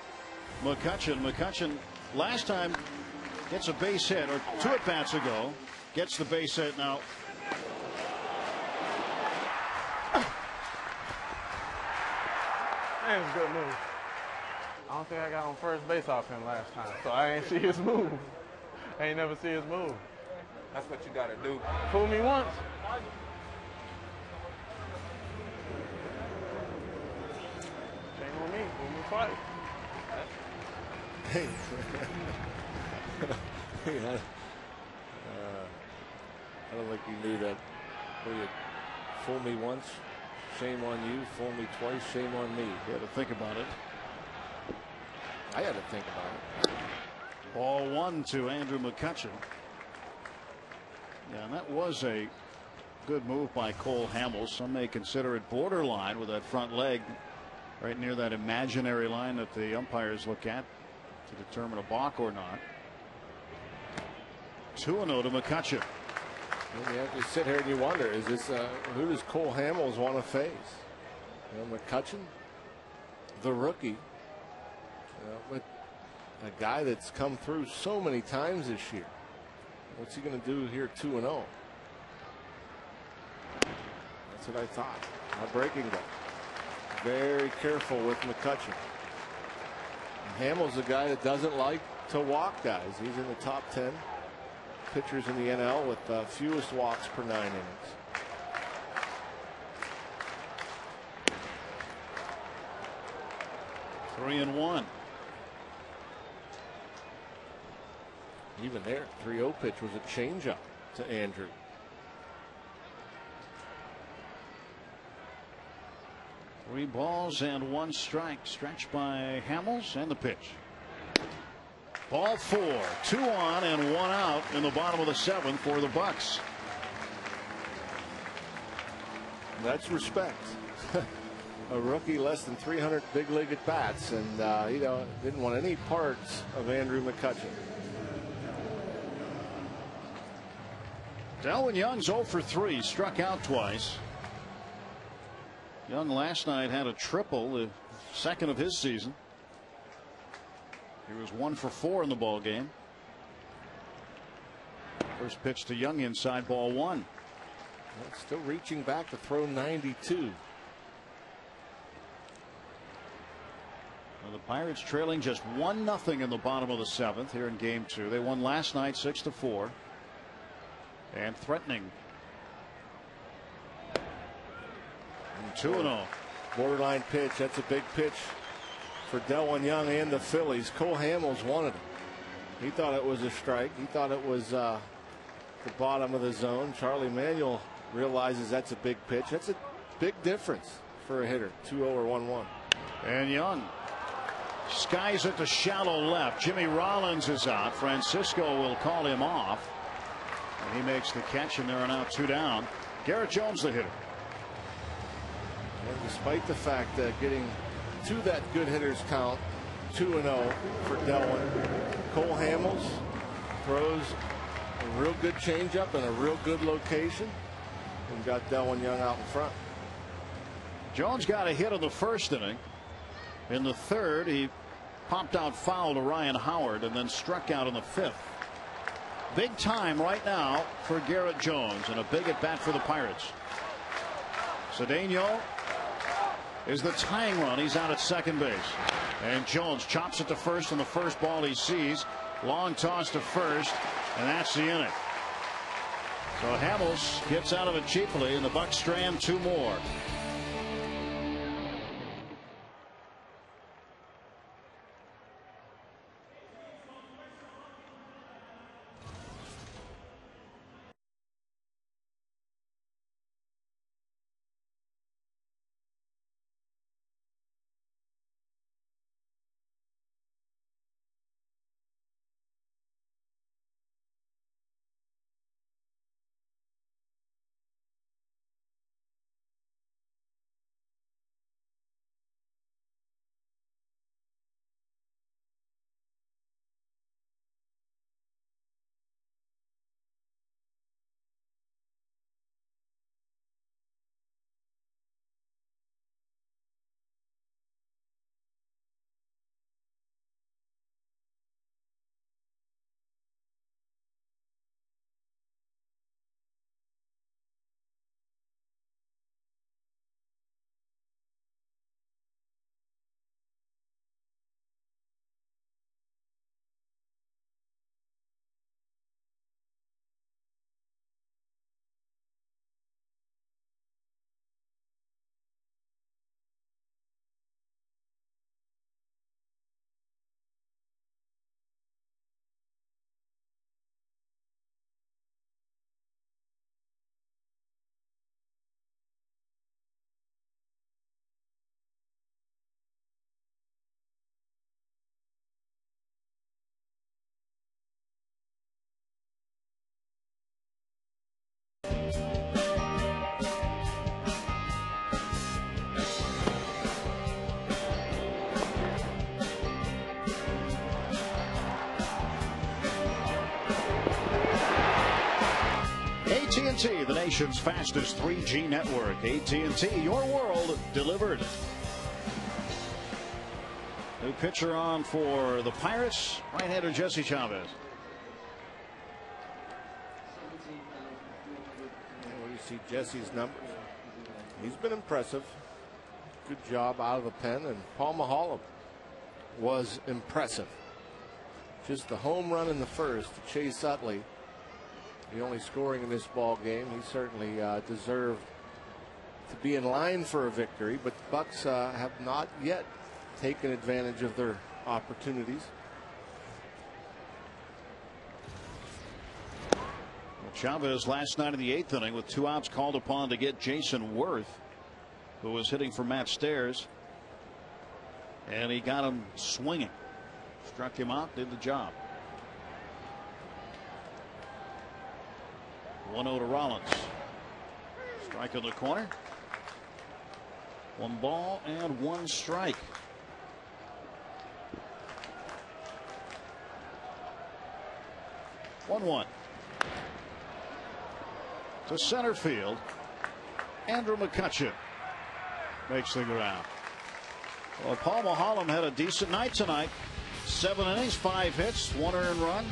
McCutchen. McCutchen last time gets a base hit, or 2 at-bats ago, gets the base hit now.
That was a good move. I don't think I got on first base off him last time, so I ain't see his move. I ain't never see his move.
That's what you gotta do.
Fool me once. Shame on me. Fool me twice.
Hey. I don't think you knew that. You fool me once, shame on you. Fool me twice, shame on me.
You had to think about it.
I had to think about it.
Ball 1 to Andrew McCutchen. Yeah, and that was a good move by Cole Hamels. Some may consider it borderline with that front leg right near that imaginary line that the umpires look at to determine a balk or not. 2-0 to McCutchen.
And you have to sit here and you wonder, is this who does Cole Hamels want to face? McCutchen, the rookie, with a guy that's come through so many times this year. What's he going to do here 2-0? That's what I thought. Not breaking them. Very careful with McCutchen. And Hamels a guy that doesn't like to walk guys. He's in the top 10 pitchers in the NL with fewest walks per 9 innings.
Three and one.
Even there, 3-0 pitch was a changeup to Andrew.
Three balls and 1 strike. Stretched by Hamels, and the pitch. Ball 4, 2 on and 1 out in the bottom of the 7th for the Bucks.
That's respect. A rookie less than 300 big league at bats, and he didn't want any parts of Andrew McCutchen.
Delwin Young's 0 for 3, struck out twice. Young last night had a triple, the second of his season. He was 1 for 4 in the ball game. First pitch to Young inside, ball 1.
Still reaching back to throw 92.
The Pirates trailing just 1-0 in the bottom of the 7th here in Game 2. They won last night 6-4. And threatening. 2-0.
Borderline pitch. That's a big pitch for Delwyn Young and the Phillies. Cole Hamels wanted it. He thought it was a strike. He thought it was the bottom of the zone. Charlie Manuel realizes that's a big pitch. That's a big difference for a hitter. 2-0 or 1-1.
And Young skies it to shallow left. Jimmy Rollins is out. Francisco will call him off. And he makes the catch, and there are now 2 down. Garrett Jones, the hitter.
And despite the fact that getting to that good hitters count, 2-0 for Delwyn. Cole Hamels throws a real good changeup in a real good location and got Delwyn Young out in front.
Jones got a hit in the 1st inning. In the 3rd, he popped out foul to Ryan Howard and then struck out in the 5th. Big time right now for Garrett Jones, and a big at bat for the Pirates. Cedeno is the tying run. He's out at second base. And Jones chops it to first on the first ball he sees. Long toss to first, and that's the inning. So Hamels gets out of it cheaply, and the Bucs strand 2 more. AT&T, the nation's fastest 3G network. AT&T, your world delivered. New pitcher on for the Pirates, right-hander Jesse Chavez.
Well, you see Jesse's numbers. He's been impressive. Good job out of the pen, and Paul Maholm was impressive. Just the home run in the 1st to Chase Utley. The only scoring in this ball game. He certainly deserved to be in line for a victory, but the Bucs have not yet taken advantage of their opportunities.
Chavez last night in the 8th inning with 2 outs called upon to get Jason Worth, who was hitting for Matt Stairs, and he got him swinging. Struck him out, did the job. 1-0 to Rollins. Strike in the corner. 1 ball and 1 strike. One to center field. Andrew McCutcheon makes the ground. Well, Paul Maholm had a decent night tonight. 7 innings, 5 hits, 1 earned run.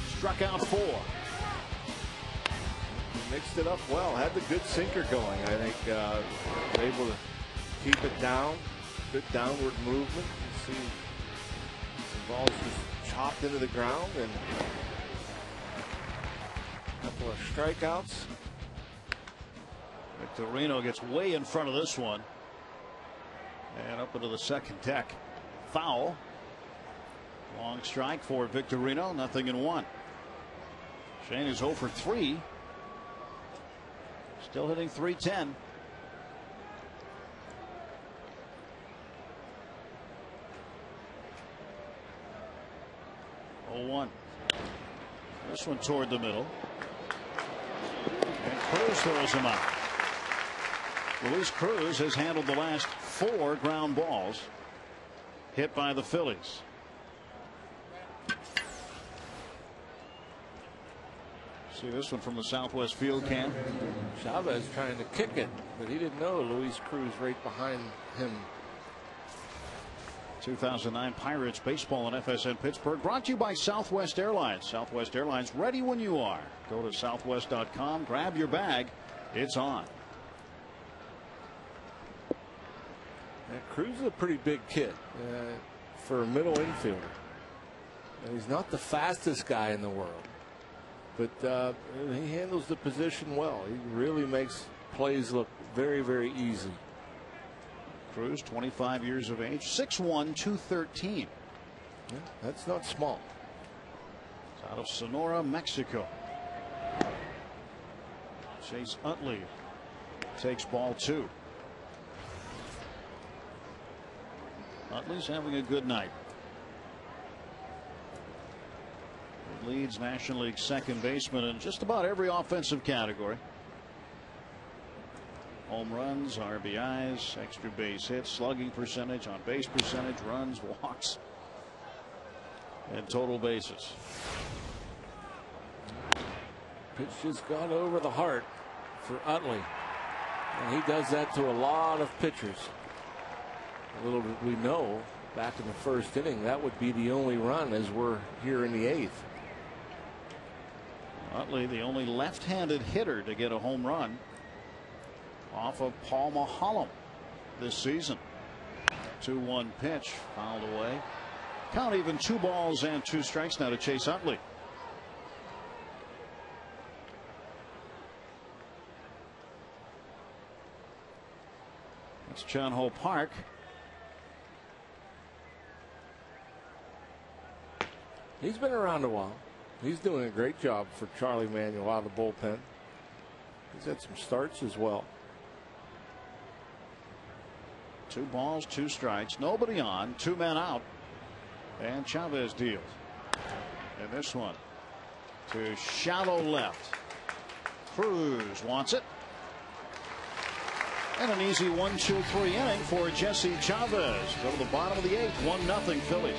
Struck out 4.
Mixed it up well. Had the good sinker going. I think was able to keep it down. Good downward movement. You see some balls just chopped into the ground and a couple of strikeouts.
Victorino gets way in front of this one. And up into the second deck. Foul. Long strike for Victorino. 0-1. Shane is 0 for 3. Still hitting .310. This one toward the middle. And Cruz throws him out. Luis Cruz has handled the last 4 ground balls hit by the Phillies. See this one from the Southwest Field cam.
Chavez trying to kick it, but he didn't know Luis Cruz right behind him.
2009 Pirates baseball on FSN Pittsburgh, brought to you by Southwest Airlines. Southwest Airlines, ready when you are. Go to southwest.com, grab your bag. It's on.
Cruz is a pretty big kid for a middle infielder. And he's not the fastest guy in the world, but he handles the position well. He really makes plays look very, very easy.
Cruz, 25 years of age, 6'1", 213.
Yeah, that's not small.
It's out of Sonora, Mexico. Chase Utley takes ball 2. Utley's having a good night. He leads National League second baseman in just about every offensive category. Home runs, RBIs, extra base hits, slugging percentage, on base percentage, runs, walks, and total bases.
Pitch just got over the heart for Utley. And he does that to a lot of pitchers. Little did we know back in the first inning that would be the only run as we're here in the 8th.
Utley, the only left-handed hitter to get a home run off of Paul Maholm this season. 2-1 pitch fouled away. Count even 2 balls and 2 strikes now to Chase Utley. It's John Ho Park.
He's been around a while. He's doing a great job for Charlie Manuel out of the bullpen. He's had some starts as well.
2 balls, 2 strikes, nobody on, 2 men out, and Chavez deals. And this one to shallow left. Cruz wants it. And an easy 1-2-3 inning for Jesse Chavez. Go to the bottom of the 8th, 1-0 Phillies.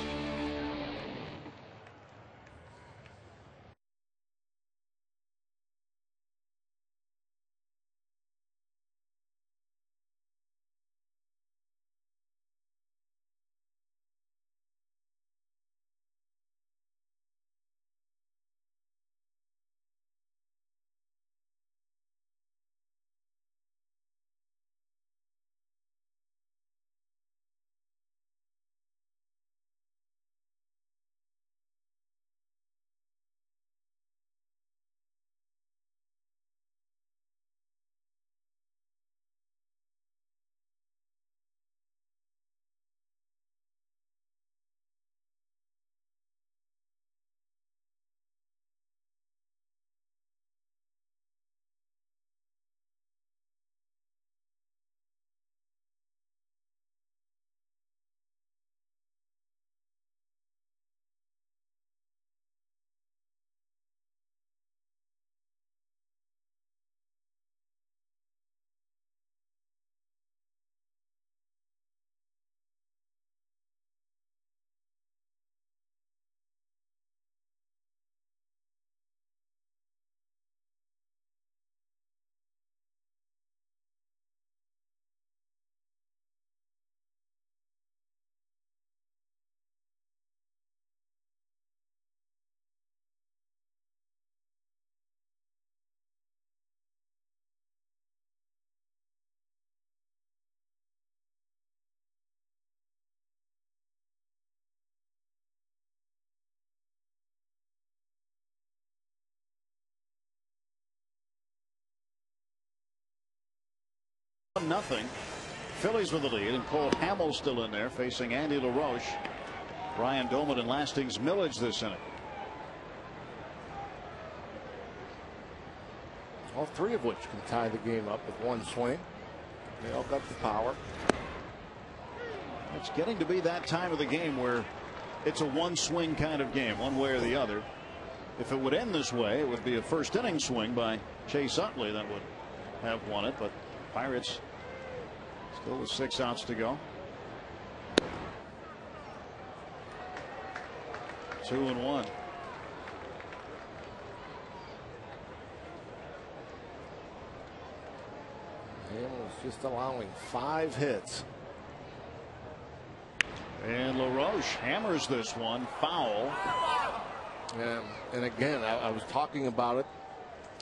1-0. Phillies with the lead, and Cole Hamels still in there facing Andy LaRoche. Ryan Doman and Lastings Millage this inning.
All three of which can tie the game up with one swing. They all got the power.
It's getting to be that time of the game where it's a one swing kind of game, one way or the other. If it would end this way, it would be a first inning swing by Chase Utley that would have won it, but Pirates still with 6 outs to go. 2-1.
Hamels just allowing 5 hits.
And LaRoche hammers this one foul.
And again, I was talking about it.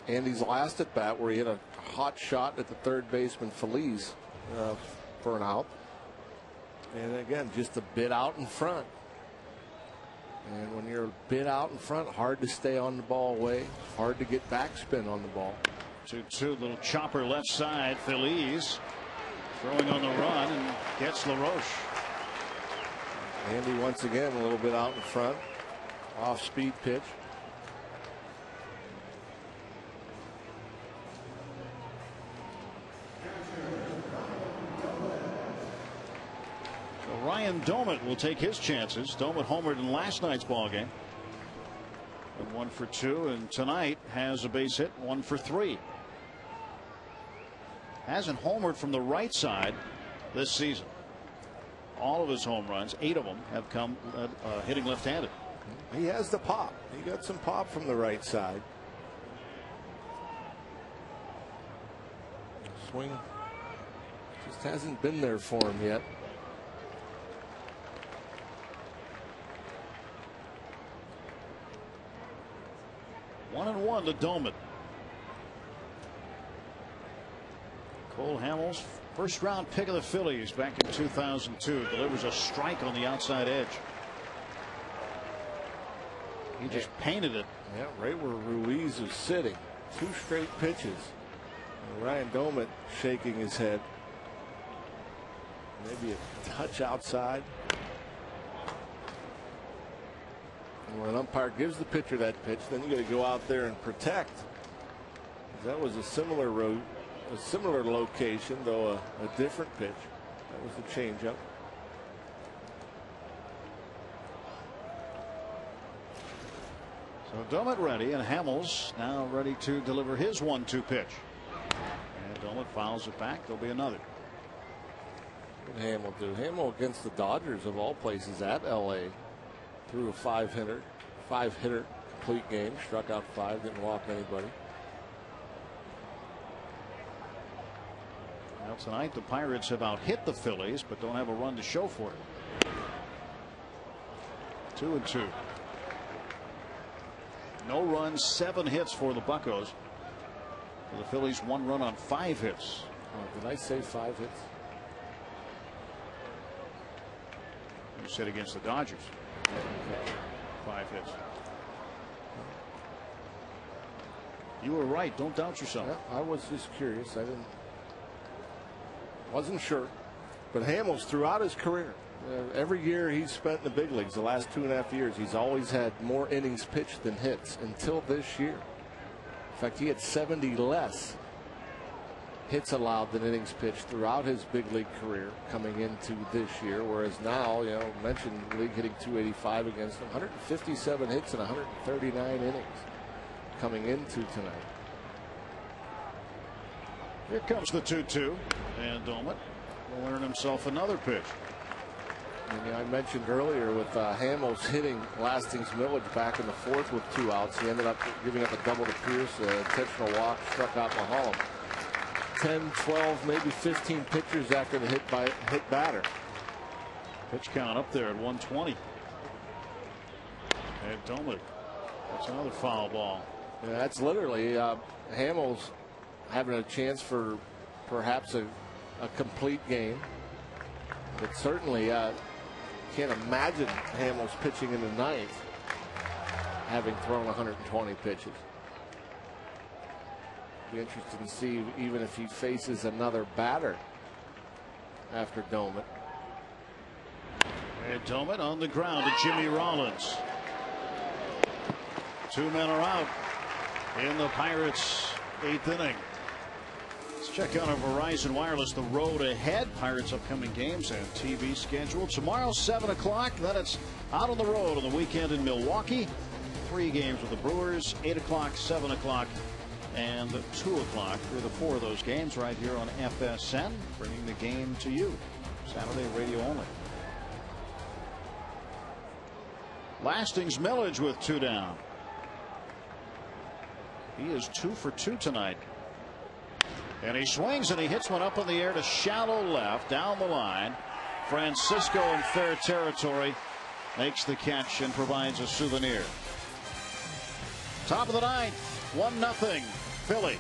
Andy's last at bat where he hit a hot shot at the third baseman Feliz for an out. And again, just a bit out in front. And when you're a bit out in front, hard to stay on the ball away, hard to get backspin on the ball.
2-2, little chopper left side. Feliz throwing on the run and gets LaRoche.
Andy once again a little bit out in front. Off speed pitch.
So Ryan Doman will take his chances. Doman homered in last night's ball game. 1 for 2, and tonight has a base hit, 1 for 3. Hasn't homered from the right side this season. All of his home runs, 8 of them, have come hitting left-handed.
He has the pop. He got some pop from the right side. Swing just hasn't been there for him yet.
One and one to Doman. Cole Hamels, first round pick of the Phillies back in 2002, delivers a strike on the outside edge. He just painted it.
Yeah, right where Ruiz was sitting. 2 straight pitches. And Ryan Doman shaking his head. Maybe a touch outside. And when an umpire gives the pitcher that pitch, then you got to go out there and protect. That was a similar location, though a different pitch. That was the changeup.
So Doman ready, and Hamels now ready to deliver his 1-2 pitch. And Doman fouls it back. There'll be another.
What did Hamel do? Hamel against the Dodgers of all places at LA threw a 5-hitter complete game, struck out 5, didn't walk anybody.
Now tonight the Pirates have out-hit the Phillies, but don't have a run to show for it. 2-2. No runs, 7 hits for the Buccos. For the Phillies, 1 run on 5 hits.
Oh, did I say 5 hits?
You said against the Dodgers. 5 hits. You were right. Don't doubt yourself.
Yeah, I was just curious. Wasn't sure. But Hamels throughout his career, every year he's spent in the big leagues, the last 2.5 years, he's always had more innings pitched than hits until this year. In fact, he had 70 less hits allowed than innings pitched throughout his big league career coming into this year. Whereas now, mentioned league hitting 285 against him, 157 hits and 139 innings coming into tonight.
Here comes the 2-2, and Doman will earn himself another pitch.
And I mentioned earlier with Hamels hitting Lastings Millage back in the 4th with 2 outs. He ended up giving up a double to Pierce, intentional walk, struck out Maholm. 10, 12, maybe 15 pitchers after the hit batter.
Pitch count up there at 120. And Doman, that's another foul ball.
Yeah, that's literally Hamels having a chance for perhaps a complete game. But certainly can't imagine Hamels pitching in the 9th having thrown 120 pitches. Be interested to see even if he faces another batter after Doman.
And Doman on the ground to Jimmy Rollins. 2 men are out in the Pirates' 8th inning. Let's check out our Verizon Wireless, the road ahead. Pirates' upcoming games and TV schedule. Tomorrow, 7 o'clock. Then it's out on the road on the weekend in Milwaukee. 3 games with the Brewers, 8 o'clock, 7 o'clock, and 2 o'clock. 3 of the 4 of those games right here on FSN, bringing the game to you. Saturday radio only. Lastings Millage with 2 down. He is 2 for 2 tonight. And he swings and he hits one up in the air to shallow left down the line. Francisco in fair territory makes the catch and provides a souvenir. Top of the 9th, 1-0 Philly.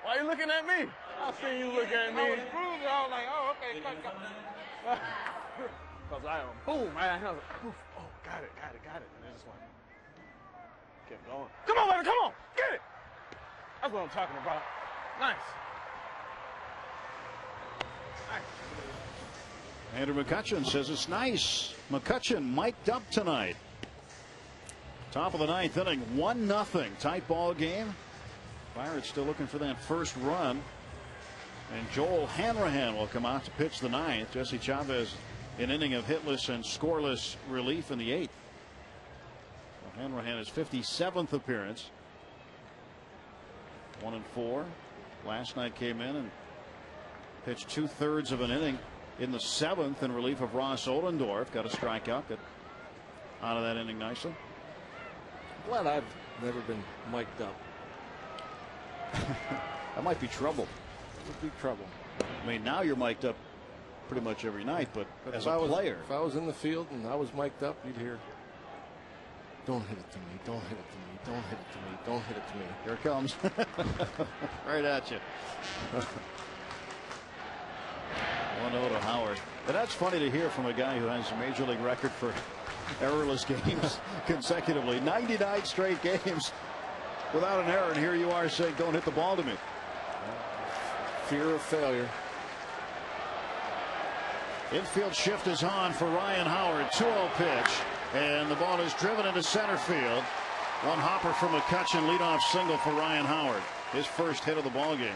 Why are you looking at me? I see you look at me.
I was cruising. I was like, oh, okay.
Because I am, boom, I was like, poof. Oh, got it. And it just went, kept going. Come on, baby, come on, get it. That's what I'm talking about. Nice.
Andrew McCutchen says it's nice. McCutchen mic'd up tonight. Top of the 9th inning, 1-0 tight ball game. Pirates still looking for that first run. And Joel Hanrahan will come out to pitch the 9th. Jesse Chavez, an inning of hitless and scoreless relief in the 8th. Well, Hanrahan, his 57th appearance. 1-4. Last night came in and pitched 2/3 of an inning in the 7th in relief of Ross Ollendorf. Got a strikeout. Got out of that inning nicely.
Glad I've never been mic'd up.
That might be trouble.
It would be trouble.
I mean, now you're mic'd up pretty much every night, but as a player.
If I was in the field and I was mic'd up, you'd hear, don't hit it to me, don't hit it to me, don't hit it to me, don't hit it to me.
Here it comes. Right at you. 1-0 to Howard. And that's funny to hear from a guy who has a major league record for errorless games consecutively. 99 straight games without an error, and here you are saying, don't hit the ball to me.
Fear of failure.
Infield shift is on for Ryan Howard. 2-0 pitch, and the ball is driven into center field. One hopper from McCutchen, leadoff single for Ryan Howard. His first hit of the ball game.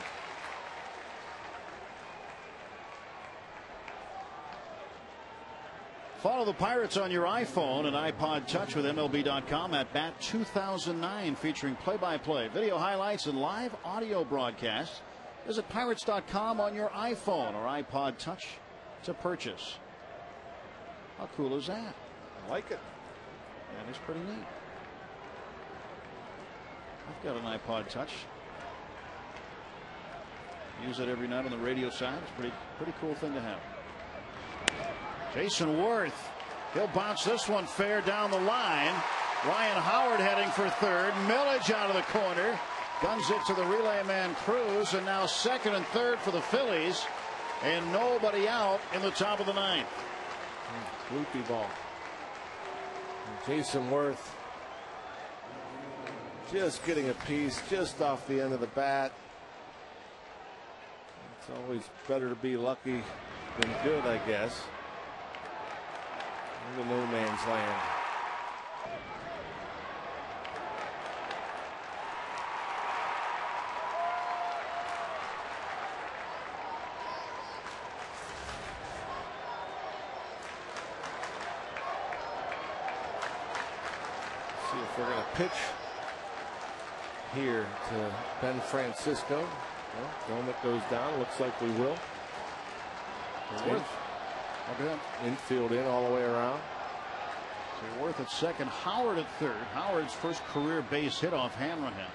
Follow the Pirates on your iPhone and iPod Touch with MLB.com at Bat 2009, featuring play-by-play, video highlights, and live audio broadcasts. Visit Pirates.com on your iPhone or iPod Touch to purchase. How cool is that?
I like it.
That is pretty neat. I've got an iPod Touch. Use it every night on the radio side. It's a pretty cool thing to have. Jason Worth. He'll bounce this one fair down the line. Ryan Howard heading for third. Millage out of the corner. Guns it to the relay man Cruz. And now second and third for the Phillies. And nobody out in the top of the ninth.
Loopy ball. And Jason Worth just getting a piece just off the end of the bat. It's always better to be lucky than good, I guess. In the no man's land. See if they're going to pitch here to Ben Francisco. Well, Gomit goes down. Looks like we will. Infield in all the way around.
So Worth at second, Howard at third. Howard's first career base hit off Hanrahan.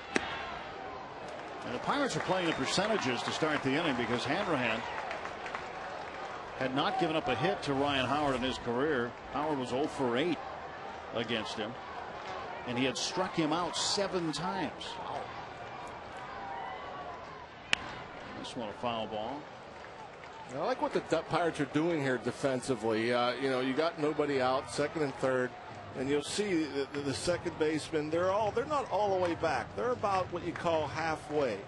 And the Pirates are playing the percentages to start the inning because Hanrahan had not given up a hit to Ryan Howard in his career. Howard was 0 for 8 against him, and he had struck him out 7 times. Wow. This one a foul ball.
I like what the Pirates are doing here defensively. You got nobody out, second and third, and you'll see the second baseman. They're not all the way back. They're about what you call halfway.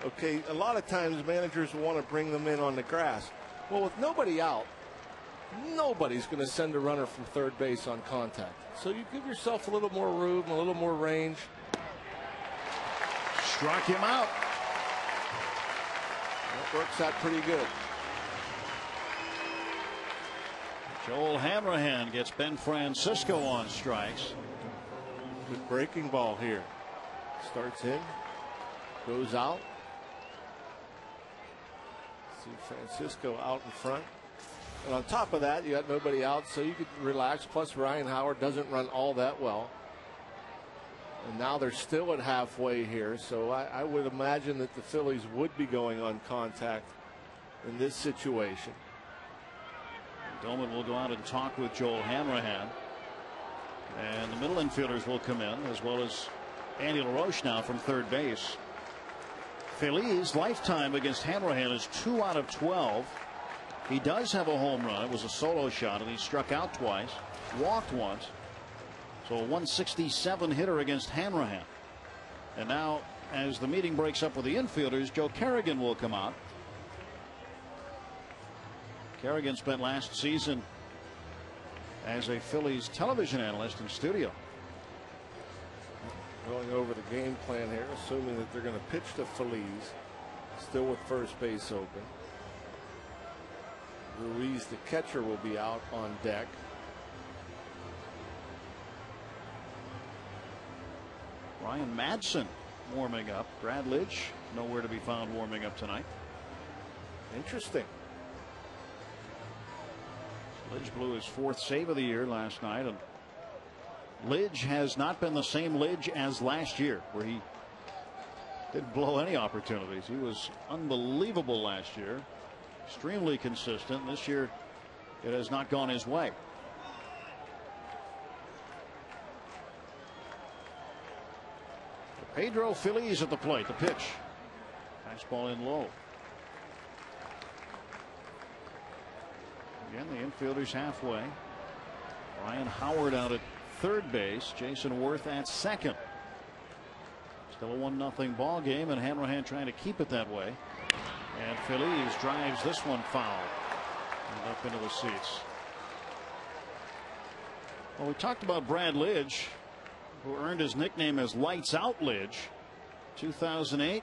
Okay, a lot of times managers want to bring them in on the grass. Well, with nobody out, nobody's going to send a runner from third base on contact. So you give yourself a little more room, a little more range.
Struck him out.
That works out pretty good.
Joel Hanrahan gets Ben Francisco on strikes.
Good breaking ball here. Starts in, goes out. See Francisco out in front. And on top of that, you got nobody out, so you could relax. Plus, Ryan Howard doesn't run all that well. And now they're still at halfway here, so I would imagine that the Phillies would be going on contact in this situation.
Doman will go out and talk with Joel Hanrahan. And the middle infielders will come in, as well as Andy LaRoche now from third base. Phillies' lifetime against Hanrahan is 2 out of 12. He does have a home run. It was a solo shot, and he struck out twice, walked once. So a 167 hitter against Hanrahan. And now, as the meeting breaks up with the infielders, Joe Kerrigan will come out. Kerrigan spent last season as a Phillies television analyst in studio.
Going over the game plan here, assuming that they're going to pitch the Phillies, still with first base open. Ruiz, the catcher, will be out on deck.
Ryan Madsen warming up. Brad Lidge nowhere to be found warming up tonight.
Interesting.
Lidge blew his 4th save of the year last night, and Lidge has not been the same Lidge as last year, where he didn't blow any opportunities. He was unbelievable last year, extremely consistent. This year it has not gone his way. Pedro Phillies at the plate. The pitch. Fastball in low. Again, the infielders halfway. Ryan Howard out at third base. Jason Worth at second. Still a 1-0 ball game, and Hanrahan trying to keep it that way. And Phillies drives this one foul and up into the seats. Well, we talked about Brad Lidge, who earned his nickname as Lights Out Lidge. 2008,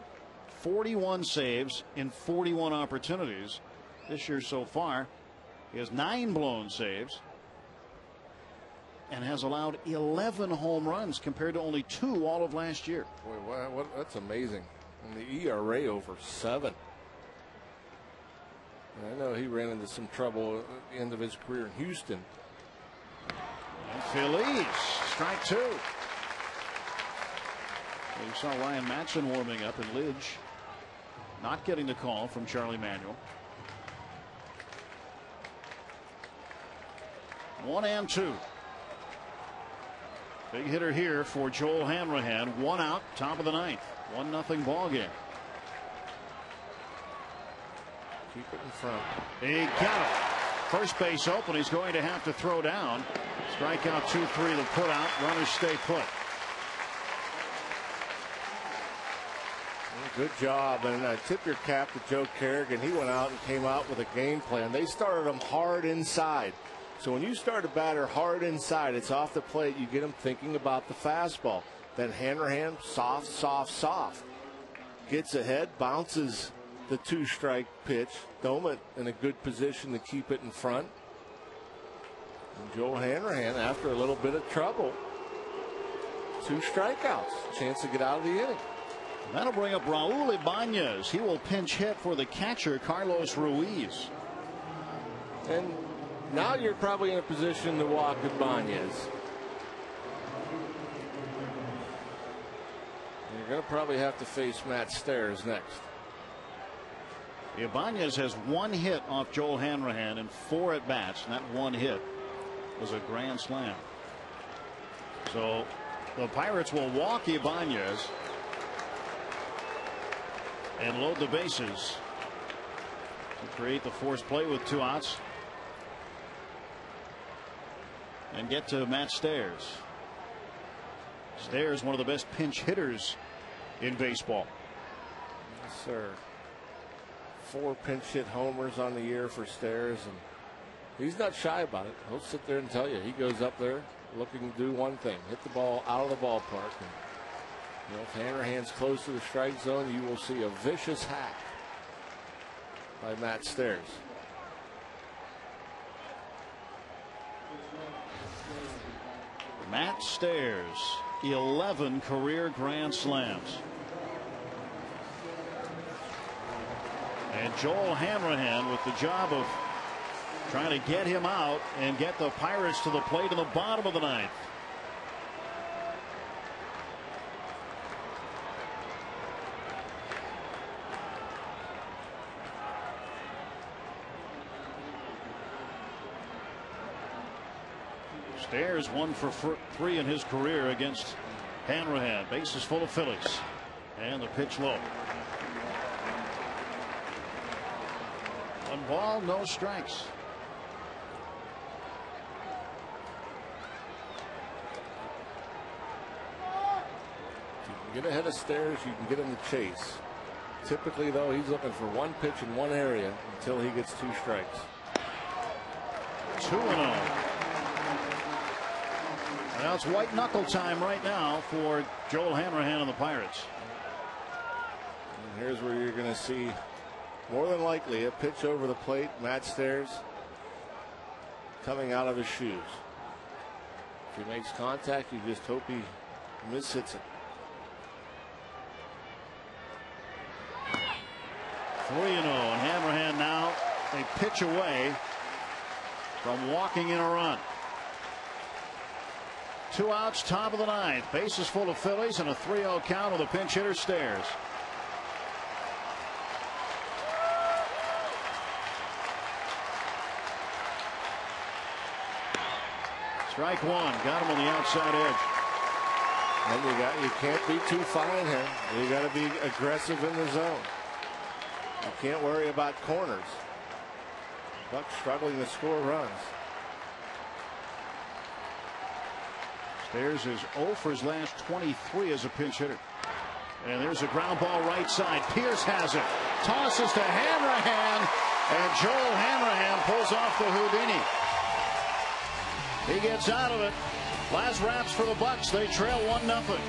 41 saves in 41 opportunities. This year so far, he has 9 blown saves and has allowed 11 home runs compared to only 2 all of last year.
Boy, that's amazing. And the ERA over 7. I know he ran into some trouble at the end of his career in Houston.
And Phillies, strike 2. You saw Ryan Matson warming up and Lidge not getting the call from Charlie Manuel. 1-2. Big hitter here for Joel Hanrahan. 1 out, top of the ninth. 1-0 ball game.
Keep it in front.
He got it. First base open. He's going to have to throw down. Strikeout 2-3 to put out. Runners stay put.
Good job, and tip your cap to Joe Kerrigan. He went out and came out with a game plan. They started him hard inside. So when you start a batter hard inside, it's off the plate. You get him thinking about the fastball. Then Hanrahan, soft, soft, soft. Gets ahead, bounces the 2-strike pitch. Doman in a good position to keep it in front. And Joel Hanrahan, after a little bit of trouble, 2 strikeouts. Chance to get out of the inning.
That'll bring up Raul Ibanez. He will pinch hit for the catcher, Carlos Ruiz.
And now you're probably in a position to walk Ibanez. You're going to probably have to face Matt Stairs next.
Ibanez has 1 hit off Joel Hanrahan in 4 at bats, and that 1 hit was a grand slam. So the Pirates will walk Ibanez and load the bases to create the forced play with 2 outs and get to Matt Stairs. Stairs, one of the best pinch hitters in baseball.
Yes, sir. 4 pinch hit homers on the year for Stairs, and he's not shy about it. He'll sit there and tell you. He goes up there looking to do one thing: hit the ball out of the ballpark. And, you know, if Hanrahan's close to the strike zone, you will see a vicious hack by Matt Stairs.
Matt Stairs, 11 career grand slams. And Joel Hanrahan with the job of trying to get him out and get the Pirates to the plate in the bottom of the ninth. Stairs 1 for 3 in his career against Hanrahan. Bases full of Phillies. And the pitch low. 1 ball, no strikes.
If you can get ahead of Stairs, you can get him to chase. Typically, though, he's looking for 1 pitch in 1 area until he gets 2 strikes.
2-0. Now it's white knuckle time right now for Joel Hanrahan and the Pirates.
And here's where you're going to see, more than likely, a pitch over the plate. Matt Stairs coming out of his shoes. If he makes contact, you just hope he mishits it.
3-0, and Hanrahan now a pitch away from walking in a run. 2 outs, top of the ninth. Bases full of Phillies and a 3-0 count with a pinch hitter Stairs. Strike 1, got him on the outside edge.
And you can't be too fine here. You got to be aggressive in the zone. You can't worry about corners. Buck's struggling to score runs.
Stairs is 0 for his last 23 as a pinch hitter. And there's a ground ball right side. Pierce has it. Tosses to Hanrahan. And Joel Hanrahan pulls off the Houdini. He gets out of it. Last wraps for the Bucks. They trail 1-0.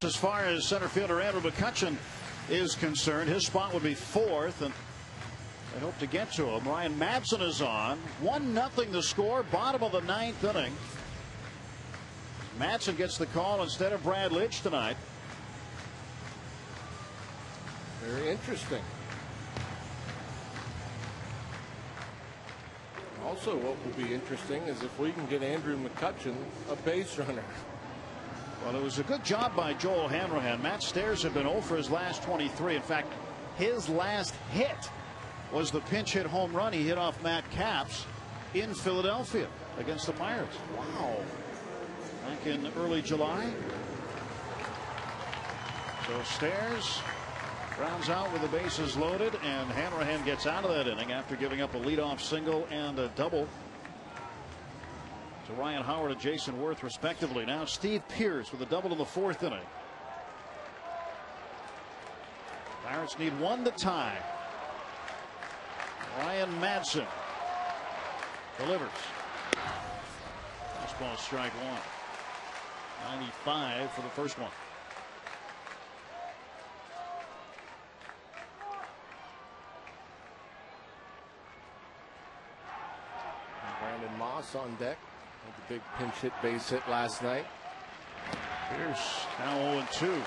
As far as center fielder Andrew McCutchen is concerned, his spot would be fourth, and they hope to get to him. Ryan Madsen is on. 1-0 the score, bottom of the ninth inning. Madsen gets the call instead of Brad Lidge tonight.
Very interesting. Also, what will be interesting is if we can get Andrew McCutchen a base runner.
Well, it was a good job by Joel Hanrahan. Matt Stairs had been 0 for his last 23. In fact, his last hit was the pinch hit home run he hit off Matt Capps in Philadelphia against the Pirates. Wow. Back in early July. So Stairs rounds out with the bases loaded, and Hanrahan gets out of that inning after giving up a leadoff single and a double to Ryan Howard and Jason Worth respectively. Now Steve Pearce with a double in the fourth inning. Pirates need one to tie. Ryan Madsen delivers. Fastball strike one. 95 for the first one.
And Brandon Moss on deck. The big pinch hit base hit last night.
Pearce now 0-2.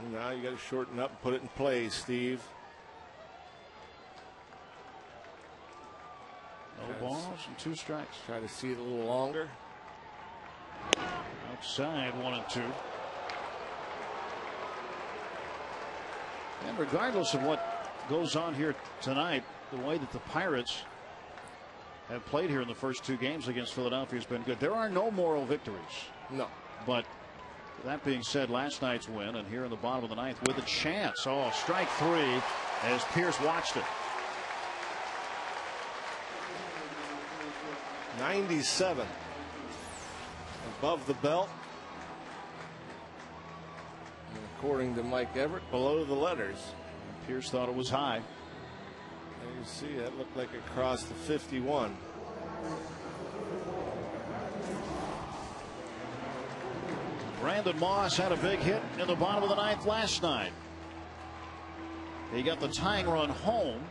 And now you got to shorten up and put it in play, Steve.
No balls and 2 strikes.
Try to see it a little longer.
Outside 1-2. And regardless of what goes on here tonight, the way that the Pirates have played here in the first 2 games against Philadelphia has been good. There are no moral victories.
No.
But that being said, last night's win, and here in the bottom of the ninth with a chance. Oh, strike 3 as Pearce watched it.
97 above the belt. And according to Mike Everett, below the letters.
Pearce thought it was high.
There you see that looked like it crossed the 51.
Brandon Moss had a big hit in the bottom of the ninth last night. He got the tying run home.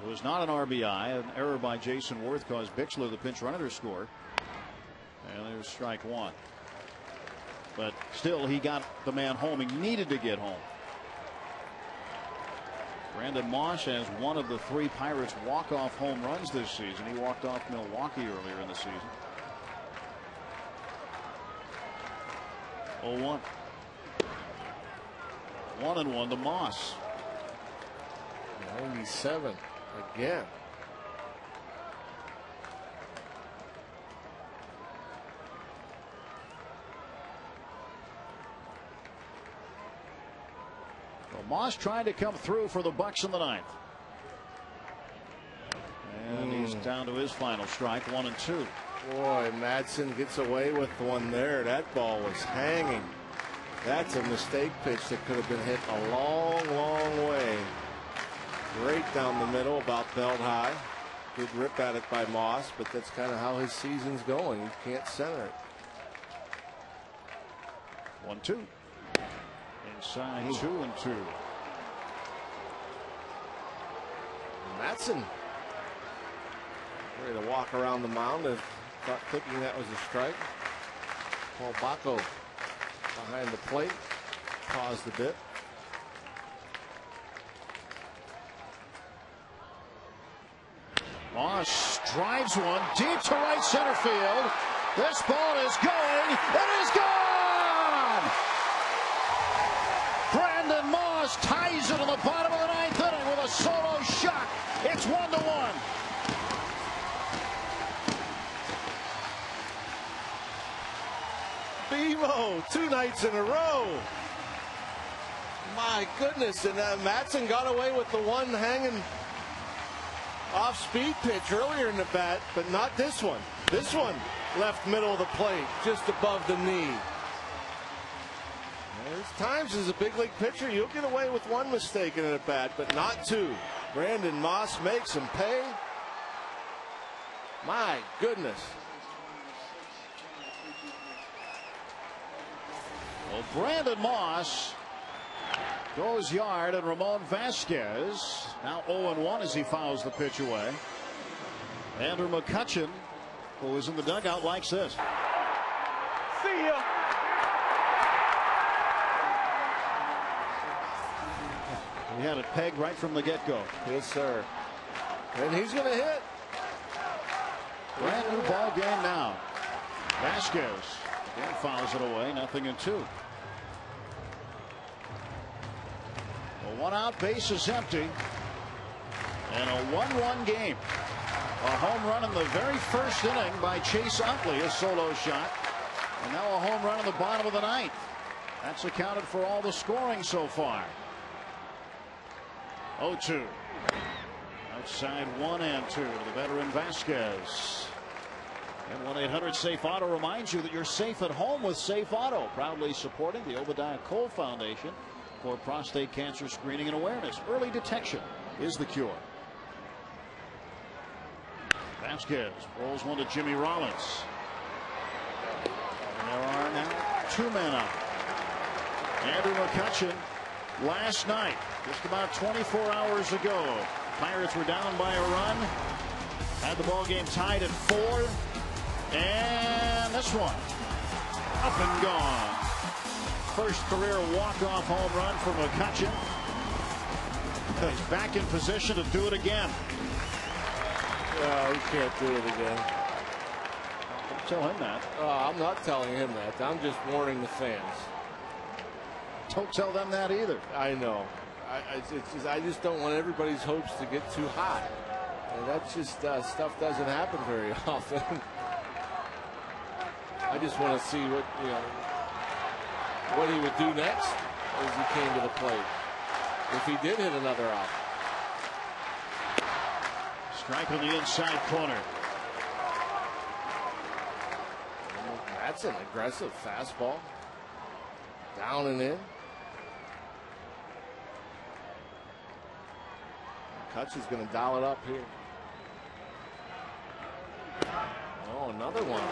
It was not an RBI. An error by Jason Worth caused Bixler, the pinch runner, to score. And there's strike 1. But still, he got the man home. He needed to get home. Brandon Moss has one of the 3 Pirates walk-off home runs this season. He walked off Milwaukee earlier in the season. 0-1. 1-1 to Moss.
97 again.
Well, Moss trying to come through for the Bucks in the ninth. And he's down to his final strike, 1-2.
Boy, Madsen gets away with the one there. That ball was hanging. That's a mistake pitch that could have been hit a long, long way. Right down the middle, about belt high. Good rip at it by Moss, but that's kind of how his season's going. You can't center it.
1-2. Inside 2-2.
Madsen ready to walk around the mound, thinking that was a strike. Paul Bacco behind the plate, paused a bit.
Moss drives one deep to right center field. This ball is going. It is gone! Brandon Moss ties it in the bottom of the ninth inning with a solo shot. It's 1-1.
Bevo, 2 nights in a row. My goodness, and Madsen got away with the one hanging off speed pitch earlier in the bat, but not this one. This one left middle of the plate, just above the knee. There's times as a big league pitcher, you'll get away with one mistake in an at bat, but not 2. Brandon Moss makes him pay. My goodness.
Well, Brandon Moss goes yard, and Ramon Vasquez now 0-1 as he fouls the pitch away. Andrew McCutchen, who is in the dugout, likes this.
See ya.
He had it pegged right from the get-go.
Yes, sir. And he's going to hit.
Brand new ball game now. Vasquez again fouls it away. 0-2. A 1-out, base is empty. And a 1-1 game. A home run in the very first inning by Chase Utley, a solo shot. And now a home run in the bottom of the ninth. That's accounted for all the scoring so far. 0-2. Outside 1-2 to the veteran Vasquez. And 1-800-SAFE-AUTO reminds you that you're safe at home with Safe Auto. Proudly supporting the Obadiah Cole Foundation for prostate cancer screening and awareness. Early detection is the cure. Vasquez rolls one to Jimmy Rollins. And there are now 2 men out. Andrew McCutchen last night, just about 24 hours ago. Pirates were down by a run. Had the ball game tied at 4. And this one up and gone. First career walk-off home run for McCutchen. He's back in position to do it again.
He can't do it again.
Don't tell him that.
I'm not telling him that. I'm just warning the fans.
Don't tell them that either.
I know. I just don't want everybody's hopes to get too high. And that's just stuff doesn't happen very often. I just want to see what he would do next as he came to the plate. If he did hit another out.
Strike on the inside corner.
That's an aggressive fastball. Down and in. Kutch is going to dial it up here. Oh, another one.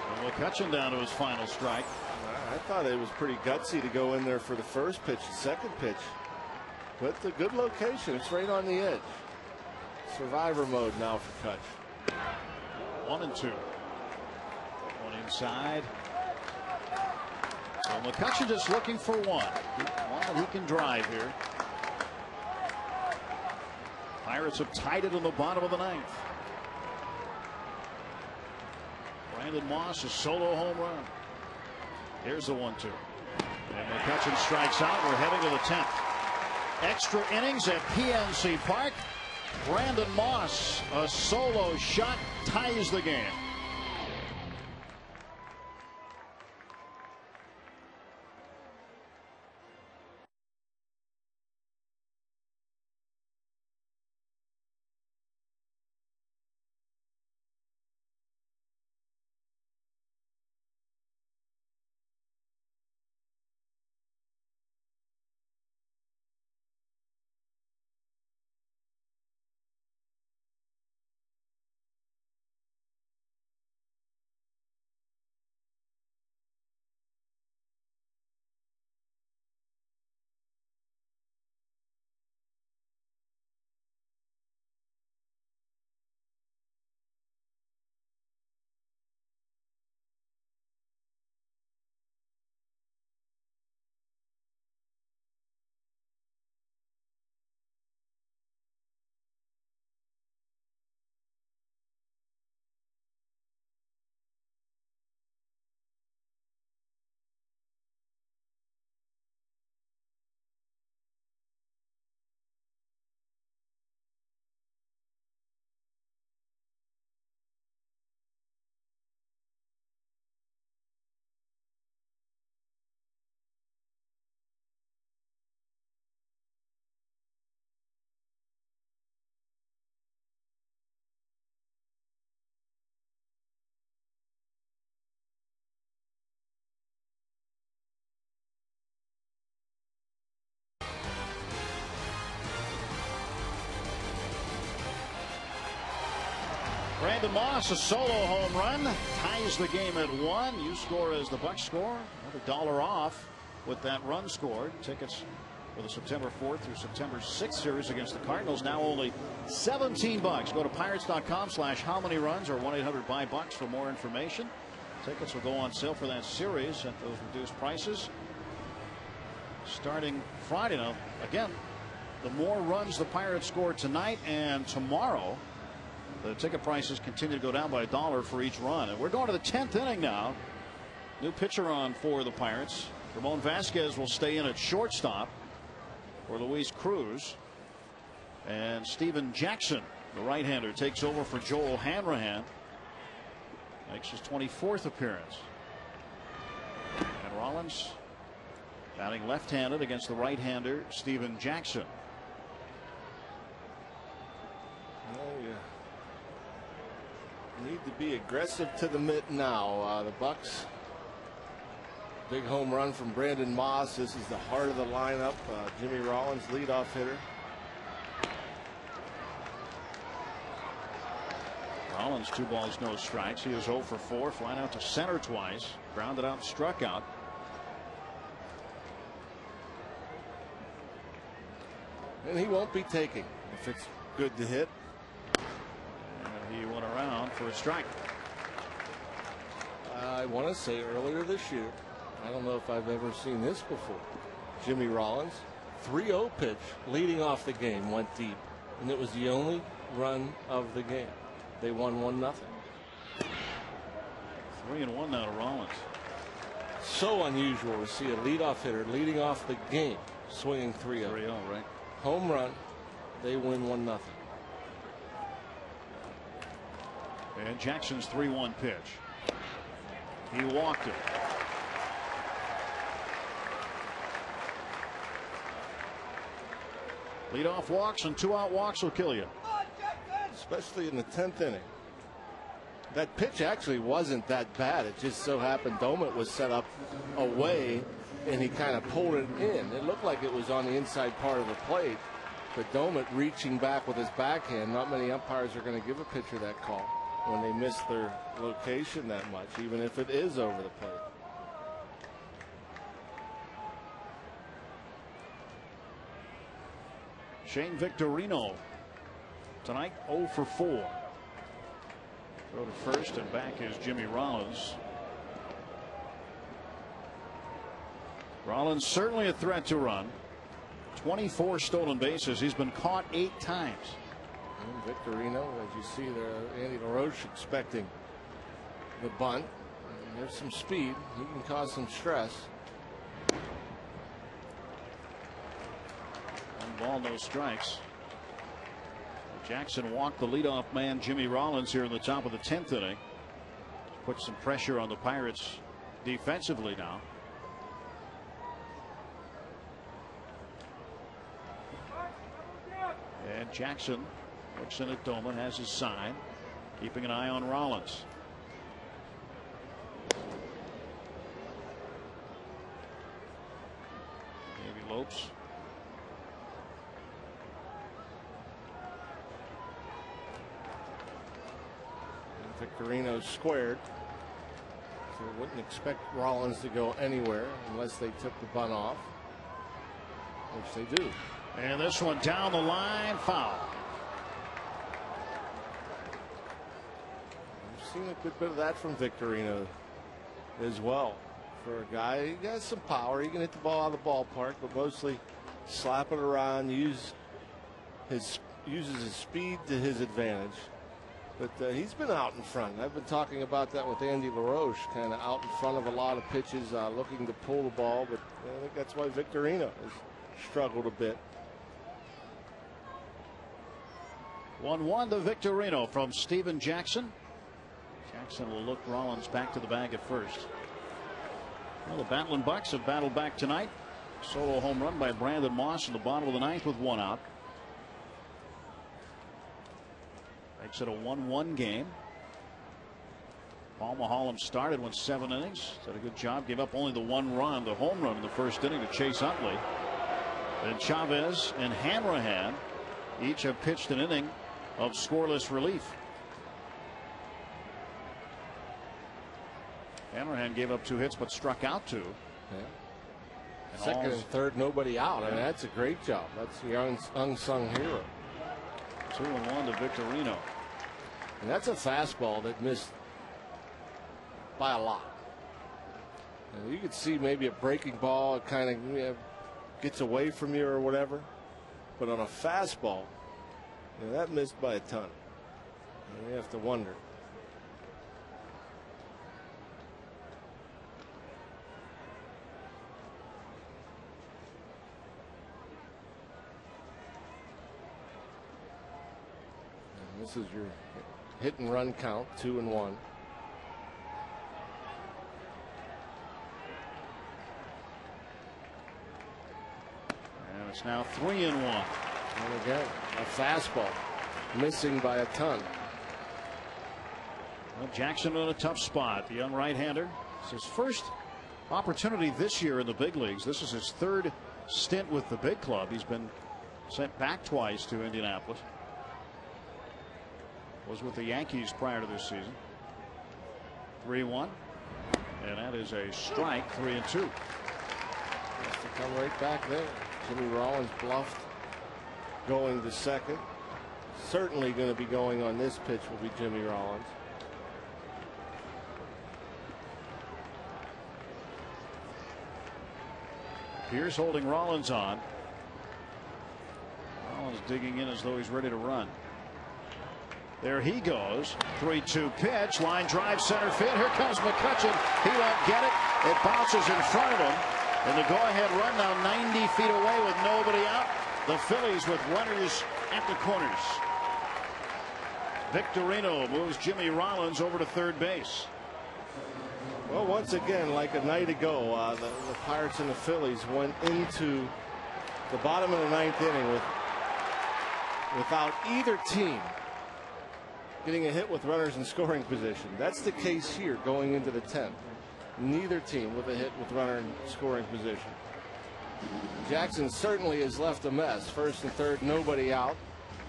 Well, McCutchen down to his final strike.
I thought it was pretty gutsy to go in there for the first pitch, the second pitch. But the good location. It's right on the edge. Survivor mode now for Kutch.
1-2. One inside. So McCutchen just looking for one. One he can drive here. Pirates have tied it in the bottom of the ninth. Brandon Moss, a solo home run. Here's the 1-2. And McCutchen strikes out. We're heading to the 10th. Extra innings at PNC Park. Brandon Moss, a solo shot, ties the game. Brandon Moss, a solo home run, ties the game at 1. You score as the Bucs score. Another $1 off with that run scored. Tickets for the September 4th through September 6th series against the Cardinals now only $17. Go to pirates.com/how-many-runs or 1-800-BUY-BUCKS for more information. Tickets will go on sale for that series at those reduced prices starting Friday. Now, again, the more runs the Pirates score tonight and tomorrow, the ticket prices continue to go down by $1 for each run. And we're going to the 10th inning now. New pitcher on for the Pirates. Ramon Vasquez will stay in at shortstop for Luis Cruz. And Steven Jackson, the right-hander, takes over for Joel Hanrahan. Makes his 24th appearance. And Rollins batting left-handed against the right-hander Steven Jackson.
Need to be aggressive to the mitt now. The Bucs. Big home run from Brandon Moss. This is the heart of the lineup. Jimmy Rollins, leadoff hitter.
Rollins, 2 balls, no strikes. He is 0 for 4. Flying out to center twice. Grounded out and struck out.
And he won't be taking if it's good to hit.
He went around for a strike.
I want to say earlier this year, I don't know if I've ever seen this before. Jimmy Rollins, 3-0 pitch, leading off the game, went deep, and it was the only run of the game. They won 1-0.
3-1 now to Rollins.
So unusual to see a leadoff hitter leading off the game, swinging 3-0.
3-0, right?
Home run, they win 1-0.
And Jackson's 3-1 pitch. He walked it. Leadoff walks and 2-out walks will kill you.
Especially in the 10th inning. That pitch actually wasn't that bad. It just so happened Domet was set up away and he kind of pulled it in. It looked like it was on the inside part of the plate. But Domet reaching back with his backhand, not many umpires are going to give a pitcher that call when they miss their location that much, even if it is over the plate.
Shane Victorino tonight 0 for 4. Throw to first and back is Jimmy Rollins. Rollins certainly a threat to run. 24 stolen bases. He's been caught 8 times.
And Victorino, as you see there, Andy LaRoche expecting the bunt. And there's some speed. He can cause some stress.
1 ball, no strikes. Jackson walked the leadoff man Jimmy Rollins here in the top of the 10th inning. Put some pressure on the Pirates defensively now. And Jackson looks in at Doman, has his sign, keeping an eye on Rollins. Davey Lopes.
And Victorino squared. So we wouldn't expect Rollins to go anywhere unless they took the bunt off, which they do.
And this one down the line, foul.
We've seen a good bit of that from Victorino as well. For a guy, he has some power. He can hit the ball out of the ballpark, but mostly slap it around, uses his speed to his advantage. But he's been out in front. I've been talking about that with Andy LaRoche, kind of out in front of a lot of pitches, looking to pull the ball. But I think that's why Victorino has struggled a bit.
1-1 to Victorino from Steven Jackson. Jackson will look Rollins back to the bag at first. Well, the battling Bucs have battled back tonight. Solo home run by Brandon Moss in the bottom of the 9th with 1 out. Makes it a 1-1 game. Paul Maholm started, went 7 innings. Did a good job. Gave up only the 1 run, the home run in the first inning to Chase Utley. Then Chavez and Hanrahan each have pitched an inning of scoreless relief. Hanrahan gave up 2 hits but struck out 2.
Yeah. Second and third, nobody out. I mean, that's a great job. That's the unsung hero.
2-1 to Victorino.
And that's a fastball that missed by a lot. And you could see maybe a breaking ball, it kind of gets away from you or whatever. But on a fastball, that missed by a ton. And you have to wonder. And this is your hit and run count, 2-1.
And it's now 3-1.
And again, a fastball missing by a ton.
Well, Jackson in a tough spot. The young right-hander. It's his first opportunity this year in the big leagues. This is his 3rd stint with the big club. He's been sent back twice to Indianapolis. Was with the Yankees prior to this season. 3-1. And that is a strike. 3-2.
Has to come right back there. Jimmy Rollins bluffed going to second. Certainly going to be going on this pitch will be Jimmy Rollins.
Pierce holding Rollins on. Rollins digging in as though he's ready to run. There he goes. 3-2 pitch. Line drive center field. Here comes McCutchen. He won't get it. It bounces in front of him. And the go-ahead run now 90 feet away with nobody out. The Phillies with runners at the corners. Victorino moves Jimmy Rollins over to third base.
Well, once again, like a night ago, the Pirates and the Phillies went into the bottom of the 9th inning without either team getting a hit with runners in scoring position. That's the case here going into the 10th. Neither team with a hit with runner in scoring position. Jackson certainly has left a mess. First and third, nobody out.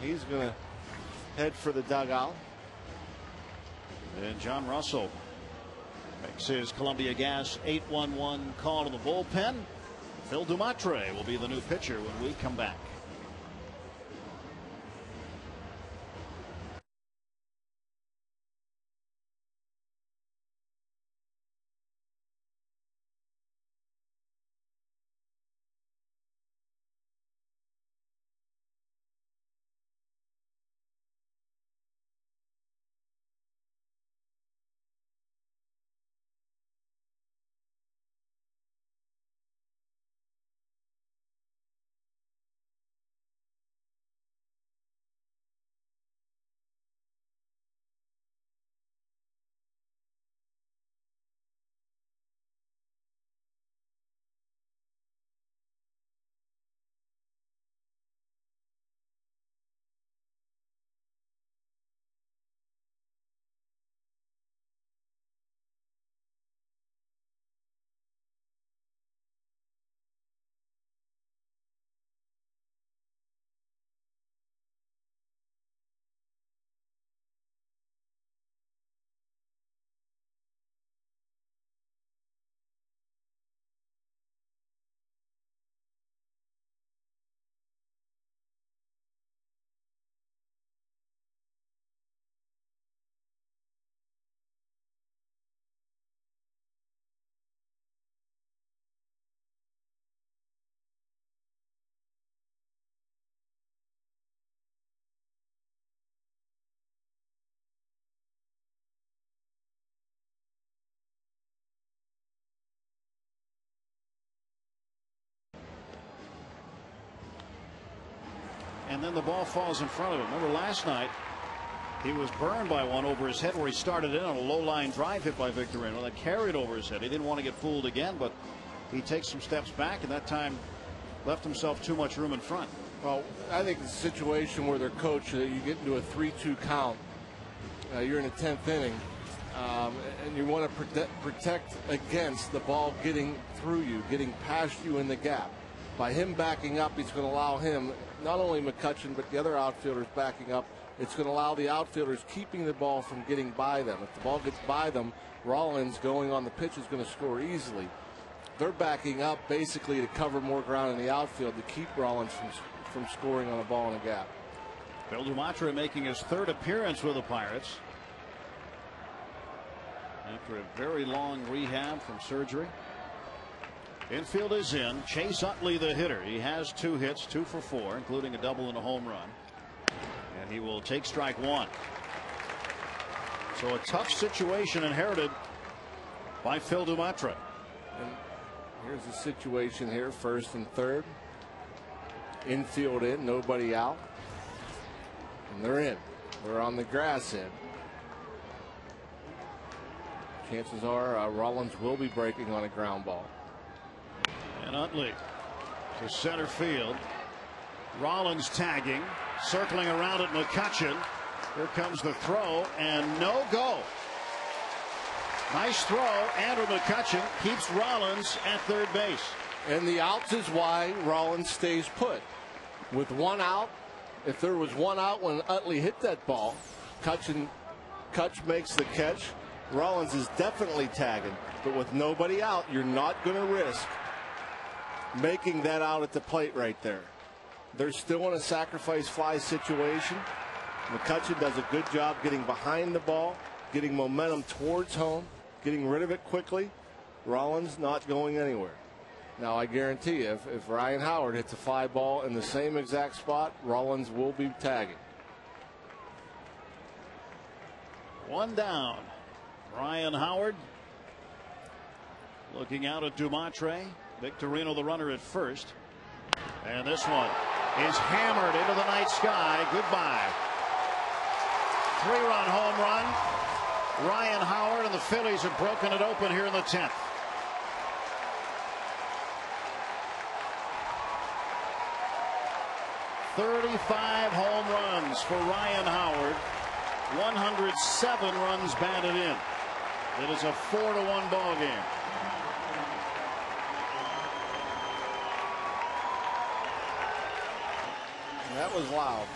He's going to head for the dugout.
And John Russell makes his Columbia Gas 8-1-1 call to the bullpen. Phil Dumatre will be the new pitcher when we come back. And then the ball falls in front of him. Remember last night he was burned by one over his head where he started in on a low line drive hit by Victorino that carried over his head. He didn't want to get fooled again, but he takes some steps back and that time left himself too much room in front.
Well, I think the situation where they're coached, you get into a 3-2 count. You're in the 10th inning, and you want to protect against the ball getting through you, getting past you in the gap. By him backing up, he's going to allow him, not only McCutchen, but the other outfielders backing up, It's going to allow the outfielders keeping the ball from getting by them. If the ball gets by them, Rollins going on the pitch is going to score easily. They're backing up basically to cover more ground in the outfield to keep Rollins from scoring on a ball in a gap.
Phil Dumatra making his third appearance with the Pirates after a very long rehab from surgery. Infield is in. Chase Utley, the hitter. He has 2 hits, 2 for 4, including a double and a home run. And he will take strike 1. So a tough situation inherited by Phil Dumatra.
And here's the situation here, first and third. Infield in, nobody out. And they're in. They're on the grass in. Chances are Rollins will be breaking on a ground ball.
And Utley to center field. Rollins tagging, circling around at McCutchen. Here comes the throw, and no go. Nice throw. Andrew McCutchen keeps Rollins at third base.
And the outs is why Rollins stays put. With 1 out, if there was 1 out when Utley hit that ball, Kutch makes the catch. Rollins is definitely tagging. But with nobody out, you're not going to risk making that out at the plate right there. They're still in a sacrifice fly situation. McCutchen does a good job getting behind the ball, getting momentum towards home, getting rid of it quickly. Rollins not going anywhere. Now I guarantee you, if Ryan Howard hits a fly ball in the same exact spot, Rollins will be tagging.
1 down. Ryan Howard looking out at Dumatra. Victorino the runner at first. And this one is hammered into the night sky. Goodbye. 3-run home run. Ryan Howard and the Phillies have broken it open here in the 10th. .35 home runs for Ryan Howard. 107 runs batted in. It is a 4-1 ball game.
That was loud.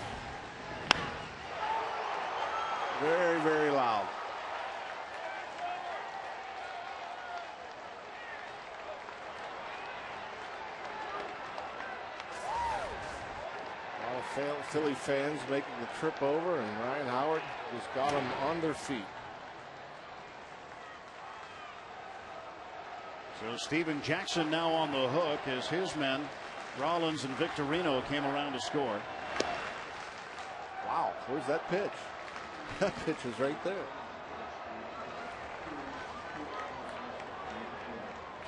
Very, very loud. A lot of Philly fans making the trip over, and Ryan Howard just got them on their feet.
So Steven Jackson now on the hook as his men, Rollins and Victorino, came around to score.
Wow, where's that pitch? That pitch is right there.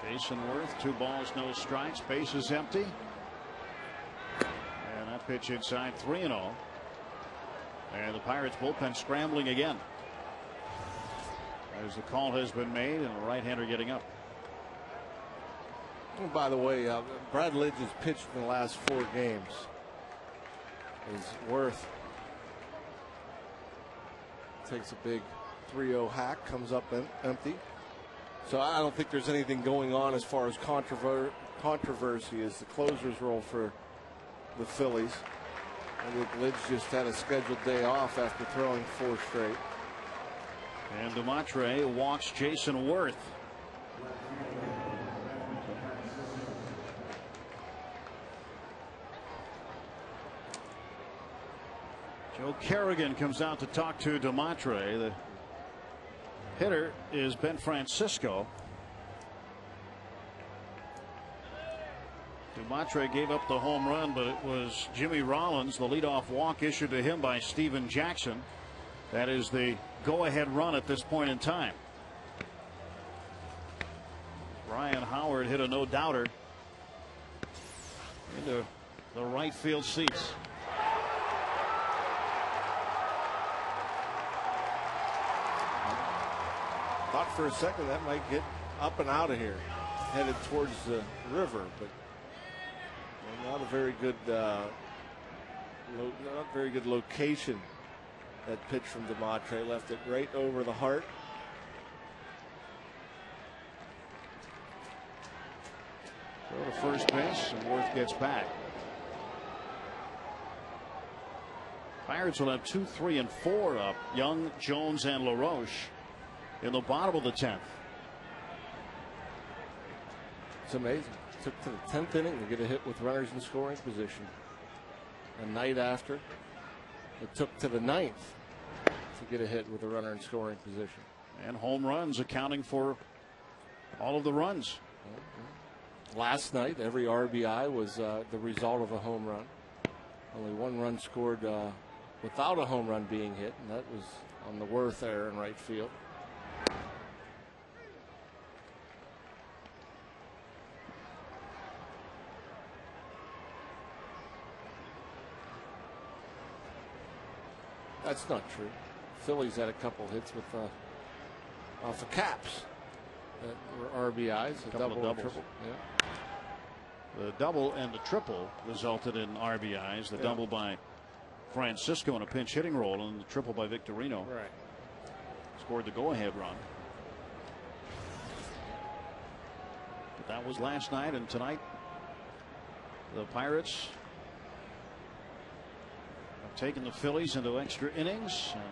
Jason Worth, 2 balls, no strikes. Base is empty. And that pitch inside, 3-0. And the Pirates bullpen scrambling again, as the call has been made, and the right-hander getting up.
Oh, by the way, Brad Lidge has pitched in the last 4 games. Is Worth takes a big 3-0 hack, comes up empty. So I don't think there's anything going on as far as controversy as the closer's role for the Phillies. I think Lidge just had a scheduled day off after throwing 4 straight.
And Dumatra walks Jason Worth. Joe Kerrigan comes out to talk to Dumatra. The hitter is Ben Francisco. Dumatra gave up the home run, but it was Jimmy Rollins, the leadoff walk issued to him by Steven Jackson. That is the go-ahead run at this point in time. Ryan Howard hit a no-doubter into the right field seats.
Thought for a second that might get up and out of here, headed towards the river, but not a very good, not very good location. That pitch from Dumatra left it right over the heart.
Throw to first base, and Worth gets back. Pirates will have 2, 3, and 4 up. Young, Jones, and LaRoche in the bottom of the 10th.
It's amazing. It took to the 10th inning to get a hit with runners in scoring position. A night after, it took to the 9th to get a hit with a runner in scoring position.
And home runs accounting for all of the runs.
Last night, every RBI was the result of a home run. Only one run scored without a home run being hit, and that was on the Worth error in right field. That's not true. Phillies had a couple hits with off of caps that were RBIs, a double and
doubles.
triple. Yeah.
The double and the triple resulted in RBIs. The double by Francisco in a pinch hitting role, and the triple by Victorino.
Right.
Scored the go-ahead run. But that was last night, and tonight the Pirates have taken the Phillies into extra innings. And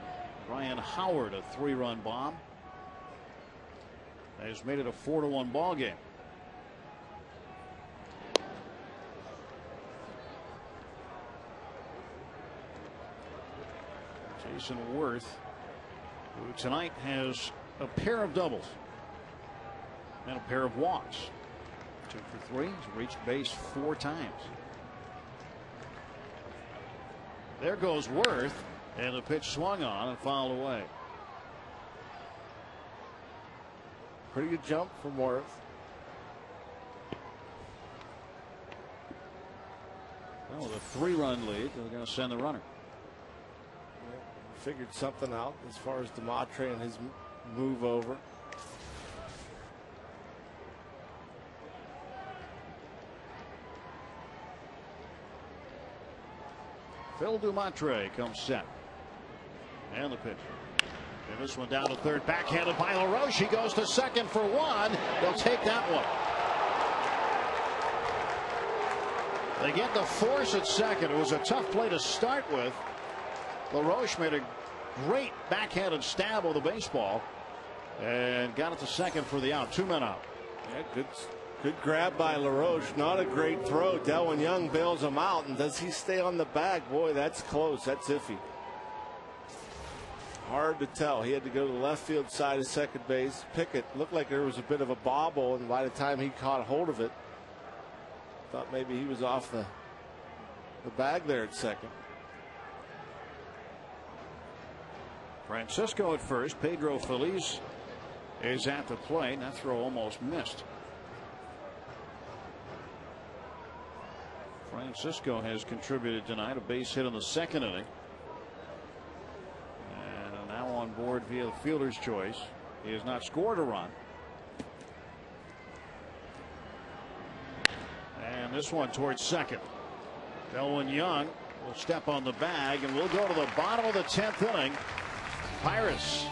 Ryan Howard, a 3-run bomb, has made it a 4-1 ball game. Jason Worth, who tonight has a pair of doubles and a pair of walks. 2 for 3. He's reached base 4 times. There goes Worth, and the pitch swung on and fouled away.
Pretty good jump from Worth.
Well, with a 3-run lead, they're going to send the runner.
Figured something out as far as DeMatre and his move over.
Phil DeMatre comes set. And the pitch. And this one down to third, backhanded by LaRoche. He goes to second for 1. They'll take that one. They get the force at second. It was a tough play to start with. LaRoche made a great backhanded stab of the baseball and got it to second for the out. 2 men out.
Yeah, good grab by LaRoche. Not a great throw. Delwin Young bails him out. And does he stay on the bag? Boy, that's close. That's iffy. Hard to tell. He had to go to the left field side of second base. Pickett looked like there was a bit of a bobble, and by the time he caught hold of it, thought maybe he was off the bag there at second.
Francisco at first. Pedro Feliz is at the plate. That throw almost missed. Francisco has contributed tonight, a base hit in the 2nd inning. And now on board via the fielder's choice. He has not scored a run. And this one towards second. Delwin Young will step on the bag, and we'll go to the bottom of the 10th inning. Pirates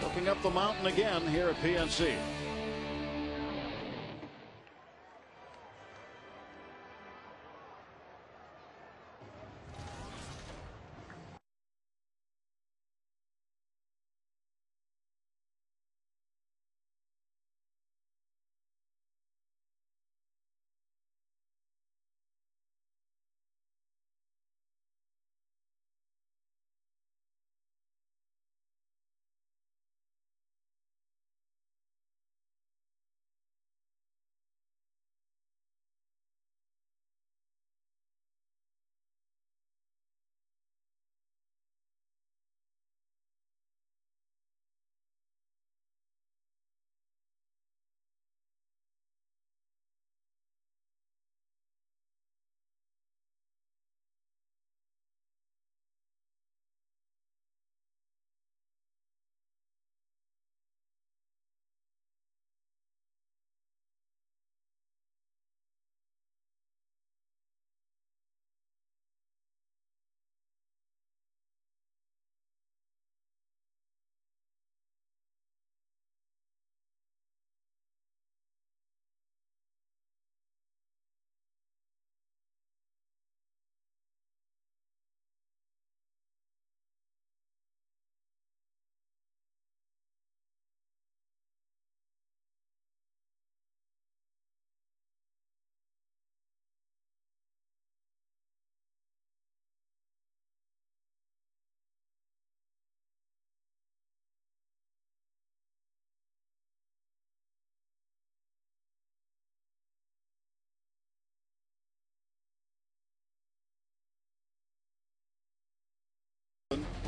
looking up the mountain again here at PNC.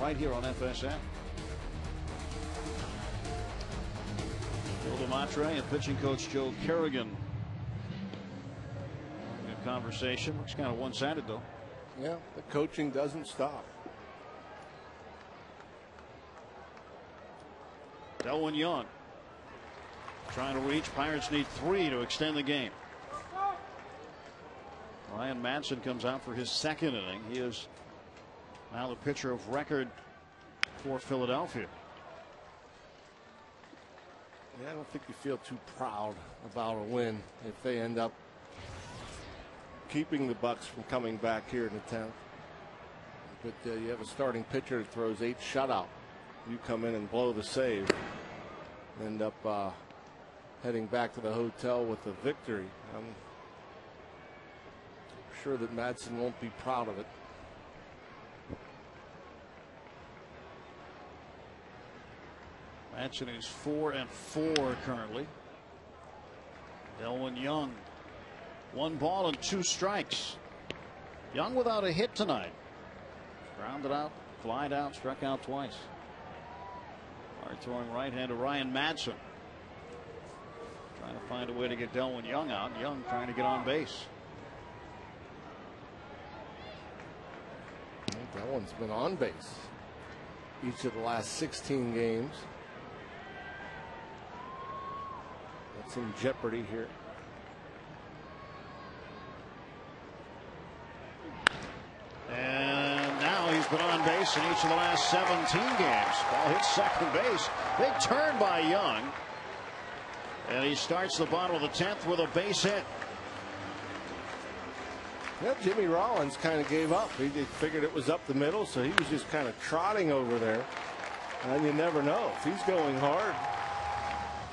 right here on FSN. Bill DeMatre and pitching coach Joe Kerrigan. Good conversation. Looks kind of one-sided, though.
Yeah, the coaching doesn't stop.
Delwyn Young trying to reach. Pirates need 3 to extend the game. Ryan Madson comes out for his second inning. He is now the pitcher of record for Philadelphia.
Yeah, I don't think you feel too proud about a win if they end up keeping the Bucks from coming back here in the 10th. But you have a starting pitcher that throws 8 shutout. You come in and blow the save. End up heading back to the hotel with a victory. I'm sure that Madson won't be proud of it.
Madson is 4-4 currently. Delwyn Young, 1 ball and 2 strikes. Young without a hit tonight. Grounded out, flied out, struck out twice. Hard throwing right-hander Ryan Madson trying to find a way to get Delwyn Young out. Young trying to get on base.
That one's been on base each of the last 16 games. That's in jeopardy here.
And now he's been on base in each of the last 17 games. Ball hits second base. Big turn by Young. And he starts the bottom of the 10th with a base hit.
Yeah, Jimmy Rollins kind of gave up. He figured it was up the middle, so he was just kind of trotting over there. And you never know. If he's going hard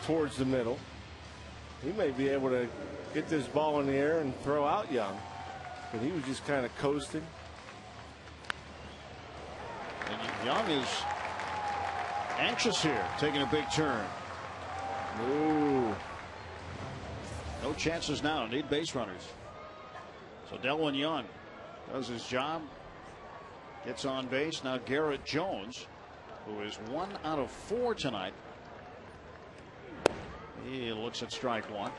towards the middle, he may be able to get this ball in the air and throw out Young. But he was just kind of coasting.
And Young is anxious here, taking a big turn.
Ooh.
No chances now. Need base runners. So Delwyn Young does his job. Gets on base. Now Garrett Jones, who is 1 out of 4 tonight. He looks at strike 1.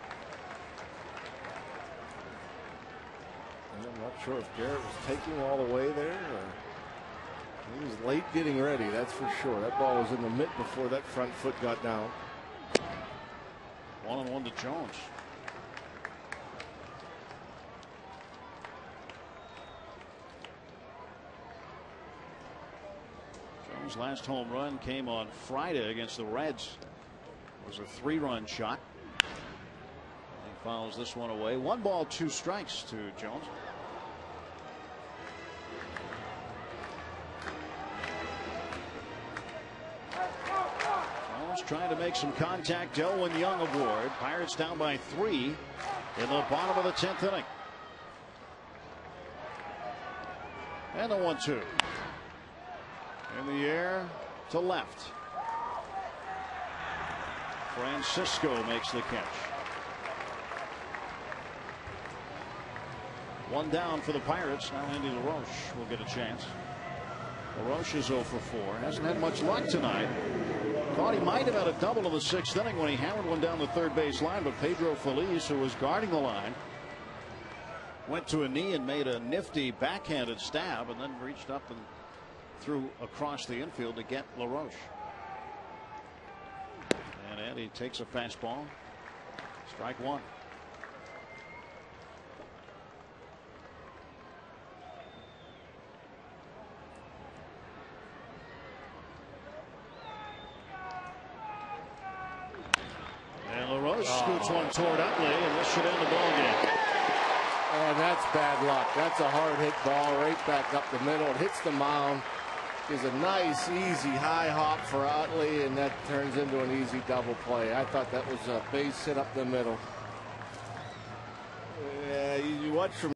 I'm not sure if Garrett was taking all the way there, or he was late getting ready, that's for sure. That ball was in the mitt before that front foot got down.
1-1 to Jones. Jones' last home run came on Friday against the Reds. It was a 3-run shot. He fouls this one away. 1 ball, 2 strikes to Jones. Jones trying to make some contact. Delwyn Young aboard. Pirates down by 3 in the bottom of the 10th inning. And the 1-2. In the air to left. Francisco makes the catch. 1 down for the Pirates. Now Andy LaRoche will get a chance. LaRoche is 0 for 4. Hasn't had much luck tonight. Thought he might have had a double in the 6th inning when he hammered one down the third base line, but Pedro Feliz, who was guarding the line, went to a knee and made a nifty backhanded stab and then reached up and threw across the infield to get LaRoche. And Andy takes a fastball. Strike 1. And LaRoche scoots one toward Utley, and this should end the ball game.
And that's bad luck. That's a hard hit ball right back up the middle. It hits the mound. Is a nice, easy high hop for Utley, and that turns into an easy double play. I thought that was a base hit up the middle. Yeah, you watch from